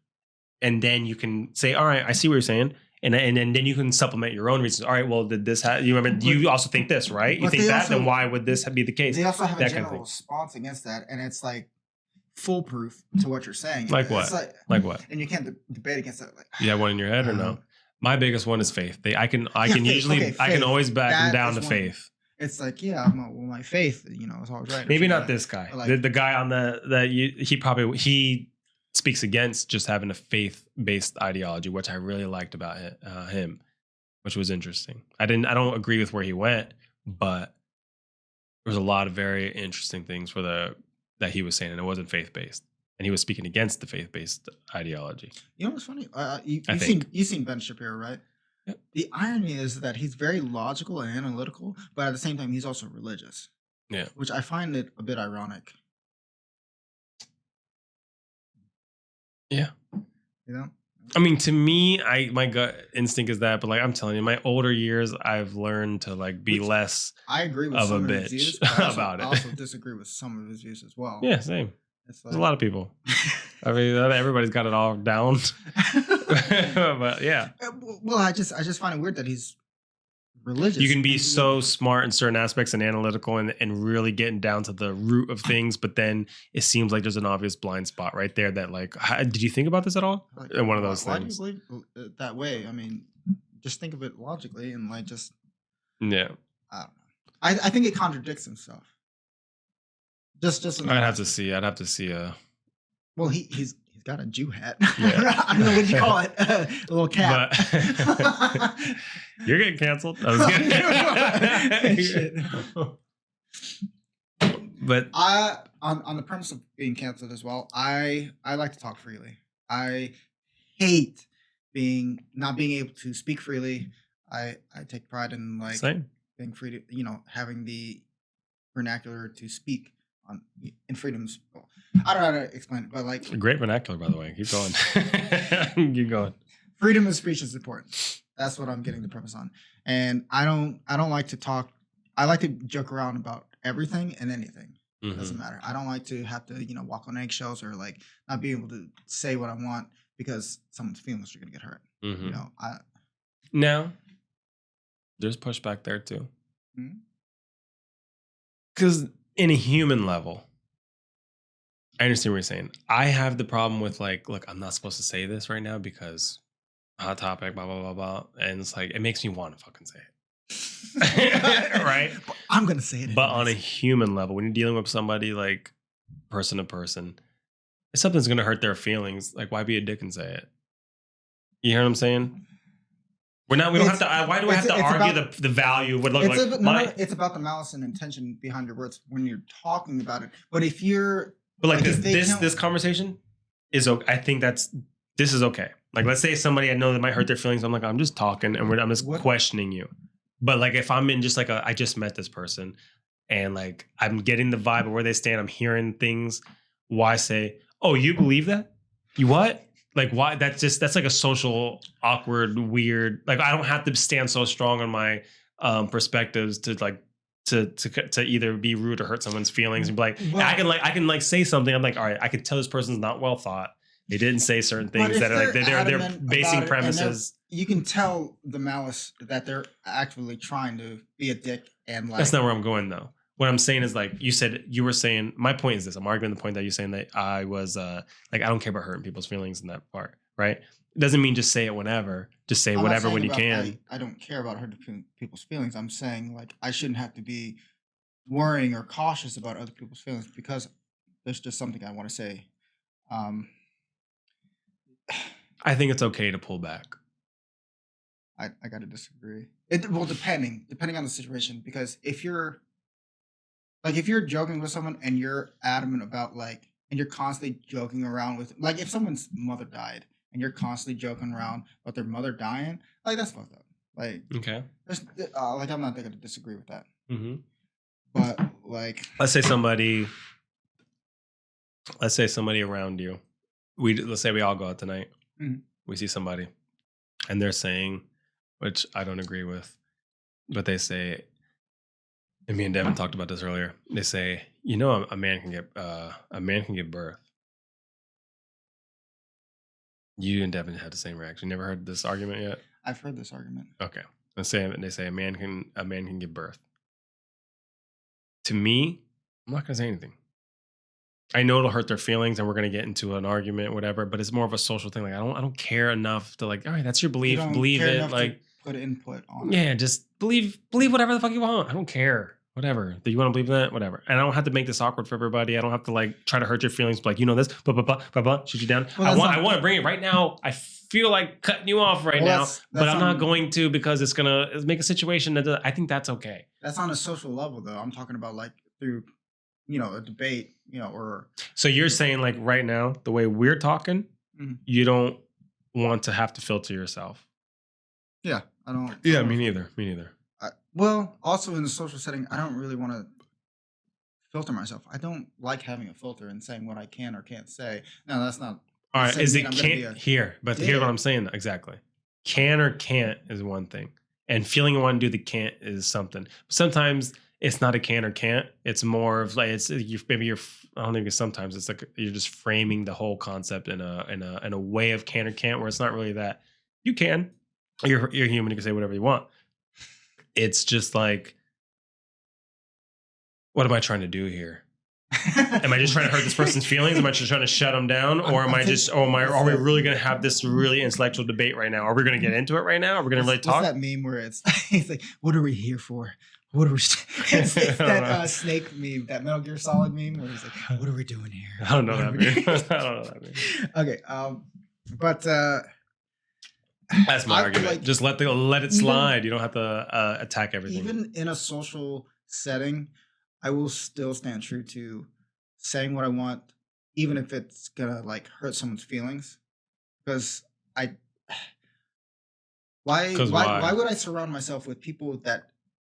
and then you can say, "All right, I see what you're saying." And then you can supplement your own reasons. All right, well, did this you remember? You also think this, right? You think that, then why would this be the case? They also have a general response against that, and it's like foolproof to what you're saying. Like what? Like what? And you can't debate against that. Like, you have one in your head or no? My biggest one is faith. I can always back them down to faith. It's like, well, my faith, is always right. Maybe not this guy. Like, the guy on he speaks against just having a faith-based ideology, which I really liked about him, which was interesting. I don't agree with where he went, but there was a lot of very interesting things that he was saying, and it wasn't faith-based. And he was speaking against the faith-based ideology. You know what's funny? You've seen Ben Shapiro, right? Yep. The irony is that he's very logical and analytical, but at the same time, he's also religious. Yeah. Which I find it a bit ironic. Yeah. I mean, to me, my gut instinct is that, but like I'm telling you, my older years, I've learned to like be less. I agree with some of his views about it. I also disagree with some of his views as well. Yeah, same. There's a lot of people. I mean, everybody's got it all down. But yeah. Well, I just find it weird that he's religious. You can be so smart in certain aspects and analytical and really getting down to the root of things, but then it seems like there's an obvious blind spot right there that like, did you think about this at all? Like, one of those things. Why do you believe that way? I mean, just think of it logically and like just. Yeah. I don't know. I think it contradicts himself. Just. I'd have to see. Well, he's got a Jew hat. Yeah. I don't know what you call it. A little cap. But you're getting canceled. I was kidding. But on the premise of being canceled as well, I like to talk freely. I hate not being able to speak freely. I take pride in like being free to having the vernacular to speak in freedoms. I don't know how to explain it, but like great vernacular, by the way. Keep going. Keep going. Freedom of speech is important. That's what I'm getting the premise on. And I don't like to talk. I like to joke around about everything and anything. Mm-hmm. It doesn't matter. I don't like to have to walk on eggshells or like not be able to say what I want because someone's feelings are gonna get hurt. Mm-hmm. Now there's pushback there too. Because in a human level, I understand what you're saying. I have the problem with like, look, I'm not supposed to say this right now because hot topic, blah, blah, blah, blah. And it's like, it makes me want to fucking say it. Right? But I'm going to say it. But on a human level, when you're dealing with somebody like person to person, if something's going to hurt their feelings, like why be a dick and say it? You hear what I'm saying? We don't have to. Why do I have to argue the value? What look like? It's about the malice and intention behind your words when you're talking about it. But if you're, this conversation is. I think that's this is okay. Like, let's say somebody I know that might hurt their feelings. I'm like, I'm just talking and I'm just What- questioning you. But like, if I'm in just like I just met this person and like, I'm getting the vibe of where they stand, I'm hearing things. Why say, oh, you believe that? You what? Like, why? That's like a social, awkward, weird. Like, I don't have to stand so strong on my perspectives to like to either be rude or hurt someone's feelings and be like, Well- I can say something. I'm like, all right, I can tell this person's not well thought. They didn't say certain But things if that are like they're adamant basing about it and premises. you can tell the malice that they're actually trying to be a dick and like. That's not where I'm going though. What I'm saying is like you were saying. My point is this. I'm arguing the point that you're saying that I was like I don't care about hurting people's feelings in that part, right? It doesn't mean just say it whenever. Just say I'm not whatever saying when you about can. I don't care about hurting people's feelings. I'm saying like I shouldn't have to be worrying or cautious about other people's feelings because there's just something I want to say. I think it's okay to pull back. I gotta disagree. Well, depending on the situation, because if you're joking with someone and you're adamant about like, and you're constantly joking around with, like, if someone's mother died and you're constantly joking around about their mother dying, like that's fucked up. Like, Okay. like I'm not gonna disagree with that. Mm-hmm. But like, Let's say somebody around you. Let's say we all go out tonight. Mhm. We see somebody, and they're saying, which I don't agree with, but they say, and me and Devon talked about this earlier. They say, you know, a man can give birth. You and Devon had the same reaction. Never heard this argument yet? I've heard this argument. Okay. They say a man can give birth. To me, I'm not gonna say anything. I know it'll hurt their feelings and we're gonna get into an argument, whatever, but it's more of a social thing. Like I don't care enough to like, all right, that's your belief, You don't believe care it. enough to Like put input on it. yeah, just believe whatever the fuck you want. I don't care. Whatever. Do you want to believe that? Whatever. And I don't have to make this awkward for everybody. I don't have to like try to hurt your feelings. Like, you know this, blah, blah, blah, blah, blah, shoot you down. Well, I want to bring it right now. I feel like cutting you off right now, but I'm not going to because it's going to make a situation that I think that's okay. That's on a social level though. I'm talking about like through, a debate, or. So you're saying like right now, the way we're talking, you don't want to have to filter yourself. Yeah, I don't. Yeah, me neither. Well, also in the social setting, I don't really want to filter myself. I don't like having a filter and saying what I can or can't say. No, that's not. All right, is it I'm can't here? But here's what I'm saying. Exactly. Can or can't is one thing, and feeling you want to do the can't is something. Sometimes it's not a can or can't. It's more of like I don't think it's sometimes it's like you're just framing the whole concept in a way of can or can't where it's not really that you can. You're human. You can say whatever you want. It's just like, what am I trying to do here? Am I just trying to hurt this person's feelings? Am I just trying to shut them down? Or are we really going to have this really intellectual debate right now? Are we going to get into it right now? Are we going to really talk? What's that meme where it's like, what are we here for? What are we? It's that snake meme, that Metal Gear Solid meme where he's like, what are we doing here? I don't know that meme. I don't know that meme. Okay. But that's my argument. Like, just let it slide. You don't have to attack everything. Even in a social setting, I will still stand true to saying what I want, even if it's gonna like hurt someone's feelings. Because why would I surround myself with people that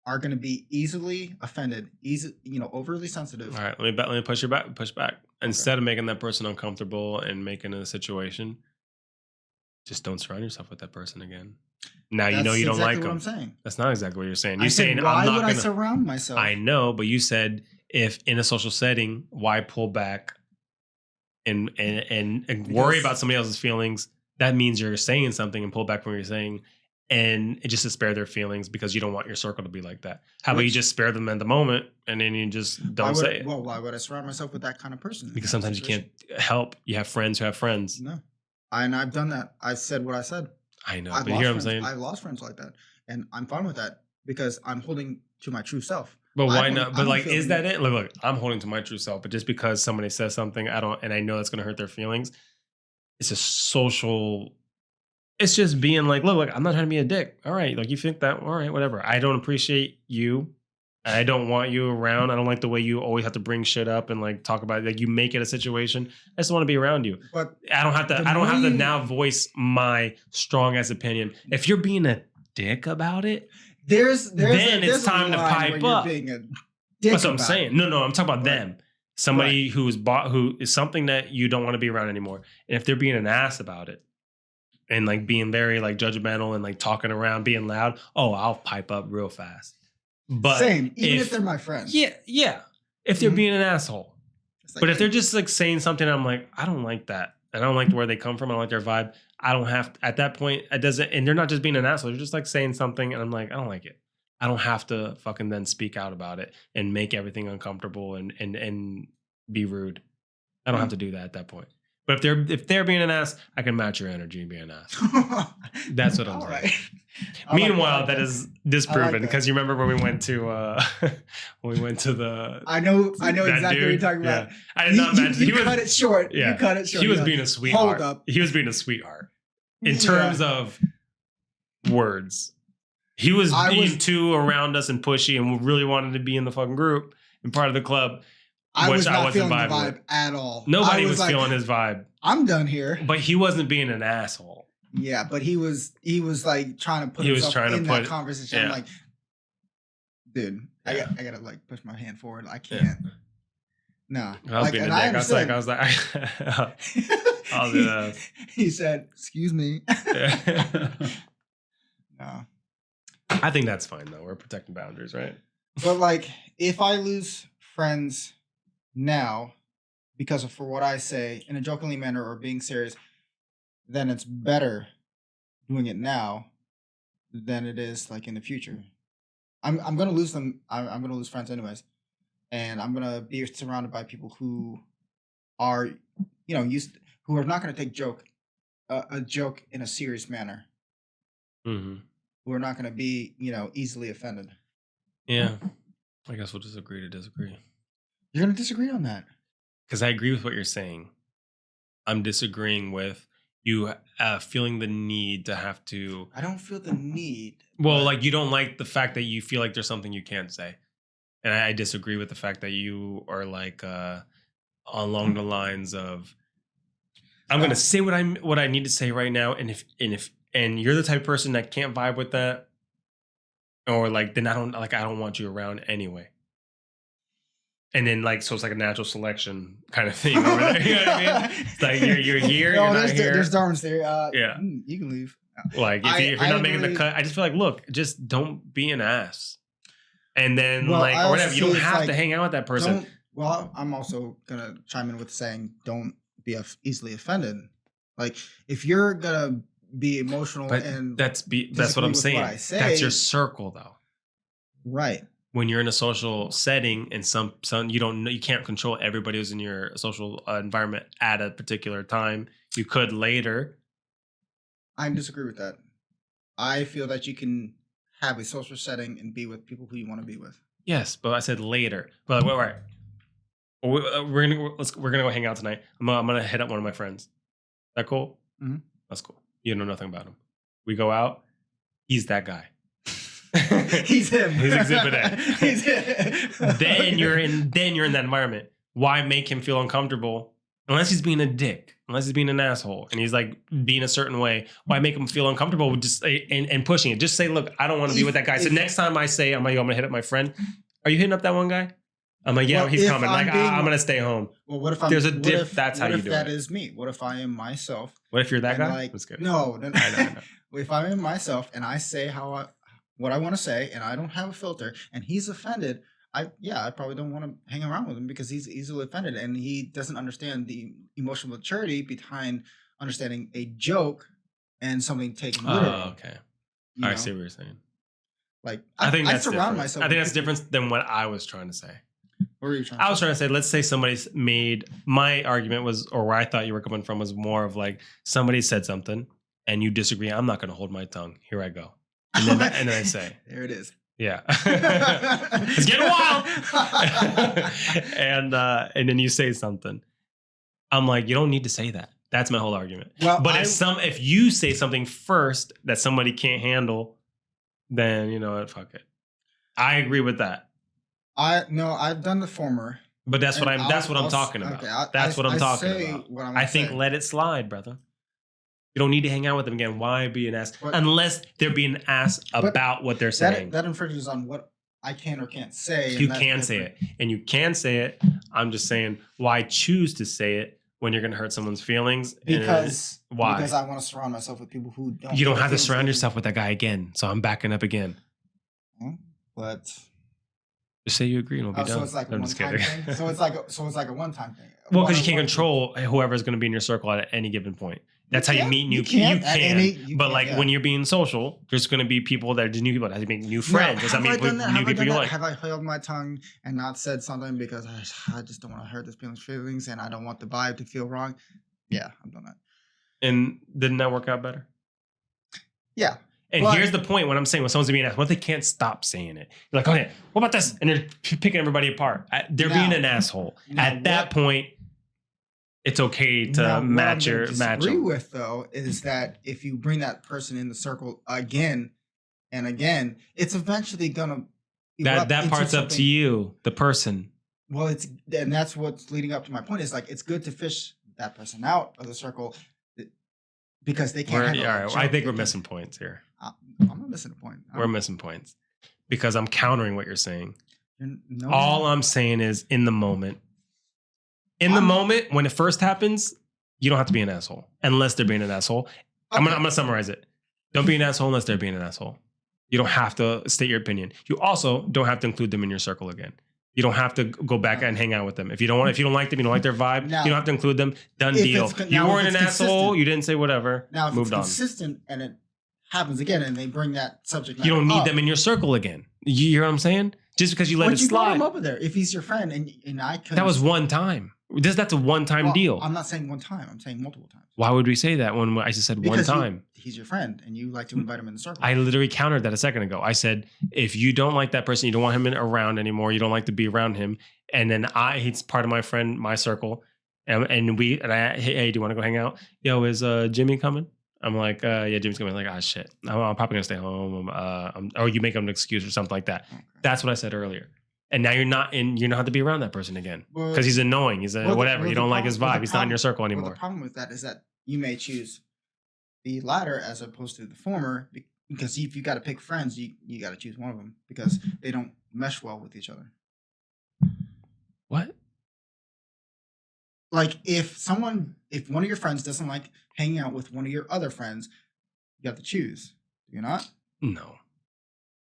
are gonna be easily offended, overly sensitive? All right, let me push back. Instead of making that person uncomfortable and making a situation, just don't surround yourself with that person again. Now you know you don't like them. What I'm saying. That's not exactly what you're saying. Why would I surround myself? I know, but you said if in a social setting, why pull back and worry about somebody else's feelings? That means you're saying something and pull back from what you're saying, and it just to spare their feelings because you don't want your circle to be like that. How about you just spare them at the moment and then you just don't say it? Well, why would I surround myself with that kind of person? Because sometimes you can't help. You have friends who have friends. No. And I've done that. I said what I said. I know, but you hear what I'm saying? I've lost friends like that. And I'm fine with that because I'm holding to my true self. But why not? But like, is that it? Look, I'm holding to my true self. But just because somebody says something, I know that's going to hurt their feelings. It's a social. It's just being like, look, I'm not trying to be a dick. All right. Like you think that, all right, whatever. I don't appreciate you I don't want you around. I don't like the way you always have to bring shit up and like talk about it. Like you make it a situation. I just want to be around you. But I don't have to. I don't have to now voice my strong ass opinion. If you're being a dick about it, then it's time to pipe up. That's what I'm saying. No, I'm talking about them. Somebody who is something that you don't want to be around anymore. And if they're being an ass about it and like being very like judgmental and like talking around, being loud, I'll pipe up real fast. But same, even if they're my friends. Yeah. If they're being an asshole. Like, but if they're just like saying something, I'm like, I don't like that. I don't like where they come from. I don't like their vibe. I don't have to, at that point, it doesn't, and they're not just being an asshole. They're just like saying something, and I'm like, I don't like it. I don't have to fucking then speak out about it and make everything uncomfortable and be rude. I don't have to do that at that point. But if they're being an ass, I can match your energy and be an ass. That's what I'm saying. Right. Meanwhile, that is disproven because you remember when we went to the. I know exactly what you're talking about. Yeah. I did not imagine you cut it short. Yeah. You cut it short. He was being a sweetheart. Hold up. He was being a sweetheart in terms of words. He was being too around us and pushy, and really wanted to be in the fucking group and part of the club. I was not feeling the vibe at all. Nobody was like, feeling his vibe. I'm done here. But he wasn't being an asshole. Yeah, but he was like trying to put himself in that conversation. Yeah. I'm like, dude, I gotta like push my hand forward. I can't. Yeah. No. I was being a dick. I was like, I'll do that. He said, excuse me. No. I think that's fine though. We're protecting boundaries, right? But like, if I lose friends now because of for what I say in a jokingly manner or being serious, then it's better doing it now than it is like in the future. I'm gonna lose them. I'm gonna lose friends anyways, and I'm gonna be surrounded by people who are, who are not gonna take a joke in a serious manner. Mm-hmm. Who are not gonna be easily offended. Yeah, I guess we'll just agree to disagree. You're gonna disagree on that because I agree with what you're saying. I'm disagreeing with you feeling the need to have to. I don't feel the need. Well, like you don't like the fact that you feel like there's something you can't say, and I disagree with the fact that you are like along the lines of, I'm gonna say what I need to say right now, and if you're the type of person that can't vibe with that, or like then I don't want you around anyway. And then so it's like a natural selection kind of thing over there. You know what I mean? It's like you're here, you're not here. There's Darwin's theory. Yeah. You can leave. Like if you're not making the cut, I just feel like, look, just don't be an ass. And then or whatever, you don't have to hang out with that person. Well, I'm also gonna chime in with saying don't be easily offended. Like if you're gonna be emotional that's what I'm saying. That's your circle though. Right. When you're in a social setting and some you can't control everybody who's in your social environment at a particular time. You could later. I disagree with that. I feel that you can have a social setting and be with people who you want to be with. Yes, but I said later. But all right, we're gonna go hang out tonight. I'm gonna hit up one of my friends. That cool? Mm-hmm. That's cool. You know nothing about him. We go out. He's that guy. He's him. He's Exhibit A. He's him. Then you're in that environment. Why make him feel uncomfortable? Unless he's being a dick. Unless he's being an asshole and he's like being a certain way. Why make him feel uncomfortable with just and pushing it? Just say, look, I don't want to be with that guy. So next time I say I'm gonna hit up my friend. Are you hitting up that one guy? I'm like, yeah, he's coming. I'm gonna stay home. Well, what if I'm? There's a diff. That's how you do it. What if that is me? What if I am myself? What if you're that guy? That's good. No. I know. If I am myself and I say what I want to say, and I don't have a filter, and he's offended, I probably don't want to hang around with him because he's easily offended, and he doesn't understand the emotional maturity behind understanding a joke and something taken literally. Oh, okay. I see what you're saying. Like, I think that's surround different. myself. I think that's different than what I was trying to say. What were you trying to say? I was trying to say, let's say somebody's made, my argument was, or where I thought you were coming from was more of like, somebody said something and you disagree. I'm not going to hold my tongue. Here I go. And then I say, there it is. Yeah. It's getting wild. And then you say something. I'm like, you don't need to say that. That's my whole argument. Well, but if you say something first that somebody can't handle, then you know what, fuck it. I agree with that. I've done the former. But that's what And I'm talking about. That's what I'm talking about. I think let it slide, brother. You don't need to hang out with them again. Why be an ass? Unless they're being an ass about what they're saying. That infringes on what I can or can't say. You can say it. And you can say it. I'm just saying, why choose to say it when you're going to hurt someone's feelings? Why? Because I want to surround myself with people who don't. You don't have to surround yourself with that guy again. So I'm backing up again. But just say you agree and we'll be done. So it's like a one-time thing. So it's like a one-time thing. Well, because you can't control whoever's going to be in your circle at any given point. That's how you meet new people. But when you're being social, there's going to be people that are just new people. That have to make new friends. Does that mean new people you like? Have I held my tongue and not said something because I just don't want to hurt this person's feelings and I don't want the vibe to feel wrong? Yeah, I've done that. And didn't that work out better? Yeah. And here's the point when I'm saying when someone's being an ass, what if they can't stop saying it? You're like, oh yeah, what about this? And they're picking everybody apart. They're being an asshole. At that point, it's okay to match your match. What I disagree with though is that if you bring that person in the circle again and again, it's eventually gonna that part's up to you, the person. Well, and that's what's leading up to my point is like it's good to fish that person out of the circle because they can't. All right, I think we're missing points here. I'm not missing a point. We're missing points because I'm countering what you're saying. All I'm saying is in the moment. In the moment, when it first happens, you don't have to be an asshole unless they're being an asshole. Okay. I'm gonna summarize it. Don't be an asshole unless they're being an asshole. You don't have to state your opinion. You also don't have to include them in your circle again. You don't have to go back and hang out with them. If you don't like them, you don't like their vibe, you don't have to include them. Done deal. You weren't an asshole. You didn't say whatever. Now, if moved it's consistent and it happens again and they bring that subject matter you don't need them in your circle again. You hear what I'm saying? Just because you let it slide. Brought him over there. If he's your friend and I could. That was one time. That's a one-time deal. I'm not saying one time. I'm saying multiple times. Why would we say that when I just said one time? He's your friend, and you like to invite him in the circle. I literally countered that a second ago. I said, if you don't like that person, you don't want him around anymore, you don't like to be around him, and then he's part of my circle, and hey, do you want to go hang out? Yo, is Jimmy coming? I'm like, yeah, Jimmy's coming. I'm like, shit, I'm probably gonna stay home. Or you make him an excuse or something like that. Okay. That's what I said earlier. And now you don't have to be around that person again because he's annoying. He's whatever. You don't like his vibe. He's not in your circle anymore. Well, the problem with that is that you may choose the latter as opposed to the former because if you got to pick friends, you got to choose one of them because they don't mesh well with each other. What? Like if one of your friends doesn't like hanging out with one of your other friends, you have to choose. Do you not?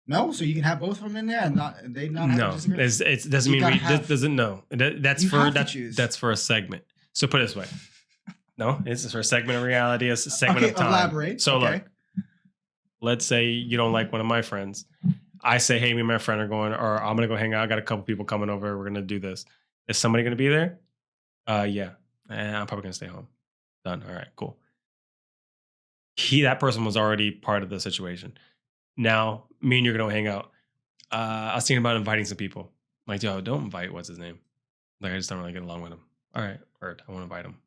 No, so you can have both of them in there and not have to disagree? It doesn't mean that's for a segment. So put it this way. No, it's for a segment of reality, a segment of time. Elaborate. So look, let's say you don't like one of my friends. I say, hey, me and my friend are going, or I'm going to go hang out. I got a couple people coming over. We're going to do this. Is somebody going to be there? Yeah. I'm probably going to stay home. Done. All right, cool. That person was already part of the situation. Now, me and you're going to hang out. I was thinking about inviting some people. I'm like, yo, don't invite, what's his name? Like, I just don't really get along with him. All right, word, I want to invite him.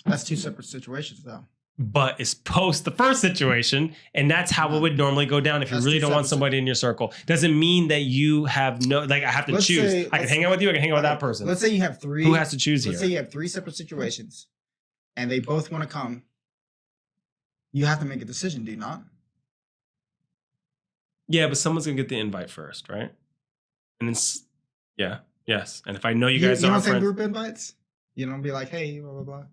That's two separate situations, though. But it's post the first situation, and that's how it would normally go down if you really don't want somebody in your circle. Doesn't mean that you have I have to choose. I can hang out with you, I can hang out with that person. Let's say you have three. Who has to choose here? Let's say you have three separate situations, and they both want to come. You have to make a decision, do you not? Yeah, but someone's gonna get the invite first, right? And it's yes. And if I know you guys you are don't friends, send group invites. You don't be like, hey, blah blah blah.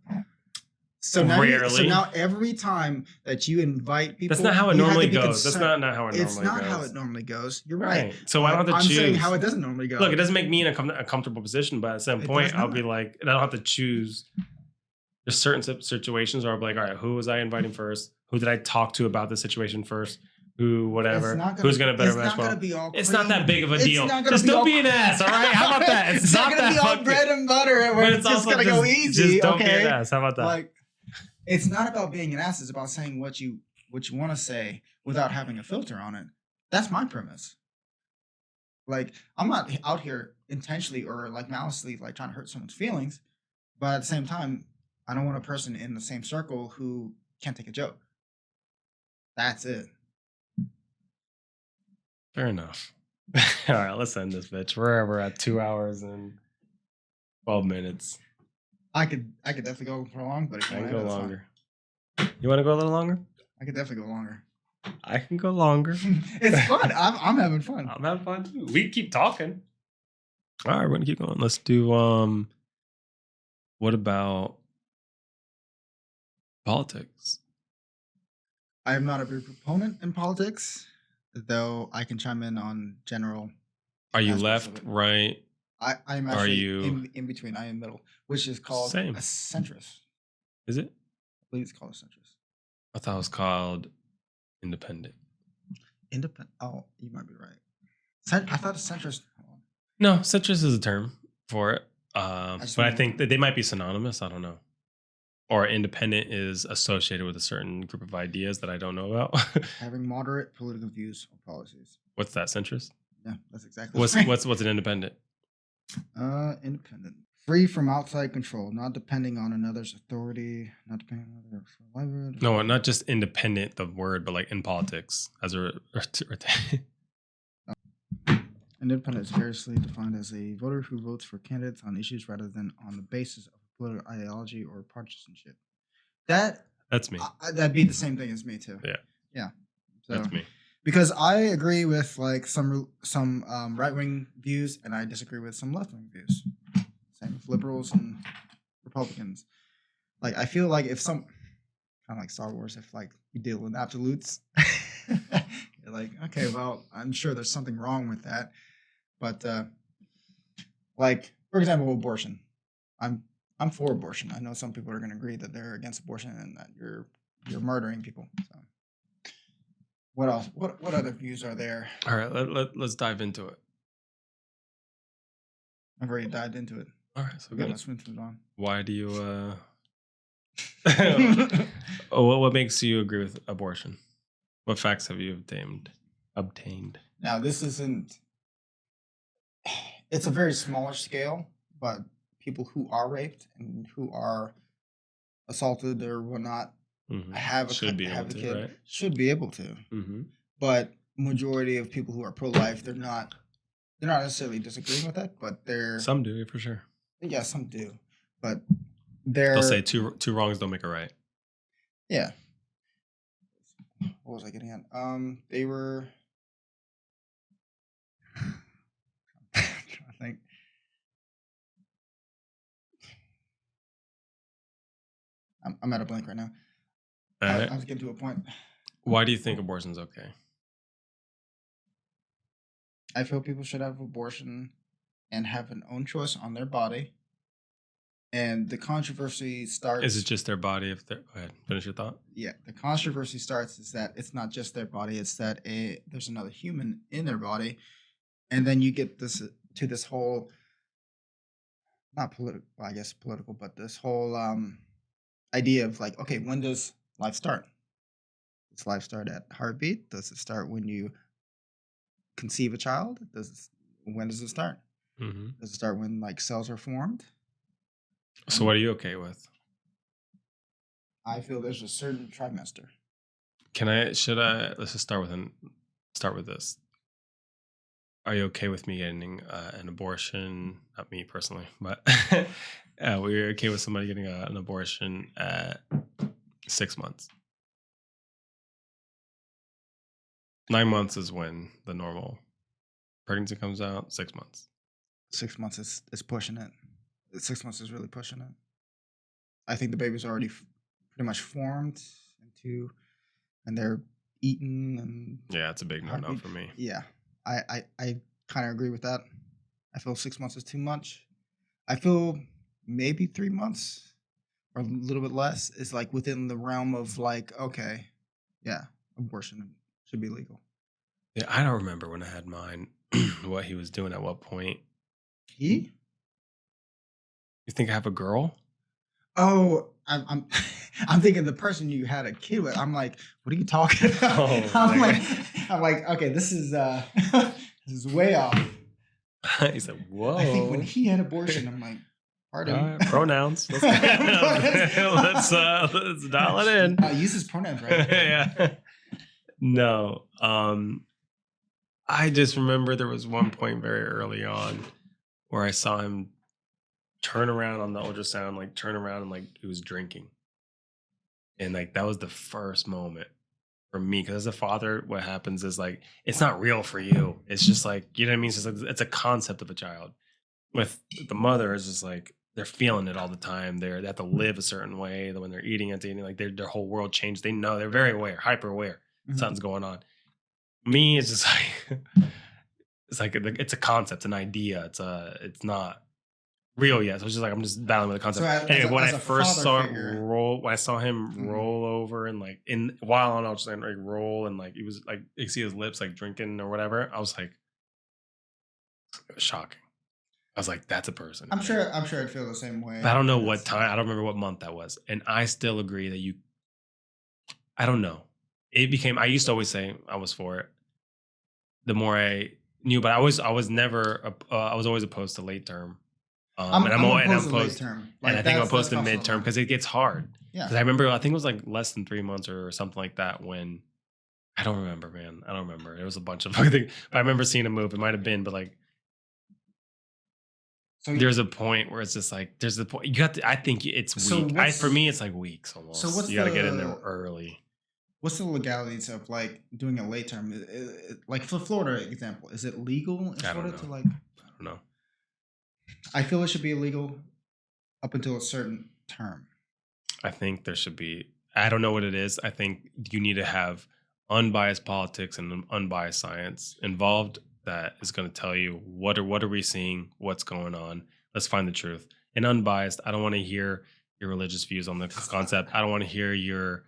So now every time that you invite people, that's not how it normally goes. That's not how it normally goes. It's not how it normally goes. You're right. So I don't have to choose. I'm saying how it doesn't normally go. Look, it doesn't make me in a comfortable position, but at some point I'll be like, and I don't have to choose. There's certain situations where I'll be like, all right, who was I inviting first? Who did I talk to about the situation first? Who, whatever. Who's going to better match well? It's not that big of a deal. Just don't be an ass, all right? How about that? It's not going to be all bread and butter where it's just going to go easy. Just don't be an ass. How about that? Like, it's not about being an ass. It's about saying what you want to say without having a filter on it. That's my premise. Like, I'm not out here intentionally or like maliciously like trying to hurt someone's feelings, but at the same time, I don't want a person in the same circle who can't take a joke. That's it. Fair enough. All right, let's end this bitch. We're at 2 hours and 12 minutes. I could definitely go for long, but if I you can want go to, longer. You want to go a little longer? I could definitely go longer. I can go longer. It's fun. I'm having fun. I'm having fun too. We can keep talking. All right, we're gonna keep going. Let's do what about politics? I am not a big proponent in politics, though I can chime in on general. Are you aspects of left, it. right? I'm Are actually you in between. I am middle, which is called Same. a centrist. Is it? I believe it's called a centrist. I thought it was called independent. Independent. Oh, you might be right. I thought a centrist. No, centrist is a term for it. just But I don't think that they might be synonymous. I don't know. Or independent is associated with a certain group of ideas that I don't know about. Having moderate political views or policies. What's that, centrist? Yeah, that's exactly. What's right. what's an independent? Independent, free from outside control, not depending on another's authority, not depending on another for livelihood. No, not just independent, the word, but like in politics as a. Independent is variously defined as a voter who votes for candidates on issues rather than on the basis of political ideology or partisanship. That's me. That'd be the same thing as me too. Yeah. So, That's me. because I agree with like some right wing views, and I disagree with some left wing views. Same with liberals and Republicans. Like I feel like if some kind of like Star Wars, if like you deal with absolutes, you're like, okay, well, I'm sure there's something wrong with that. But like for example, abortion. I'm for abortion. I know some people are going to agree that they're against abortion and that you're murdering people. So, what else? What other views are there? All right, let's dive into it. I've already dived into it. All right, so Okay, good. let's move on. Why do you? What makes you agree with abortion? What facts have you obtained? Now, this isn't. It's a very smaller scale, but people who are raped and who are assaulted or whatnot should be able a to, kid, right? should be able to. But majority of people who are pro-life, they're not necessarily disagreeing with that, but some do for sure. Yeah, some do, but they'll say two wrongs don't make a right. Yeah. What was I getting at? They were. I'm trying to think. I'm at a blank right now. I was getting to a point. Why do you think abortion's okay? I feel people should have abortion and have an own choice on their body. And the controversy starts. Is it just their body? If they're, go ahead, finish your thought. Yeah, the controversy starts is that it's not just their body; it's that there's another human in their body, and then you get this whole, not political, I guess political, but this whole idea of like, okay, when does life start? Does life start at heartbeat? Does it start when you conceive a child? When does it start? Does it start when like cells are formed? So what are you okay with? I feel there's a certain trimester. Let's just start with this. Are you okay with me getting an abortion? Not me personally, but we're okay with somebody getting an abortion at 6 months. 9 months is when the normal pregnancy comes out. 6 months. 6 months is pushing it. 6 months is really pushing it. I think the baby's already pretty much formed and they're eaten and. Yeah, it's a big no-no for me. Yeah, I kind of agree with that. I feel 6 months is too much. I feel maybe 3 months or a little bit less is like within the realm of like, okay, yeah, abortion should be legal. Yeah, I don't remember when I had mine, what he was doing at what point. He? You think I have a girl? Oh, I'm thinking the person you had a kid with. I'm like, what are you talking about? Oh, I'm like, okay, this is way off. He said, whoa. I think when he had abortion, I'm like, pardon. Pronouns. Let's dial it in. Use his pronouns, right? Yeah. No. I just remember there was one point very early on where I saw him turn around on the ultrasound, like turn around and like he was drinking. And like that was the first moment for me. Cause as a father, what happens is like it's not real for you. It's just like, you know what I mean? It's just like it's a concept of a child. With the mother, it's just like they're feeling it all the time. They have to live a certain way when they're eating it, like their whole world changed. They know they're very aware, hyper aware. Something's going on. Me, it's just like it's a concept, an idea. It's not real yet. So it's just like I'm just battling with the concept. So anyway, when I as a first father saw figure- him roll, when I saw him roll over and like while on ultrasound, like roll and like he was like you see his lips like drinking or whatever. I was like, it was shocking. I was like, that's a person. I'm sure I'd feel the same way. But I don't know what time. I don't remember what month that was, and I still agree that I don't know. It became. I used to always say I was for it. The more I knew, but I was never. I was always opposed to late term. I'm opposed to late opposed, term. and I think I'm opposed to also midterm because it gets hard. Yeah. Because I remember, I think it was like less than 3 months or something like that when. I don't remember, man. I don't remember. It was a bunch of things. I remember seeing a move. It might have been, but like. So there's a point where it's just like there's the point you got to, I think it's weak. For me it's like weeks almost. So you got to get in there early. What's the legalities of like doing a late term? Like for Florida example, is it legal in Florida to like? I don't know. I feel it should be illegal up until a certain term. I think there should be. I don't know what it is. I think you need to have unbiased politics and unbiased science involved. That is going to tell you what are we seeing, what's going on. Let's find the truth. And unbiased, I don't want to hear your religious views on the concept. I don't want to hear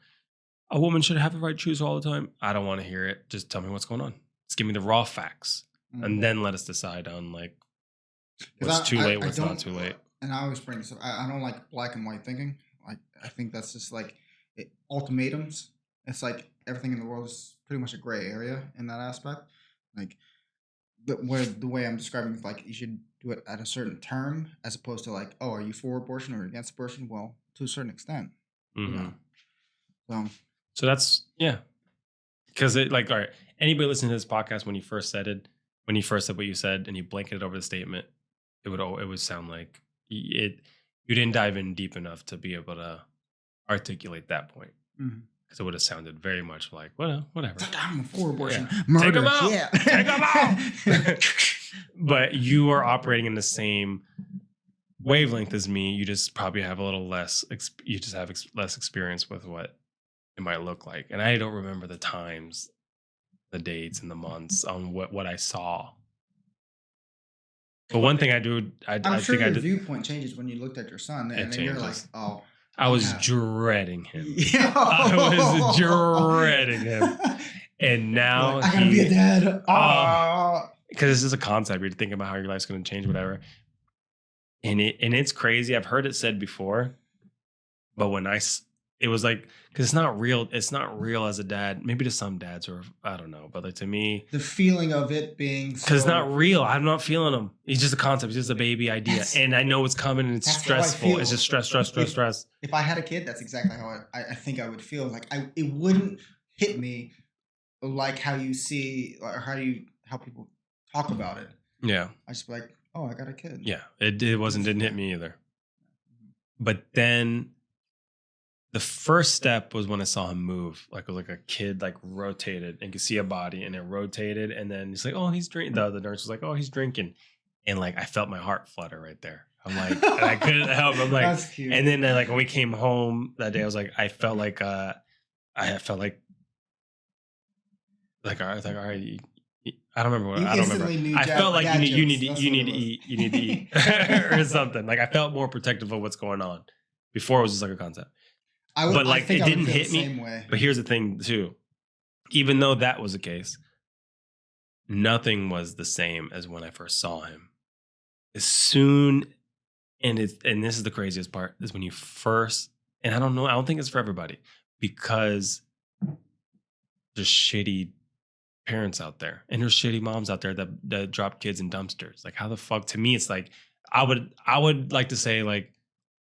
a woman should have the right to choose all the time. I don't want to hear it. Just tell me what's going on. Just give me the raw facts, and then let us decide on like what's too late, what's not too late. And I always bring this up. I don't like black and white thinking. Like I think that's just like ultimatums. It's like everything in the world is pretty much a gray area in that aspect. Like. The way I'm describing it, like you should do it at a certain term as opposed to like, oh, are you for abortion or against abortion? Well, to a certain extent, you know. So that's because it like all right. Anybody listening to this podcast when you first said what you said and you blanketed over the statement, it would sound like it. You didn't dive in deep enough to be able to articulate that point. Because it would have sounded very much like, well, whatever. I'm for abortion. Yeah. Murder. Take them out. Yeah. Take them out. But you are operating in the same wavelength as me. You just probably have a little less. You just have less experience with what it might look like. And I don't remember the times, the dates, and the months on what I saw. But one thing I do, I'm sure your viewpoint changes when you looked at your son, and then you're like, oh. I was dreading him. I was dreading him. And now I gotta be a dad. Because this is a concept. You're thinking about how your life's going to change, whatever. And it's crazy. I've heard it said before, but it was like, because it's not real. It's not real as a dad. Maybe to some dads, or I don't know. But like to me, the feeling of it being because it's not real. I'm not feeling him. It's just a concept. It's just a baby idea, and I know it's coming, and it's stressful. It's just stress. If I had a kid, that's exactly how I think I would feel. Like it wouldn't hit me like how you see or how people talk about it. Yeah, I just be like, oh, I got a kid. Yeah, it didn't hit me either. But then. The first step was when I saw him move, like a kid, like rotated and could see a body and it rotated. And then he's like, oh, he's drinking. The nurse was like, oh, he's drinking. And like, I felt my heart flutter right there. I'm like, and I couldn't help. I'm like, that's cute. And then like when we came home that day, I was like, I felt like, all right, all right. I don't remember what I don't remember. I felt like you need to eat or something. Like I felt more protective of what's going on. Before it was just like a concept. But like it didn't hit me. But here's the thing too. Even though that was the case, nothing was the same as when I first saw him. As soon, and this is the craziest part, is when you first, and I don't think it's for everybody, because there's shitty parents out there and there's shitty moms out there that drop kids in dumpsters. Like how the fuck, to me, it's like, I would like to say like,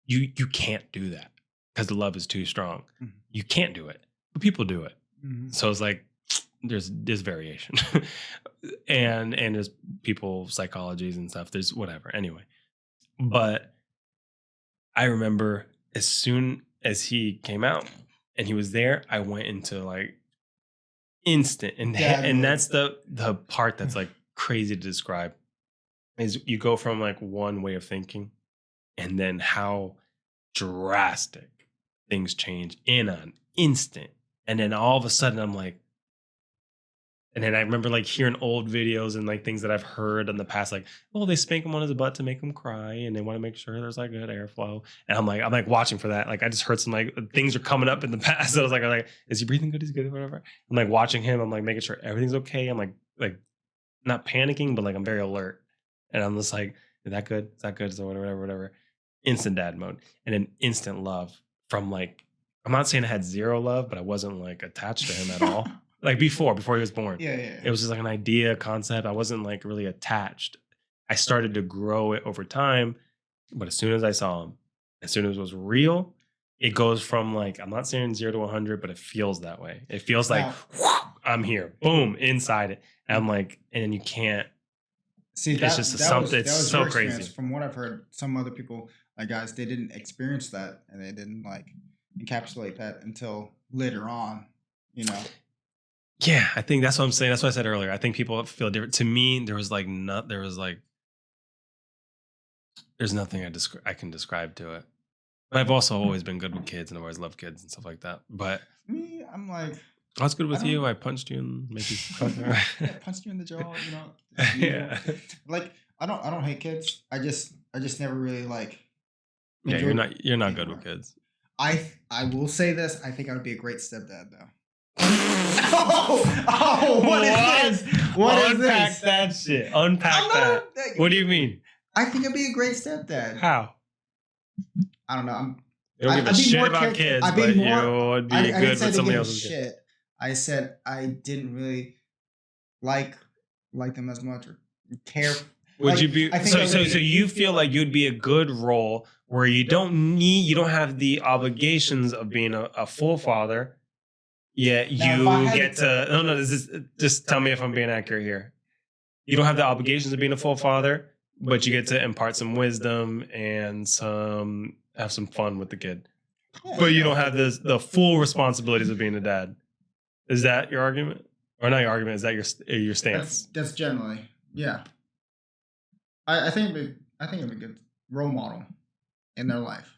you can't do that. Because the love is too strong. Mm-hmm. You can't do it, but people do it. Mm-hmm. So it's like, there's variation, and there's people psychologies and stuff. There's whatever. Anyway, but I remember as soon as he came out and he was there, I went into like instant, and that's the part that's like crazy to describe. Is you go from like one way of thinking, and then how drastic things change in an instant, and then all of a sudden I'm like. And then I remember like hearing old videos and like things that I've heard in the past, like, oh, they spank him on his butt to make him cry, and they want to make sure there's like good airflow. And I'm like watching for that. Like I just heard some like things are coming up in the past. So I was like, is he breathing good? Is he good? Whatever. I'm like watching him. I'm like making sure everything's okay. I'm like not panicking, but like I'm very alert. And I'm just like, is that good? Is that good? So whatever. Instant dad mode, and then instant love from like. I'm not saying I had zero love, but I wasn't like attached to him at all. Like before he was born. Yeah. It was just like an idea, concept. I wasn't like really attached. I started to grow it over time. But as soon as I saw him, as soon as it was real, it goes from like, I'm not saying 0 to 100, but it feels that way. It feels like, I'm here, boom, inside it. And I'm like, and then you can't. See, it's just something. It's so crazy. From what I've heard, some other people, like guys, they didn't experience that, and they didn't like encapsulate that until later on, you know. Yeah, I think that's what I'm saying. That's what I said earlier. I think people feel different. To me, there's nothing I can describe to it. But I've also always been good with kids, and I've always loved kids and stuff like that. But me, I'm like, I was good with you. I punched you and made you punched you in the jaw. You know. Yeah. Like I don't hate kids. I just never really like. Yeah, you're not good with kids. I will say this. I think I would be a great stepdad though. What is this? Unpack that shit. Unpack that. What do you mean? I think I'd be a great stepdad. How? I don't know. You don't give a shit about kids, but you would be good with somebody else's shit. I said I didn't really like them as much or care. Would you be so you feel like you'd be a good role where you don't have the obligations of being a full father. Yeah, just tell me if I'm being accurate here. You don't have the obligations of being a full father, but you get to impart some wisdom and have some fun with the kid. Yeah, but you don't have the full responsibilities of being a dad. Is that your argument? Or not your argument, is that your stance? That's generally, yeah. I think it'd be a good role model in their life.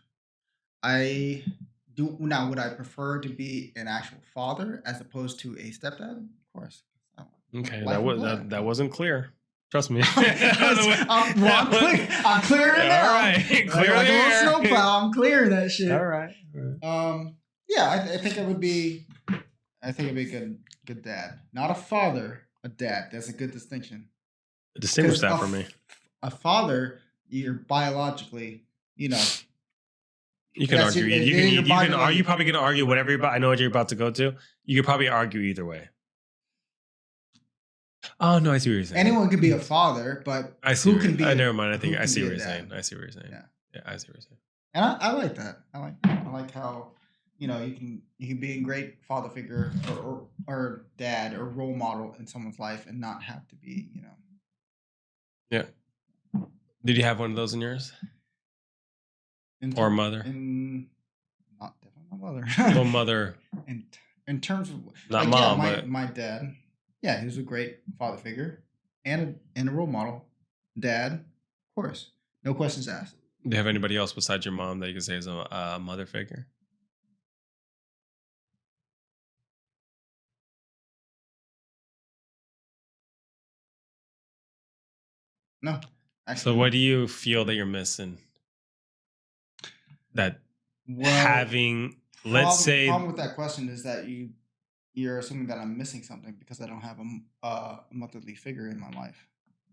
Now, would I prefer to be an actual father as opposed to a stepdad? Of course. Okay, that wasn't clear. Trust me. I'm clearing it now. All right, clear like a little snowplow. I'm clearing that shit. All right. Yeah, I think it would be. I think it'd be a good dad, not a father, a dad. That's a good distinction. Distinguish that for me. A father, you're biologically, you know. You can argue. You probably going to argue whatever. I know what you're about to go to. You could probably argue either way. Oh no, I see what you're saying. Anyone can be a father, but I see. Who can be? Never mind. I see what you're saying. I see what you're saying. Yeah, I see what you're saying. And I like that. I like how you can be a great father figure or dad or role model in someone's life and not have to be Yeah. Did you have one of those in yours? Or mother? Not definitely my mother. Well, mother. In terms of not mom, but my dad. Yeah, he was a great father figure and a role model. Dad, of course, no questions asked. Do you have anybody else besides your mom that you can say is a mother figure? No. Actually, so what do you feel that you're missing? Let's say... The problem with that question is that you're assuming that I'm missing something because I don't have a motherly figure in my life.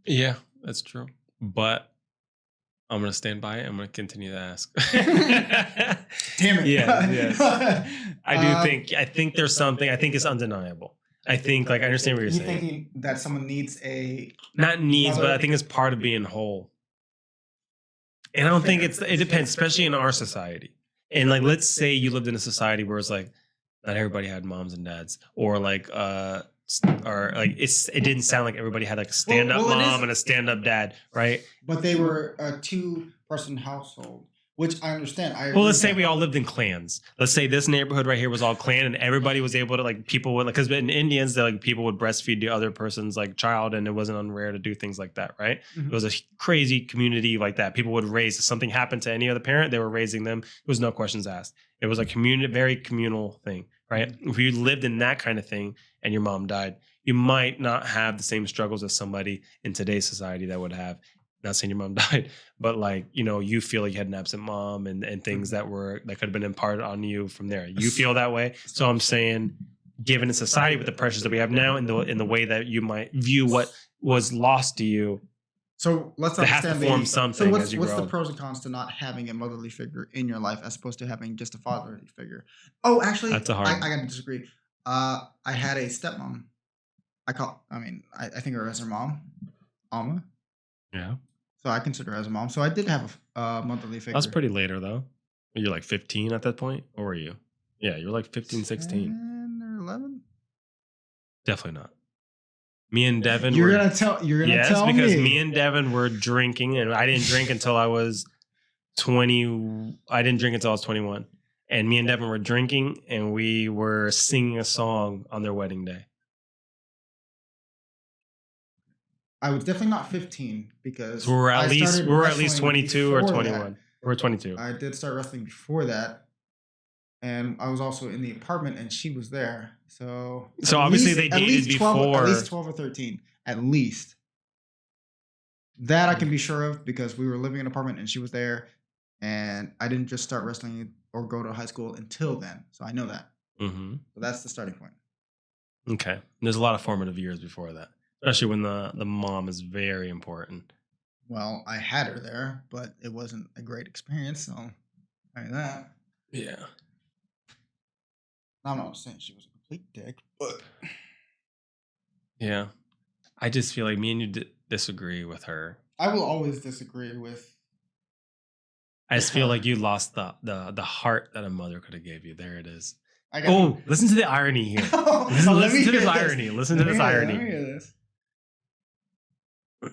Yeah, that's true. But I'm going to stand by it. I'm going to continue to ask. Damn it. Yeah. I think there's something. I think it's undeniable. I think, I understand what you're saying. You're thinking that someone needs not needs, but I think it's part of being whole. And I don't think it depends, especially in our society. And let's say you lived in a society where it's not everybody had moms and dads, or or like it didn't sound like everybody had like a stand-up Well, mom and a stand-up dad, right? But they were a 2-person household, which I understand. Well, let's say we all lived in clans. Let's say this neighborhood right here was all clan, and everybody was able to like people would like because in Indians, like people would breastfeed the other person's like child, and it wasn't unrare to do things like that, right? Mhm. It was a crazy community like that. People would raise if something happened to any other parent, they were raising them. It was no questions asked. It was a very communal thing, right? If you lived in that kind of thing and your mom died, you might not have the same struggles as somebody in today's society that would have. Not saying your mom died, but like, you feel like you had an absent mom and things that could have been imparted on you from there. You feel that way. So I'm saying, given a society with the pressures that we have now in the way that you might view what was lost to you. So let's They have to understand form something So as you what's grow. the pros and cons to not having a motherly figure in your life as opposed to having just a fatherly figure? Oh, actually, That's a hard I got to disagree. I had a stepmom. I think of her as her mom, Alma. Yeah. So I consider her as a mom. So I did have a motherly figure. That was pretty later though. You're like 15 at that point, or were you? Yeah, you're like 15, 16. 10 or 11. Definitely not. Me and Devon You're were gonna tell because me. me and Devon were drinking, and I didn't drink until I was 20. I didn't drink until I was 21. And me and Devon were drinking, and we were singing a song on their wedding day. I was definitely not 15 because We were at least 22 or before 21. that. We were 22. I did start wrestling before that, and I was also in the apartment, and she was there. So Obviously they dated before. At least 12 or 13, at least. That I can be sure of because we were living in an apartment, and she was there, and I didn't just start wrestling or go to high school until then. So I know that. Mm-hmm. So that's the starting point. Okay. And there's a lot of formative years before that, especially when the mom is very important. Well, I had her there, but it wasn't a great experience. So I mean that. Yeah. I'm not saying she was a complete dick, but yeah, I just feel like me and you disagree with her. I will always disagree with. I just feel like you lost the heart that a mother could have gave you. There it is. Oh, listen to the irony here. Listen to this irony. Listen to this irony. Let me hear this.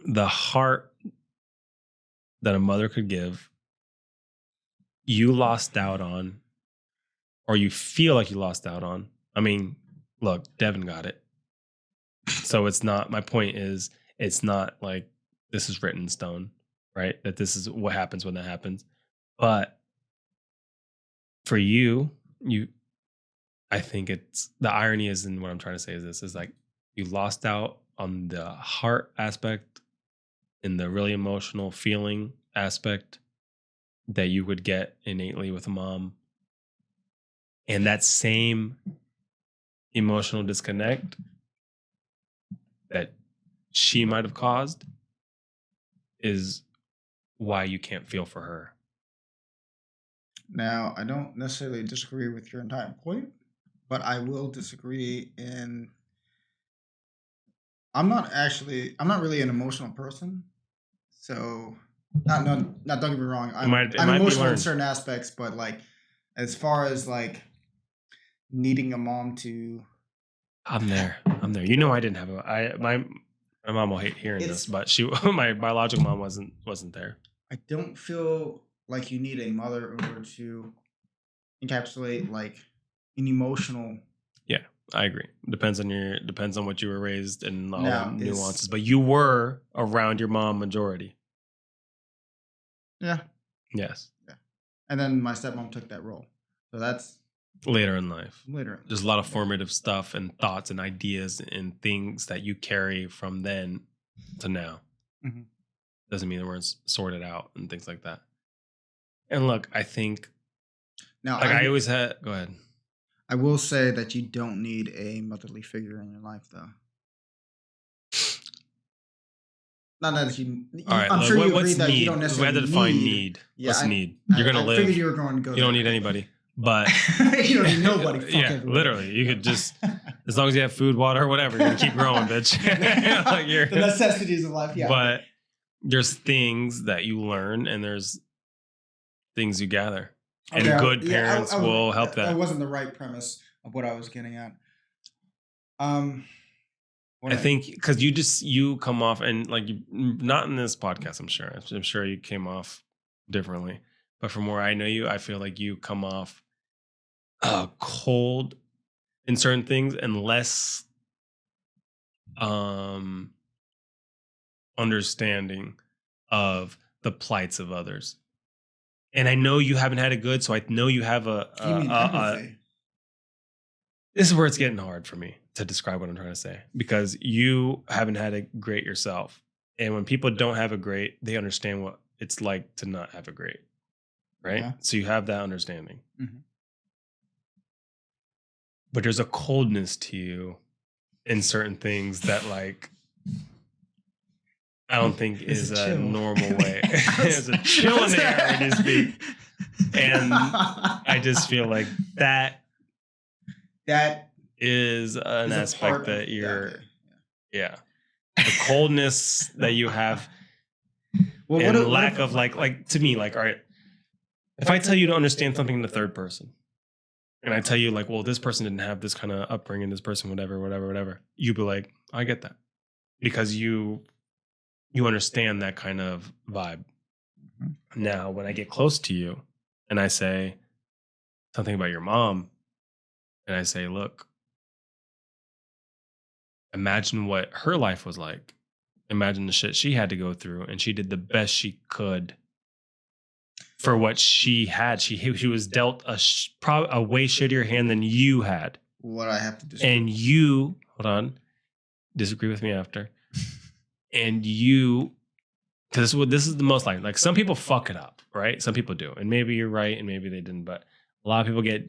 The heart that a mother could give, you lost out on, or you feel like you lost out on. I mean, look, Devon got it. So it's not, my point is, it's not like this is written in stone, right? That this is what happens when that happens. But for you, I think it's, the irony is, in what I'm trying to say is this, is like you lost out on the heart aspect and the really emotional feeling aspect that you would get innately with a mom. And that same emotional disconnect that she might have caused is why you can't feel for her. Now, I don't necessarily disagree with your entire point, but I will disagree in. I'm not really an emotional person. So, not don't get me wrong. I'm emotional in certain aspects, but like, as far as like needing a mom to. I'm there. You know, I didn't have my mom will hate hearing this, but my biological mom wasn't there. I don't feel like you need a mother in order to encapsulate like an emotional. Yeah, I agree. Depends on what you were raised and all the nuances. But you were around your mom majority. Yeah. Yes. Yeah. And then my stepmom took that role. So that's later in life. Later. There's a lot of formative stuff and thoughts and ideas and things that you carry from then to now. Mm-hmm. Doesn't mean they weren't sorted out and things like that. And look, I think now I always had. Go ahead. I will say that you don't need a motherly figure in your life, though. Not that you. All right, I'm look, sure you agree that need? you don't necessarily we had to define need. Yeah, what's need? You're gonna live. Figured you were going to go. You don't need anybody, but you don't need nobody. Fuck yeah, everybody. Literally, you could just as long as you have food, water, whatever, you're gonna keep growing, bitch. Like the necessities of life, yeah. But there's things that you learn, and there's things you gather, and good parents will help that. That wasn't the right premise of what I was getting at. I think because you come off and like not in this podcast. I'm sure you came off differently, but from where I know you, I feel like you come off cold in certain things and less understanding of the plights of others. And I know you haven't had it good, so I know you have empathy? This is where it's getting hard for me to describe what I'm trying to say, because you haven't had it great yourself. And when people don't have it great, they understand what it's like to not have it great. Right? Yeah. So you have that understanding. Mm-hmm. But there's a coldness to you in certain things that like I don't think is a normal way. There's a chill in the air when you speak. And I just feel like that is an aspect that you're the coldness that you have and lack of like to me, like, all right, if I tell you to understand something in the third person and I tell you like, well, this person didn't have this kind of upbringing, this person, whatever, you'd be like, I get that, because you understand that kind of vibe. Mm-hmm. Now, when I get close to you and I say something about your mom and I say, look, imagine what her life was like. Imagine the shit she had to go through, and she did the best she could for what she had. She was dealt a way shittier hand than you had. What I have to disagree. And you, hold on, disagree with me after. And you, because this is the most likely. Like, some people fuck it up, right? Some people do, and maybe you're right, and maybe they didn't. But a lot of people get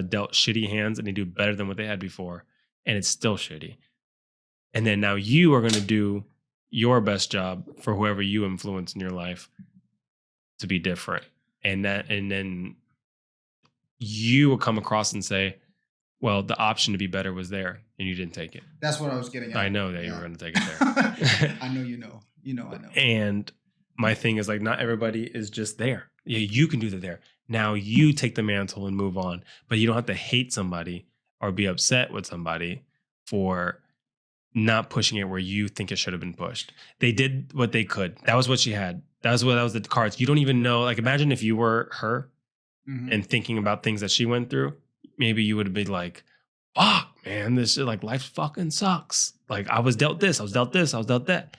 dealt shitty hands, and they do better than what they had before, and it's still shitty. And then now you are going to do your best job for whoever you influence in your life to be different, and then you will come across and say, well, the option to be better was there, and you didn't take it. That's what I was getting at. I know that you were going to take it there. I know you know. I know. And my thing is like, not everybody is just there. Yeah, you can do that there. Now you take the mantle and move on, but you don't have to hate somebody or be upset with somebody for not pushing it where you think it should have been pushed. They did what they could. That was what she had. That was the cards. You don't even know. Like, imagine if you were her and thinking about things that she went through. Maybe you would have been like, fuck, man, this shit, like, life fucking sucks. Like, I was dealt this, I was dealt this, I was dealt that.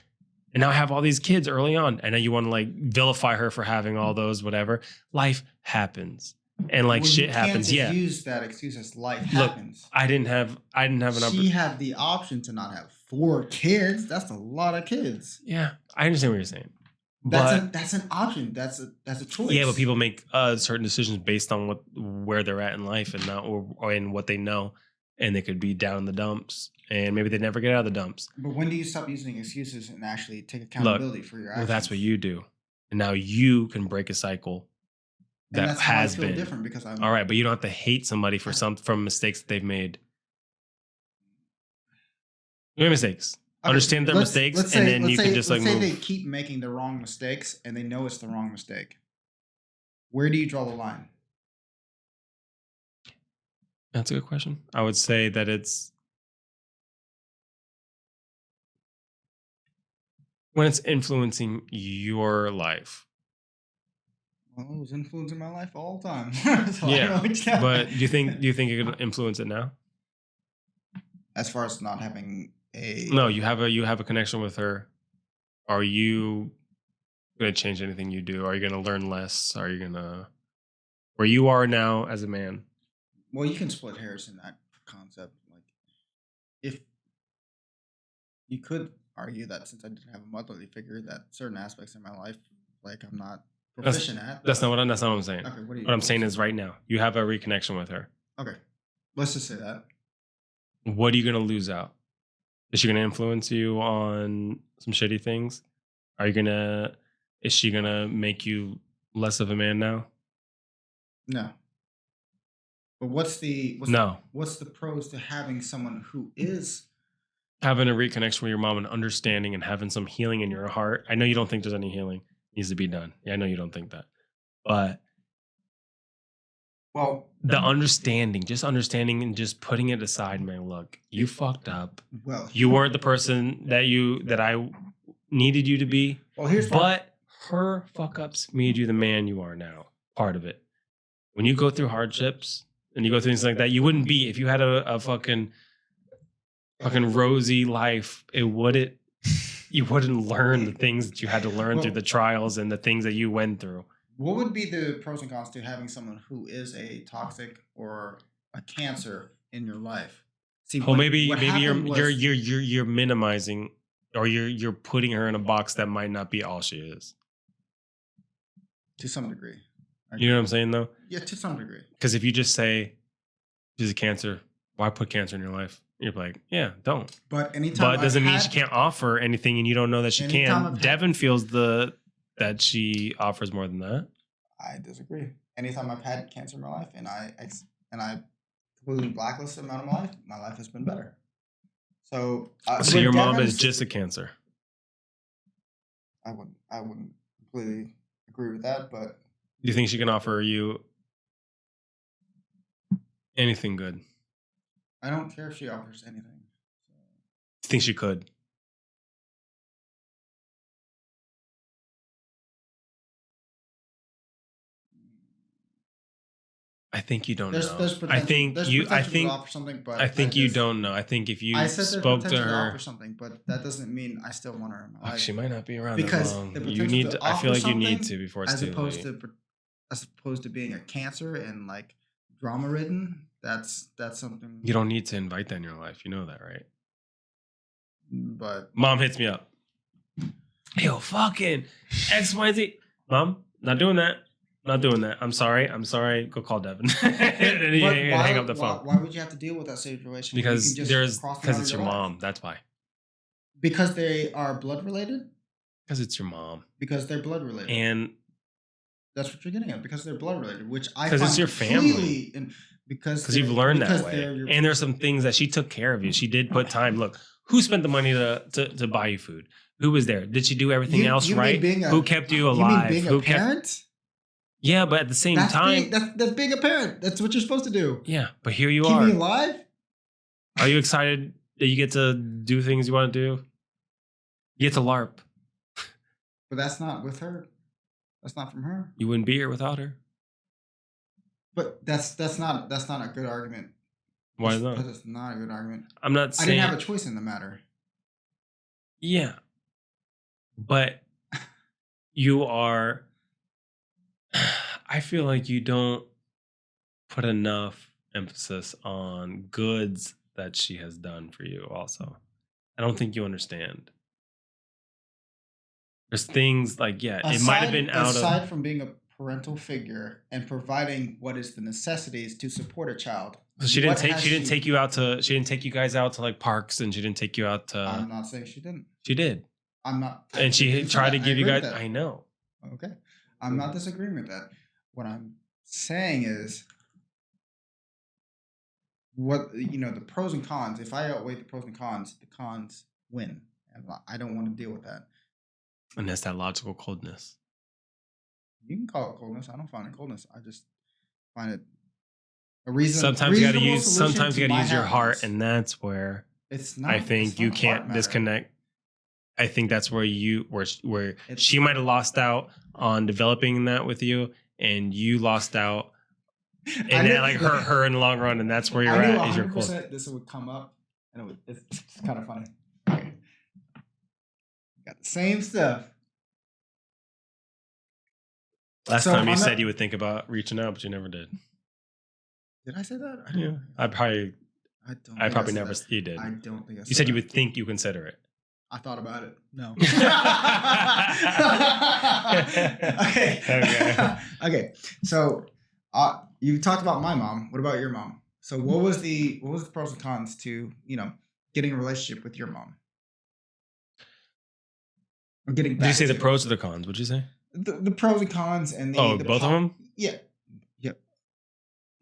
And now I have all these kids early on. And now you want to like vilify her for having all those, whatever. Life happens. And like, shit happens. Yeah. Use that excuse as life happens. I didn't have an opportunity. She had the option to not have 4 kids. That's a lot of kids. Yeah, I understand what you're saying. That's an option. That's a choice. Yeah, but people make certain decisions based on where they're at in life and not or in what they know, and they could be down in the dumps, and maybe they never get out of the dumps. But when do you stop using excuses and actually take accountability for your actions? Well, that's what you do, and now you can break a cycle. And that's has been different because I'm all right, but you don't have to hate somebody for from mistakes that they've made. You made mistakes. Okay, understand their mistakes, and then you can just like move. Let's say they keep making the wrong mistakes, and they know it's the wrong mistake. Where do you draw the line? That's a good question. I would say that it's when it's influencing your life. Well, it was influencing my life all the time. So yeah, but do you think it could influence it now? As far as not having no, you have a connection with her. Are you going to change anything you do? Are you going to learn less? Are you going to where you are now as a man? Well, you can split hairs in that concept. Like, if you could argue that since I didn't have a motherly figure, that certain aspects in my life, like, I'm not proficient at. That's not what I'm saying. Okay, what I'm saying is right now, you have a reconnection with her. Okay, let's just say that. What are you going to lose out? Is she going to influence you on some shitty things? Is she going to make you less of a man now? No. But what's the pros to having someone who is having a reconnection with your mom and understanding and having some healing in your heart? I know you don't think there's any healing needs to be done. Yeah, I know you don't think that. But Well, The understanding and just putting it aside, man. Look, you fucked up. well, You weren't the person that I needed you to be. well, here's But her fuck ups made you the man you are now. Part of it. When you go through hardships and you go through things like that, you wouldn't be if you had a fucking rosy life. You wouldn't learn the things that you had to learn through the trials and the things that you went through. What would be the pros and cons to having someone who is a toxic or a cancer in your life? See, Well, maybe you're minimizing, or you're putting her in a box that might not be all she is. To some degree. You know what I'm saying, though? Yeah, to some degree. Because if you just say she's a cancer, why put cancer in your life? You're like, yeah, don't. But anytime, but it doesn't mean she can't offer anything, and you don't know that she can. Devon feels that she offers more than that. I disagree. Anytime I've had cancer in my life, and I completely blacklisted them out of my life has been better. So your mom is just a cancer. I wouldn't completely agree with that, but do you think she can offer you anything good? I don't care if she offers anything. Do you think she could? I think you don't know. I think you don't know. I think if you spoke to her, offer something, but that doesn't mean I still want her in my life. She might not be around because that long. You need to. I feel like you need to before it's too late. As opposed to being a cancer and like drama ridden, that's something. You don't need to invite that in your life. You know that, right? But mom hits me up. Yo, fucking X, Y, Z. Mom, not doing that. Not doing that. I'm sorry. Go call Devon. And you hang up the phone. Why would you have to deal with that situation? Because it's your mom. That's why. Because they are blood related? Because it's your mom. Because they're blood related. And that's what you're getting at. Because they're blood related, which I because it's your family. Because you've learned that way. And there's some things that she took care of you. She did put time. Look, who spent the money to buy you food? Who was there? Did she do everything else right? Who kept you alive? You mean being a parent? Yeah, but at the same time... That's being a parent. That's what you're supposed to do. Yeah, but here you are. Keep me alive? Are you excited that you get to do things you want to do? You get to LARP. But that's not with her. That's not from her. You wouldn't be here without her. But that's not a good argument. Why not? Because it's not a good argument. I'm not saying... I didn't have a choice in the matter. Yeah. But you are... I feel like you don't put enough emphasis on goods that she has done for you also. I don't think you understand. There's things like, it might have been aside from being a parental figure and providing what is the necessities to support a child. So she didn't take you guys out to like parks, and she didn't take you out to... I'm not saying she didn't. She did. I'm not. And she tried to give you guys... I know. Okay. I'm not disagreeing with that. What I'm saying is the pros and cons. If I outweigh the pros and cons win. And I don't want to deal with that. And that's that logical coldness. You can call it coldness. I don't find it coldness. I just find it a reason. Sometimes you got to use your heart, and that's where it's not. I think you can't disconnect. I think that's where she might have lost out on developing that with you, and you lost out, and then like her in the long run, and that's where you're at. Is your cool. This would come up, and it's kind of funny. Okay. Got the same stuff. Last time you said you would think about reaching out, but you never did. Did I say that? I probably never. You did. I don't think I said you said you would think you consider it. I thought about it. No. Okay. So you talked about my mom. What about your mom? So what was the pros and cons to getting a relationship with your mom? Or getting back. Did you say the pros or the cons? What'd you say? The pros and cons and the both of them? Yeah. Yep.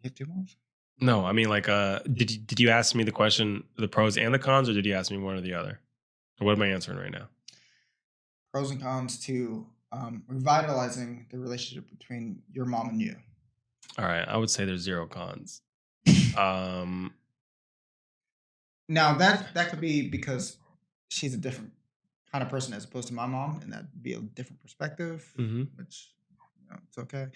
You have two moms? No, I mean did you ask me the question, the pros and the cons, or did you ask me one or the other? Or what am I answering right now? Pros and cons to revitalizing the relationship between your mom and you. All right, I would say there's 0 cons. Now that could be because she's a different kind of person as opposed to my mom, and that'd be a different perspective, which it's okay.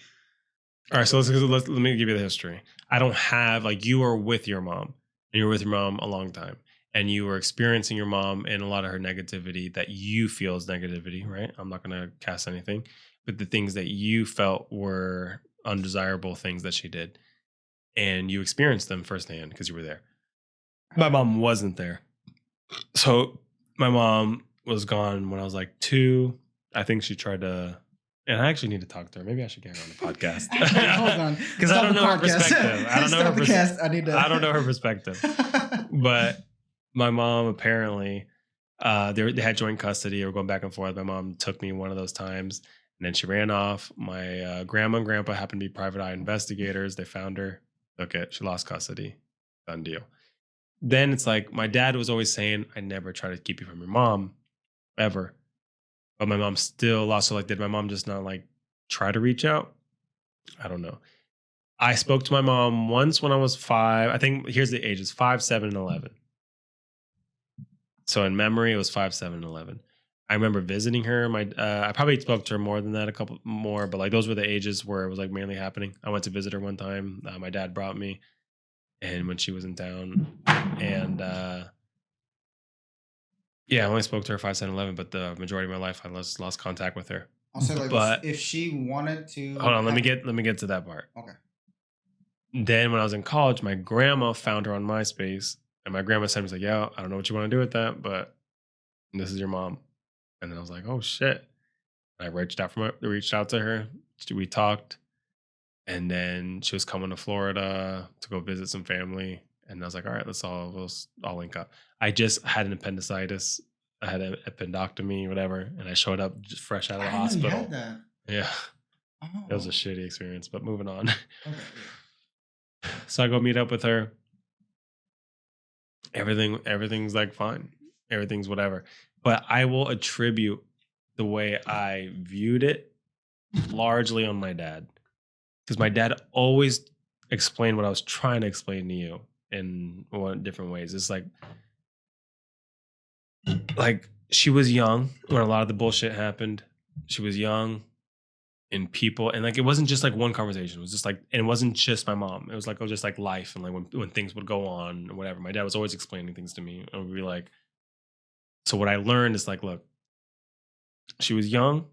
All right, so let me give you the history. I don't have, like, you were with your mom, and you were with your mom a long time, and you were experiencing your mom and a lot of her negativity that you feel is negativity, right? I'm not going to cast anything, but the things that you felt were undesirable things that she did, and you experienced them firsthand because you were there. My mom wasn't there. So my mom was gone when I was like 2. I think she tried to, and I actually need to talk to her. Maybe I should get her on the podcast. Hold on. Because I don't know her perspective. I don't know her perspective. I don't know her perspective. But my mom apparently, they had joint custody. They were going back and forth. My mom took me one of those times, and then she ran off. My grandma and grandpa happened to be private eye investigators. They found her. Took it. She lost custody. Done deal. Then it's like my dad was always saying, I never try to keep you from your mom, ever. But my mom still lost. So, like, did my mom just not, like, try to reach out? I don't know. I spoke to my mom once when I was 5. I think, here's the ages, 5, 7, and 11. So in memory, it was 5, 7, and 11. I remember visiting her. I probably spoke to her more than that, a couple more. But, like, those were the ages where it was, like, mainly happening. I went to visit her one time. My dad brought me. And when she was in town, and I only spoke to her 5, 7, 11, but the majority of my life I lost contact with her. I'll say, like, but if she wanted to, hold on, let me get to that part. Okay. Then when I was in college, my grandma found her on MySpace, and my grandma said, "Was like, yeah, I don't know what you want to do with that, but this is your mom." And then I was like, "Oh shit!" I reached out to her. We talked. And then she was coming to Florida to go visit some family. And I was like, all right, we'll all link up. I just had an appendicitis. I had an appendectomy, whatever. And I showed up just fresh out of the hospital. You had that. Yeah. Oh. It was a shitty experience, but moving on. Okay. So I go meet up with her. Everything's like fine. Everything's whatever. But I will attribute the way I viewed it largely on my dad. Because my dad always explained what I was trying to explain to you in different ways. It's like she was young when a lot of the bullshit happened. She was young, and people, and like it wasn't just like one conversation. It was just like, and it wasn't just my mom. It was like just like life and like when things would go on or whatever. My dad was always explaining things to me. And we'd be like, so what I learned is like, look, she was young.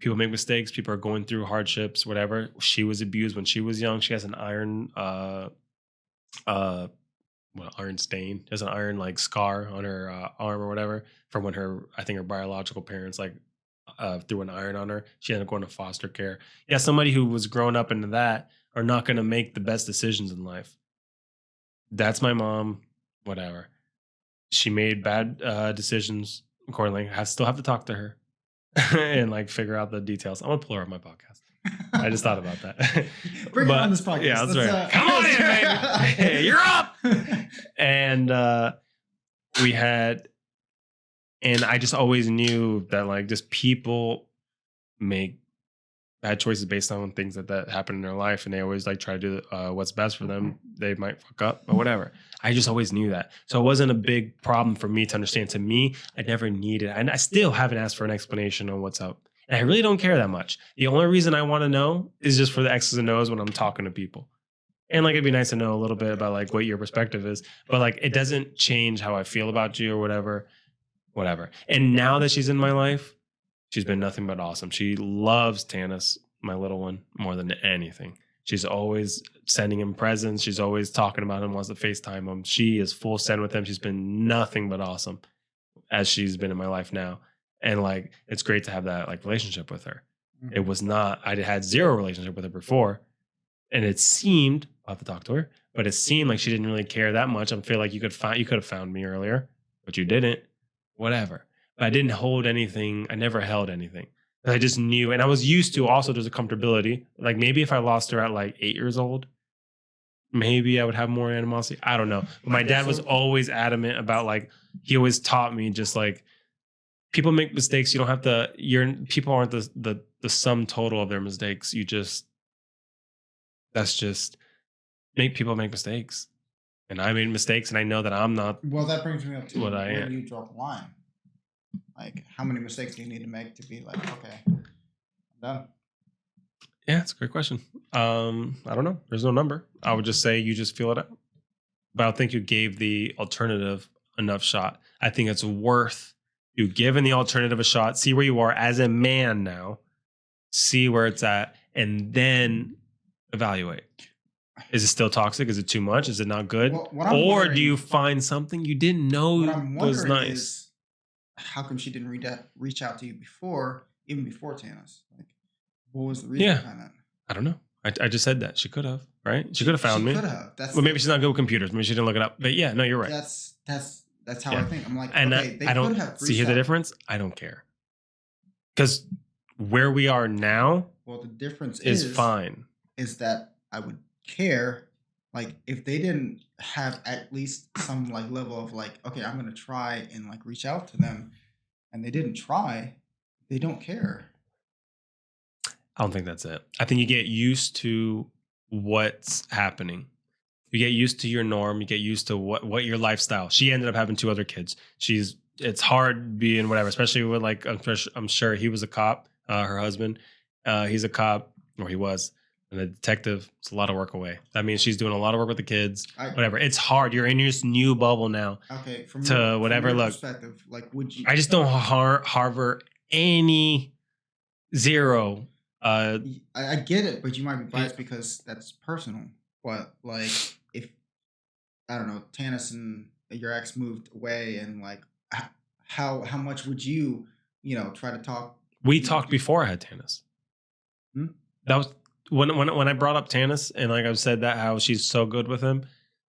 People make mistakes. People are going through hardships, whatever. She was abused when she was young. She has an iron, iron stain. She has an iron like scar on her arm or whatever from when I think her biological parents like threw an iron on her. She ended up going to foster care. Yeah, somebody who was growing up into that are not going to make the best decisions in life. That's my mom. Whatever. She made bad decisions accordingly. I still have to talk to her. And like figure out the details. I'm gonna pull her on my podcast. I just thought about that. Bring her on this podcast. Yeah, that's right. Come on in, baby. Hey, you're up. And I just always knew that like just people make bad choices based on things that happen in their life, and they always like try to do what's best for them. They might fuck up or whatever. I just always knew that. So it wasn't a big problem for me to understand. To me, I never needed, and I still haven't asked for an explanation on what's up. And I really don't care that much. The only reason I want to know is just for the X's and O's when I'm talking to people. And like, it'd be nice to know a little bit about like what your perspective is, but like, it doesn't change how I feel about you or whatever. And now that she's in my life, she's been nothing but awesome. She loves Tanis, my little one, more than anything. She's always sending him presents. She's always talking about him, wants to FaceTime him. She is full send with him. She's been nothing but awesome as she's been in my life now. And like, it's great to have that like relationship with her. Mm-hmm. It was not, I had zero relationship with her before. And it seemed, I'll have to talk to her, but it seemed like she didn't really care that much. I feel like you could have found me earlier, but you didn't, whatever. But I didn't hold anything. I never held anything. I just knew, and I was used to also there's a comfortability. Like maybe if I lost her at like 8 years old, maybe I would have more animosity. I don't know. But my dad was always adamant about like, he always taught me just like, people make mistakes. You don't have to, people aren't the sum total of their mistakes. You just, That's just people make mistakes. And I made mistakes, and I know that I'm not. Well, that brings me up to what I where am. do you draw the line? Like, how many mistakes do you need to make to be like, okay, I'm done? Yeah, it's a great question. I don't know. There's no number. I would just say you just feel it out. But I don't think you gave the alternative enough shot. I think it's worth you giving the alternative a shot, see where you are as a man now, see where it's at, and then evaluate. Is it still toxic? Is it too much? Is it not good? Well, or do you find something you didn't know was nice? Is, how come she didn't reach out to you before, even before Tanis? Like, what was the reason behind that? I don't know. I just said that. She could have, right? She could have found me. She could have. Well, maybe she's not good with computers. Maybe she didn't look it up. But yeah, no, you're right. That's how I think. I'm like, and okay, they I don't could have see here the difference. I don't care. Because where we are now, well, the difference is fine. Is that I would care, like, if they didn't have at least some like level of like, okay, I'm gonna try and like reach out to them, and they didn't try, they don't care. I don't think that's it. I think you get used to what's happening. You get used to your norm. You get used to what your lifestyle. She ended up having 2 other kids. It's hard being whatever, especially with like, I'm sure he was a cop, her husband. He's a cop, or he was, and a detective. It's a lot of work away. That means she's doing a lot of work with the kids, whatever. It's hard. You're in this new bubble now. Okay. From your perspective, like, would you? I just don't harbor any zero. I get it, but you might be biased because that's personal. But like, if I don't know, Tanis and your ex moved away, and like, how much would you try to talk? We talked before I had Tanis. That was when I brought up Tanis, and like I said that how she's so good with him.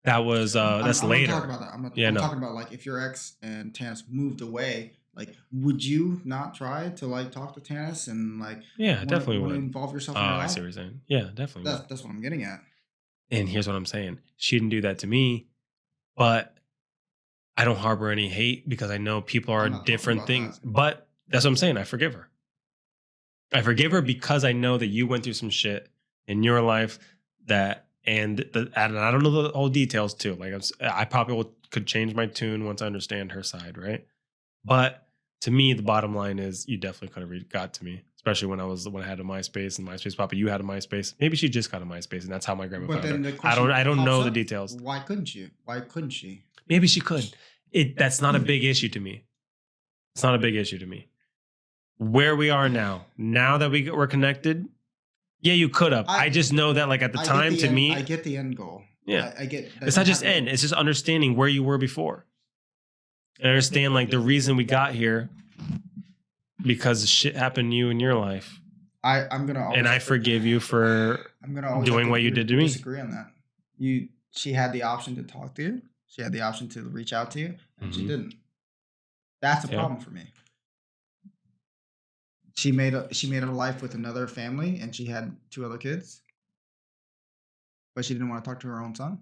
That was that's later. I'm not talking about that. I'm talking about like if your ex and Tanis moved away. Like, would you not try to like talk to Tanis and like? Yeah, definitely would involve yourself in your life? I see what you're saying. Yeah, definitely. That's what I'm getting at. And here's what I'm saying: she didn't do that to me, but I don't harbor any hate because I know people are different things. But that's what I'm saying. I forgive her. I forgive her because I know that you went through some shit in your life and I don't know the whole details too. Like I probably could change my tune once I understand her side, right? But to me, the bottom line is you definitely could have got to me, especially when I had a MySpace and MySpace Papa, you had a MySpace. Maybe she just got a MySpace, and that's how my grandma found her. I don't know the details. Why couldn't you? Why couldn't she? Maybe she could. That's not a big issue to me. It's not a big issue to me. Where we are now that we're connected, yeah, you could have. I just know that like at the time, to me, I get the end goal. Yeah, I get. It's not just end. It's just understanding where you were before. I understand like the reason we got here because shit happened to you in your life. I'm gonna and I forgive you for doing what you did to me. Disagree on that. She had the option to talk to you. She had the option to reach out to you, and she didn't. That's a problem for me. She made her life with another family, and she had 2 other kids, but she didn't want to talk to her own son.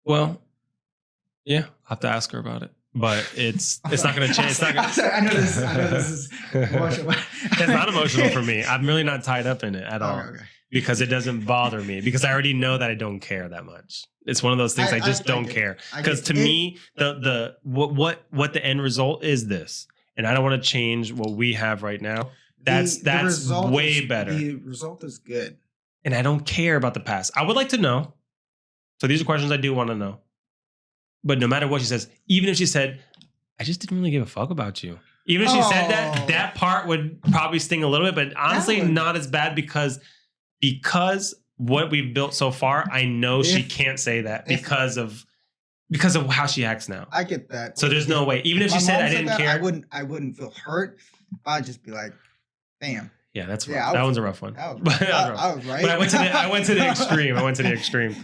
Well. Yeah, I'll have to ask her about it, but it's not going to change. It's not I know this is emotional. It's not emotional for me. I'm really not tied up in it at all because it doesn't bother me because I already know that I don't care that much. It's one of those things I just don't care because to me the what the end result is this, and I don't want to change what we have right now. That's way better. The result is good, and I don't care about the past. I would like to know. So these are questions I do want to know. But no matter what she says, even if she said, I just didn't really give a fuck about you. Even if she said that part would probably sting a little bit, but honestly not as bad because what we've built so far, I know she can't say that because of how she acts now. I get that. So there's no way. Even if she said I didn't care. I wouldn't feel hurt. I'd just be like, damn. Yeah, that's rough. That one's a rough one. I was right. But I went to the extreme.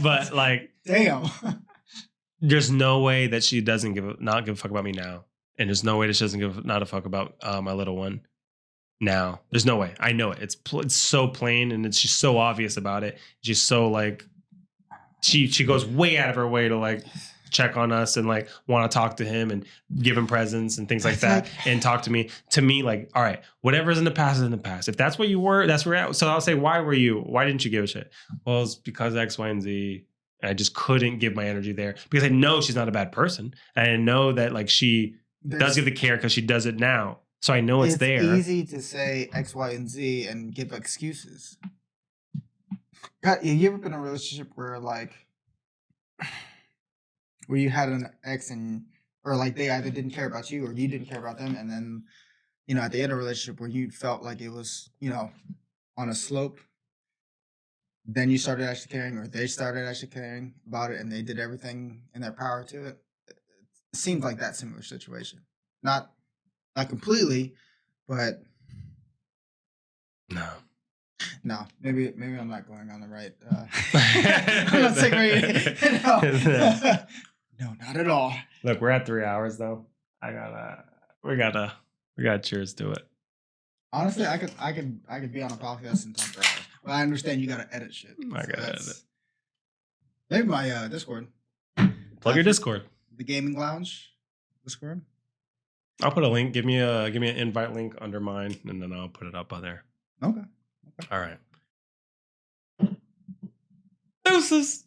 But like, damn. There's no way that she doesn't not give a fuck about me now. And there's no way that she doesn't give not a fuck about my little one now. There's no way. I know it. It's so plain and she's so obvious about it. She's so like, she goes way out of her way to like check on us and like want to talk to him and give him presents and things like It's that like- and talk to me. To me, like, all right, whatever's in the past is in the past. If that's what you were, that's where you're at. So I'll say, why didn't you give a shit? Well, it's because X, Y, and Z. And I just couldn't give my energy there because I know she's not a bad person. And I know that like she does give the care because she does it now. So I know it's there. It's easy to say X, Y, and Z and give excuses. God, have you ever been in a relationship where like where you had an ex and or like they either didn't care about you or you didn't care about them, and then at the end of a relationship where you felt like it was on a slope, then you started actually caring, or they started actually caring about it, and they did everything in their power to it. It seems like that similar situation, not completely, but no, maybe I'm not going on the right. I'm not saying right. No, not at all. Look, we're at 3 hours though. We gotta cheers to it. Honestly, I could be on a podcast and talk for hours, but I understand you gotta edit shit. I gotta edit. Maybe my Discord. Plug your Discord. The Gaming Lounge Discord. I'll put a link. Give me an invite link under mine, and then I'll put it up on there. Okay. All right. Deuces.